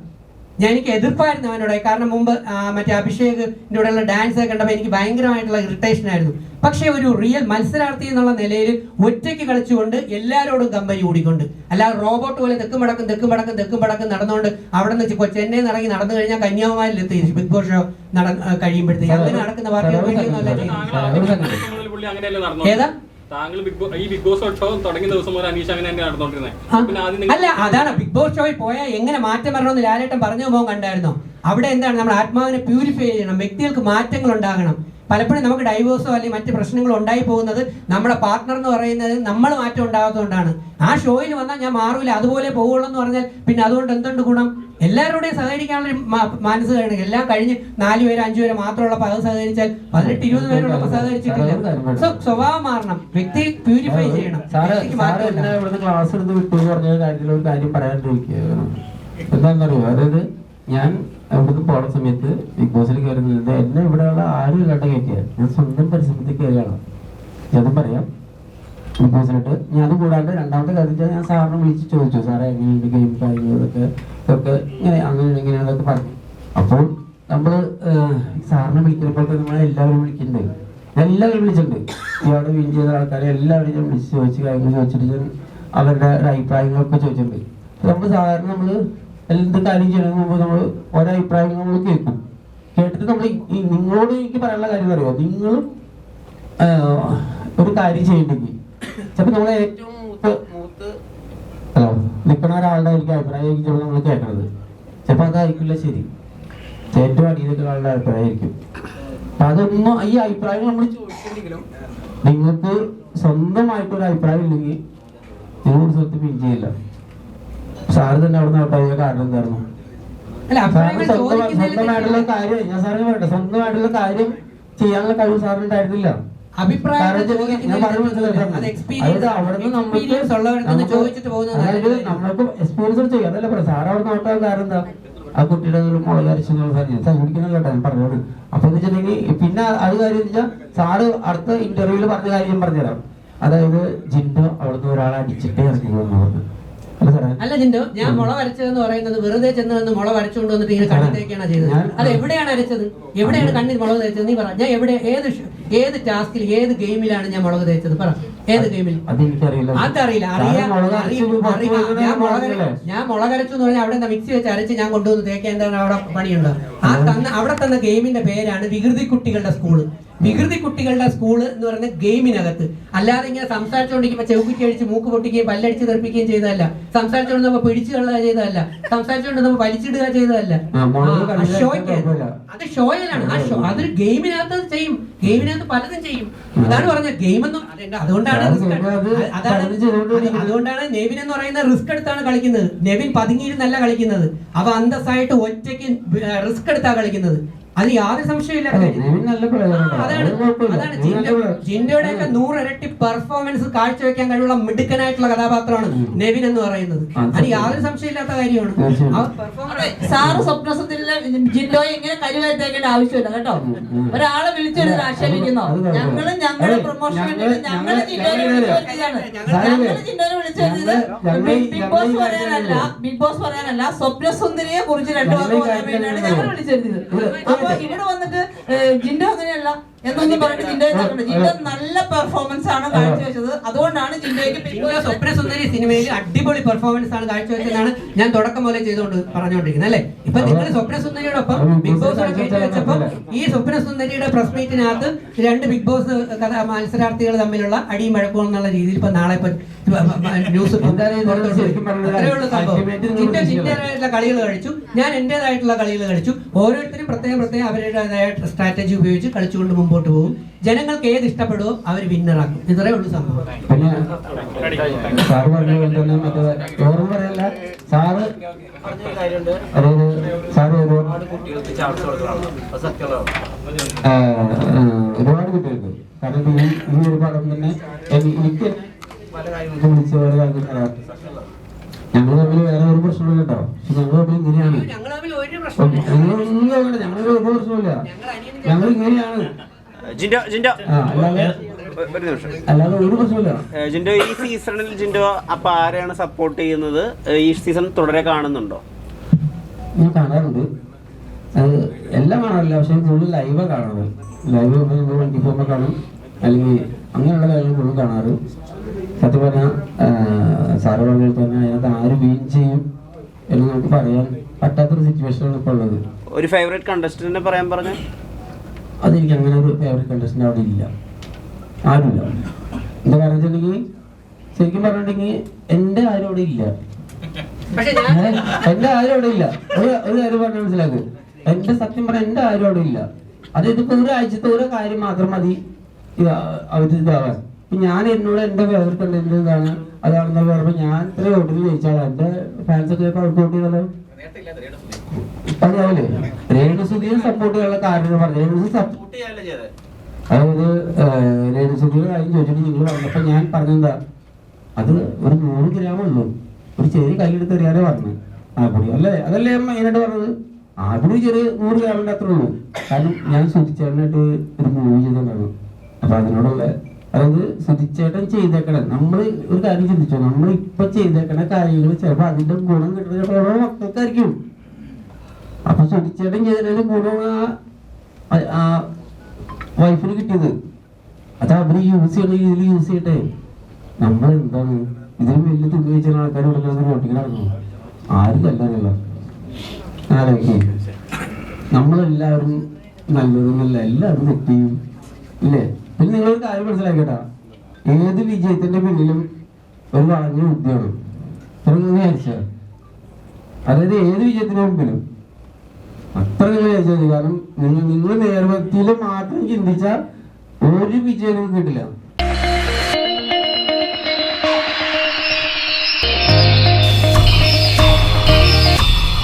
എനിക്ക് എതിർപ്പായിരുന്നു അവനോട്. കാരണം മുമ്പ് മറ്റേ അഭിഷേകിന്റെ കൂടെയുള്ള ഡാൻസ് ഒക്കെ കണ്ടപ്പോൾ എനിക്ക് ഭയങ്കരമായിട്ടുള്ള ഇറിറ്റേഷൻ ആയിരുന്നു. പക്ഷേ ഒരു റിയൽ മത്സരാർത്ഥി എന്നുള്ള നിലയിൽ ഒറ്റയ്ക്ക് കളിച്ചുകൊണ്ട് എല്ലാവരോടും കമ്പനി കൂടിക്കൊണ്ട്, അല്ലാതെ റോബോട്ട് പോലെ തെക്കും വടക്കും നടന്നുകൊണ്ട് അവിടെ നിന്ന് ചെന്നൈ ഇറങ്ങി നടന്നു കഴിഞ്ഞാൽ കന്യാകുമാരിലെത്തി ബിഗ് ബോസ് ഷോ കഴിയുമ്പോഴത്തേക്ക് അങ്ങനെ നടക്കുന്ന ഏതാ അല്ല, അതാണ് ബിഗ് ബോസ് ഷോയിൽ പോയാൽ എങ്ങനെ മാറ്റം വരണമെന്ന് ലാലേട്ടൻ പറഞ്ഞു പോകാൻ കണ്ടായിരുന്നോ? അവിടെ എന്താണ് നമ്മൾ ആത്മാവിനെ പ്യൂരിഫൈ ചെയ്യണം, വ്യക്തികൾക്ക് മാറ്റങ്ങൾ ഉണ്ടാകണം. പലപ്പോഴും നമുക്ക് ഡൈവേഴ്സോ അല്ലെങ്കിൽ മറ്റ് പ്രശ്നങ്ങളോ ഉണ്ടായി പോകുന്നത് നമ്മുടെ പാർട്ട്ണർ എന്ന് പറയുന്നത് നമ്മൾ മാറ്റം ഉണ്ടാകാത്തതുകൊണ്ടാണ്. ആ ഷോയിൽ വന്നാൽ ഞാൻ മാറൂല അതുപോലെ പോകുള്ളൂ എന്ന് പറഞ്ഞാൽ പിന്നെ അതുകൊണ്ട് എന്തുണ്ട് ഗുണം? എല്ലാവരുടെയും സഹകരിക്കാനുള്ള മനസ്സ് കഴിയണം. എല്ലാം കഴിഞ്ഞ് 4 പേര് 5 പേര് മാത്രമുള്ളപ്പോൾ അത് സഹകരിച്ചാൽ 18-20 പേരുള്ളപ്പോൾ സഹകരിച്ചിട്ടില്ല. സ്വഭാവം മാറണം, വ്യക്തി പ്യൂരിഫൈ ചെയ്യണം. ക്ലാസ് എടുത്ത് വിട്ടു പറഞ്ഞ കാര്യത്തിൽ ഒരു കാര്യം പറയാണ്ടിരിക്കുകയാണ്. എന്താണെന്നറിയോ, അതായത് ഞാൻ അവിടുന്ന് പോണ സമയത്ത് ബിഗ് ബോസിൽ കയറുന്നത് എന്നെ ഇവിടെയുള്ള ആരും ഇല്ലാണ്ട് കയറ്റിയാൽ ഞാൻ സ്വന്തം പരിശ്രമത്തിൽ കയറിയാണ്. ഞാനും പറയാം ബിഗ് ബോസിലിട്ട്. ഞാൻ അത് കൂടാണ്ട് രണ്ടാമത്തെ കാര്യം ഞാൻ സാറിനെ വിളിച്ച് ചോദിച്ചു, സാറേ എങ്ങനെയുണ്ട് ഗെയിം കാര്യങ്ങളൊക്കെ ഇങ്ങനെ ഇങ്ങനെയാണെന്നൊക്കെ പറഞ്ഞു. അപ്പോൾ നമ്മൾ സാറിനെ വിളിക്കുമ്പോൾ നമ്മളെല്ലാവരും വിളിക്കുന്നുണ്ട്. എല്ലാവരും വിളിച്ചിട്ടുണ്ട്. ഇയാളോട് വിൻ ചെയ്ത ആൾക്കാരെ എല്ലാവരും ഞാൻ വിളിച്ച് ചോദിച്ച് കാര്യങ്ങൾ ചോദിച്ചിട്ട് ഞാൻ അവരുടെ അഭിപ്രായങ്ങളൊക്കെ ചോദിച്ചിട്ടുണ്ട്. നമ്മൾ സാധാരണ നമ്മൾ എന്ത് കാര്യം ചെയ്യണമെന്ന് മുമ്പ് നമ്മൾ ഓരോ അഭിപ്രായങ്ങൾ നമ്മൾ കേൾക്കും. കേട്ടിട്ട് നമ്മൾ നിങ്ങളോട് എനിക്ക് പറയാനുള്ള കാര്യം അറിയോ, നിങ്ങളും ഒരു കാര്യം ചെയ്യണ്ടെങ്കിൽ ചിലപ്പോൾ നമ്മളെ ഏറ്റവും മൂത്ത് നിൽക്കുന്ന ഒരാളുടെ ആയിരിക്കും അഭിപ്രായം നമ്മൾ കേൾക്കണത്. ചിലപ്പോൾ അതായിരിക്കില്ല ശരി, ഏറ്റവും അടിയിലുള്ള ആളുടെ അഭിപ്രായമായിരിക്കും. അപ്പൊ അതൊന്നും ഈ അഭിപ്രായങ്ങൾ നമ്മൾ ചോദിച്ചിട്ടുണ്ടെങ്കിലും നിങ്ങൾക്ക് സ്വന്തമായിട്ടൊരു അഭിപ്രായം ഇല്ലെങ്കിൽ നിങ്ങൾ ഒരു സ്ഥലത്ത് പിൻ ചെയ്യില്ല. സാറ് തന്നെ അവിടെ നിന്ന് ഔട്ടായ കാരണം എന്തായിരുന്നു? സ്വന്തമായിട്ടുള്ള കാര്യം ഞാൻ സാറിന് പറയട്ടെ, സ്വന്തമായിട്ടുള്ള കാര്യം ചെയ്യാനുള്ള കഴിവ് സാറിന് ഉണ്ടായിരുന്നില്ല. നമ്മൾക്ക് എക്സ്പീരിയൻസ് ചെയ്യാം. അതല്ല പറയാം, സാറ് അവിടെ നോക്കാൻ കാരണം എന്താ, ആ കുട്ടിയുടെ മുളക് അരച്ചെന്നുള്ള സാധനം സഹിക്കണല്ലോ ഞാൻ പറഞ്ഞത്. അപ്പൊ എന്ന് വെച്ചിട്ടുണ്ടെങ്കിൽ പിന്നെ അത് കാര്യം വെച്ചാൽ സാറ് അടുത്ത ഇന്റർവ്യൂല് പറഞ്ഞ കാര്യം പറഞ്ഞുതരാം. അതായത് ജിൻഡോ അവിടുന്ന് ഒരാളെ അടിച്ചിട്ടേ ഇറങ്ങി പറഞ്ഞു. അല്ല ജിൻഡോ, ഞാൻ മുള വരച്ചതെന്ന് പറയുന്നത് വെറുതെ ചെന്ന് വന്ന് മുള വരച്ചുകൊണ്ട് വന്നിട്ട് ഇങ്ങനെ കണ്ണിത്തേക്കാണ് ചെയ്തത്. അത് എവിടെയാണ് അരച്ചത്? എവിടെയാണ് കണ്ണിൽ മുളക് തേച്ചത്? നീ പറ. ഞാൻ എവിടെ ഏത് ടാസ്കിൽ ഏത് ഗെയിമിലാണ് ഞാൻ മുളക് തേച്ചത്? പറ, ഏത് ഗെയിമിൽ? അതറിയില്ല. ഞാൻ മുളകരച്ചു എന്ന് പറഞ്ഞാൽ അവിടെ മിക്സി വെച്ച് അരച്ച് ഞാൻ കൊണ്ടുവന്ന് തേക്കാൻ എന്താണ് അവിടെ പണിയുണ്ടോ? അവിടെ തന്ന ഗെയിമിന്റെ പേരാണ് വികൃതി കുട്ടികളുടെ സ്കൂള്. വികൃതി കുട്ടികളുടെ സ്കൂള് എന്ന് പറയുന്ന ഗെയിമിനകത്ത്, അല്ലാതെ ഇങ്ങനെ സംസാരിച്ചുകൊണ്ടിരിക്കുമ്പോൾ ചെവുക്കുറ്റി അടിച്ച് മൂക്ക് പൊട്ടിക്കുകയും പല്ലടിച്ച് തെറിപ്പിക്കുകയും ചെയ്തതല്ല. സംസാരിച്ചുകൊണ്ടിരുന്നപ്പോൾ പിടിച്ചു തള്ളുക ചെയ്തതല്ല. സംസാരിച്ചുകൊണ്ടിരുന്നപ്പോൾ വലിച്ചിടുക ചെയ്തതല്ല. അത് ഷോയിലാണ്. അതൊരു ഗെയിമിനകത്ത് ചെയ്യും. ഗെയിമിനകത്ത് പലതും ചെയ്യും. അതാണ് പറഞ്ഞ ഗെയിമെന്നും. അതുകൊണ്ടാണ് നെവിൻ എന്ന് പറയുന്ന റിസ്ക് എടുത്താണ് കളിക്കുന്നത്. നെവിൻ പതുങ്ങിയിരുന്നല്ല കളിക്കുന്നത്. അവ അന്തസ്സായിട്ട് ഒറ്റയ്ക്ക് റിസ്ക് എടുത്താ കളിക്കുന്നത്. അത് യാതൊരു സംശയമില്ല. അതാണ് ജിൻഡോയുടെ ഒക്കെ 100 ഇരട്ടി പെർഫോമൻസ് കാഴ്ചവെക്കാൻ കഴിവുള്ള മിടുക്കനായിട്ടുള്ള കഥാപാത്രമാണ് നെവിൻ എന്ന് പറയുന്നത്. അത് യാതൊരു സംശയമില്ലാത്ത കാര്യമാണ്. സാറ് സ്വപ്നസുന്ദരിയിലെ ജിൻഡോയെ ഇങ്ങനെ കരുവായിട്ടേക്കേണ്ട ആവശ്യമില്ല കേട്ടോ. ഒരാളെ വിളിച്ചെടുത്ത് ആക്ഷേപിക്കുന്നോ? ഞങ്ങളുടെ പ്രൊമോഷൻ വേണ്ടിയിട്ട് ഞങ്ങള് ജിൻഡോനെ വിളിച്ചെടുത്തതാണ്. ഞങ്ങള് ജിൻഡോനെ വിളിച്ചെടുത്തത് ബിഗ് ബോസ് പറയാനല്ല, സ്വപ്നസുന്ദരിയെ കുറിച്ച് 2 വാക്ക് പറയാൻ വേണ്ടിയാണ് ഞങ്ങൾ വിളിച്ചെടുത്തത്. അപ്പൊ ഇവിടെ വന്നിട്ട് ജിൻഡോ അങ്ങനെയല്ല എന്നൊന്നും പറഞ്ഞിട്ട് ജിൻഡോ നല്ല പെർഫോമൻസ് ആണ് കാഴ്ചവെച്ചത്. അതുകൊണ്ടാണ് ജിൻഡോയ്ക്ക് സ്വപ്നസുന്ദരി സിനിമയിൽ അടിപൊളി പെർഫോമൻസ് ആണ് കാഴ്ചവെച്ചതാണ് ഞാൻ തുടക്കം പോലെ പറഞ്ഞുകൊണ്ടിരിക്കുന്നത് അല്ലെ. ഇപ്പൊ നിങ്ങൾ സ്വപ്നസുന്ദരിയോടൊപ്പം ബിഗ് ബോസ് വെച്ചപ്പോ ഈ സ്വപ്നസുന്ദരിയുടെ പ്രസ് മീറ്റിനകത്ത് 2 ബിഗ് ബോസ് മത്സരാർത്ഥികൾ തമ്മിലുള്ള അടിയും വഴക്കും എന്നുള്ള രീതിയിൽ ഇപ്പൊ നാളെ ന്യൂസ് അത്രയുള്ള സംഭവം. ജിൻഡോയുടെ കളികൾ കളിച്ചു, ഞാൻ എന്റേതായിട്ടുള്ള കളികൾ കളിച്ചു. ഓരോരുത്തരും പ്രത്യേകം അവരുടേതായ സ്ട്രാറ്റജി ഉപയോഗിച്ച് കളിച്ചുകൊണ്ട് മുമ്പോട്ട് പോകും. ജനങ്ങൾക്ക് ഏത് ഇഷ്ടപ്പെടുവോ അവർ വിന്നറാക്കും. ഇത്രേ ഉള്ളൂ സംഭവം. സാറ് പറഞ്ഞ പോലെ തന്നെ മറ്റേ ഓർമ്മ പറയല്ല, സാറ് ഒരുപാട് കുട്ടികൾക്ക് ചാൻസ് കൊടുക്കണം. ഒരുപാട് കുട്ടികൾക്ക്. കാരണം ഈ ഒരു പടം തന്നെ എനിക്ക് പല കാര്യങ്ങൾക്ക് വിളിച്ച് പല കാര്യങ്ങൾ ഞങ്ങൾ തമ്മിൽ വേറെ ഒരു പ്രശ്നമില്ല കേട്ടോ. പക്ഷെ ഞങ്ങൾ തമ്മിൽ ഇങ്ങനെയാണ്. ഞങ്ങളൊരു പ്രശ്നമില്ല, ഞങ്ങൾ ഇങ്ങനെയാണ്. അല്ലാതെ ഒരു പ്രശ്നമില്ല. ജിൻഡോ ഈ സീസണിൽ ജിൻഡോ അപ്പൊ ആരെയാണ് സപ്പോർട്ട് ചെയ്യുന്നത്? ഈ സീസൺ തുടരെ കാണുന്നുണ്ടോ? ഞാൻ കാണാറുണ്ട്, അത് എല്ലാം കാണാറില്ല. പക്ഷെ കൂടുതൽ ലൈവ് കാണാറ്. ലൈവ് 24 കാണും, അല്ലെങ്കിൽ അങ്ങനെയുള്ള കാര്യങ്ങൾ കൂടുതൽ കാണാറ്. സത്യം പറഞ്ഞാൽ സാറ് പറഞ്ഞാൽ തന്നെ അതിനകത്ത് ആര് വിൻ ചെയ്യും എന്ന് നമുക്ക് പറയാൻ പറ്റാത്തൊരു സിറ്റുവേഷനാണ് ഇപ്പോൾ ഉള്ളത്. ഒരു ഫേവറേറ്റ് കണ്ടസ്റ്റന്റിനെ പറയാൻ പറഞ്ഞ അതെനിക്ക് അങ്ങനെ ഒരു ഫേവറേറ്റ് കണ്ടസ്റ്റന്റ് അവിടെ ഇല്ല, ആരുമില്ല. എന്താ കാരണം വെച്ചിട്ടുണ്ടെങ്കിൽ ശരിക്കും പറഞ്ഞിട്ടുണ്ടെങ്കിൽ എൻ്റെ ആരും അവിടെ ഇല്ല. എൻ്റെ ആരും അവിടെ ഇല്ല. ഒരു കാര്യം പറഞ്ഞാൽ മനസ്സിലാക്കും, എൻ്റെ സത്യം പറഞ്ഞാൽ എൻ്റെ ആരും അവിടെ ഇല്ല. അത് ഇതിപ്പോ ഒരാഴ്ചത്തെ ഓരോ കാര്യം മാത്രം മതി അവരിതാവാൻ. ഞാൻ എന്നോട് എൻ്റെ ഫേവറേറ്റ് കണ്ടന്റ് ഇതാണ് അതാണെന്ന് പറയുമ്പോൾ ഞാൻ ഇത്രയും വോട്ടിൽ ജയിച്ചാൽ എൻ്റെ ഫാൻസൊക്കെ അവർക്ക് വോട്ട് ചെയ്താലോ അറിയാവില്ലേ? രേണുസുധിയെ സപ്പോർട്ട് ചെയ്യാനുള്ള കാരണം പറഞ്ഞു. രേണുസുധി സപ്പോർട്ട് ചെയ്യാനല്ല ചെയ്തത്. അതായത് രേണുസുധിയുടെ കാര്യം ചോദിച്ചിട്ട് നിങ്ങൾ പറഞ്ഞപ്പോൾ ഞാൻ പറഞ്ഞെന്താ, അത് ഒരു 100 ഗ്രാം ഉള്ളൂ, ഒരു ചെറിയ കല്ലെടുത്ത് എറിയാനേ പറഞ്ഞു. ആപ്പൊടി അല്ലേ, അതല്ലേ ഞാൻ മെയിനായിട്ട് പറഞ്ഞത്. ആപ്പൊടി ചെറിയ 100 ഗ്രാമിൻ്റെ അത്രേ ഉള്ളൂ. കാരണം ഞാൻ സുധിച്ചേട്ടനായിട്ട് ഒരു മൂവി ചെയ്തതാണ്. അപ്പൊ അതിനോടുള്ള അതായത് സുധിച്ചേട്ടൻ ചെയ്തേക്കണം. നമ്മൾ ഒരു കാര്യം ചിന്തിച്ചോ, നമ്മൾ ഇപ്പൊ ചെയ്തേക്കണ കാര്യങ്ങൾ ചിലപ്പോ അതിന്റെ ഗുണം കിട്ടുന്ന മക്കൾക്കായിരിക്കും. അപ്പൊ സുധിച്ചേട്ടൻ ചെയ്തതിന്റെ ഗുണം ആ വൈഫിന് കിട്ടിയത്. അത് അവര് യൂസ് ചെയ്യണ രീതിയിൽ യൂസ് ചെയ്യട്ടെ. നമ്മൾ എന്താണ് ഇതിന് വലിയ തുണി വെച്ച ആൾക്കാർ കൊടുക്കുന്നത് വോട്ടിങ്ങിനാണോ? ആരും കല്ലാറില്ല. ആലോചിക്കും, നമ്മളെല്ലാവരും നല്ലതെന്നല്ല, എല്ലാവരും തെറ്റ് ചെയ്യും ഇല്ലേ? പിന്നെ നിങ്ങളൊരു കാര്യം മനസ്സിലാക്കട്ടാ, ഏത് വിജയത്തിന്റെ പിന്നിലും ഒരു വളഞ്ഞ ബുദ്ധിയാണ് വിചാരിച്ച. അതായത് ഏത് വിജയത്തിന് മുമ്പിലും അത്ര നിങ്ങൾ വിചാരിച്ചാൽ മതി. കാരണം നിങ്ങൾ നേർവൃത്തിയിൽ മാത്രം ചിന്തിച്ചാൽ ഒരു വിജയം നിങ്ങൾക്ക് കിട്ടില്ല.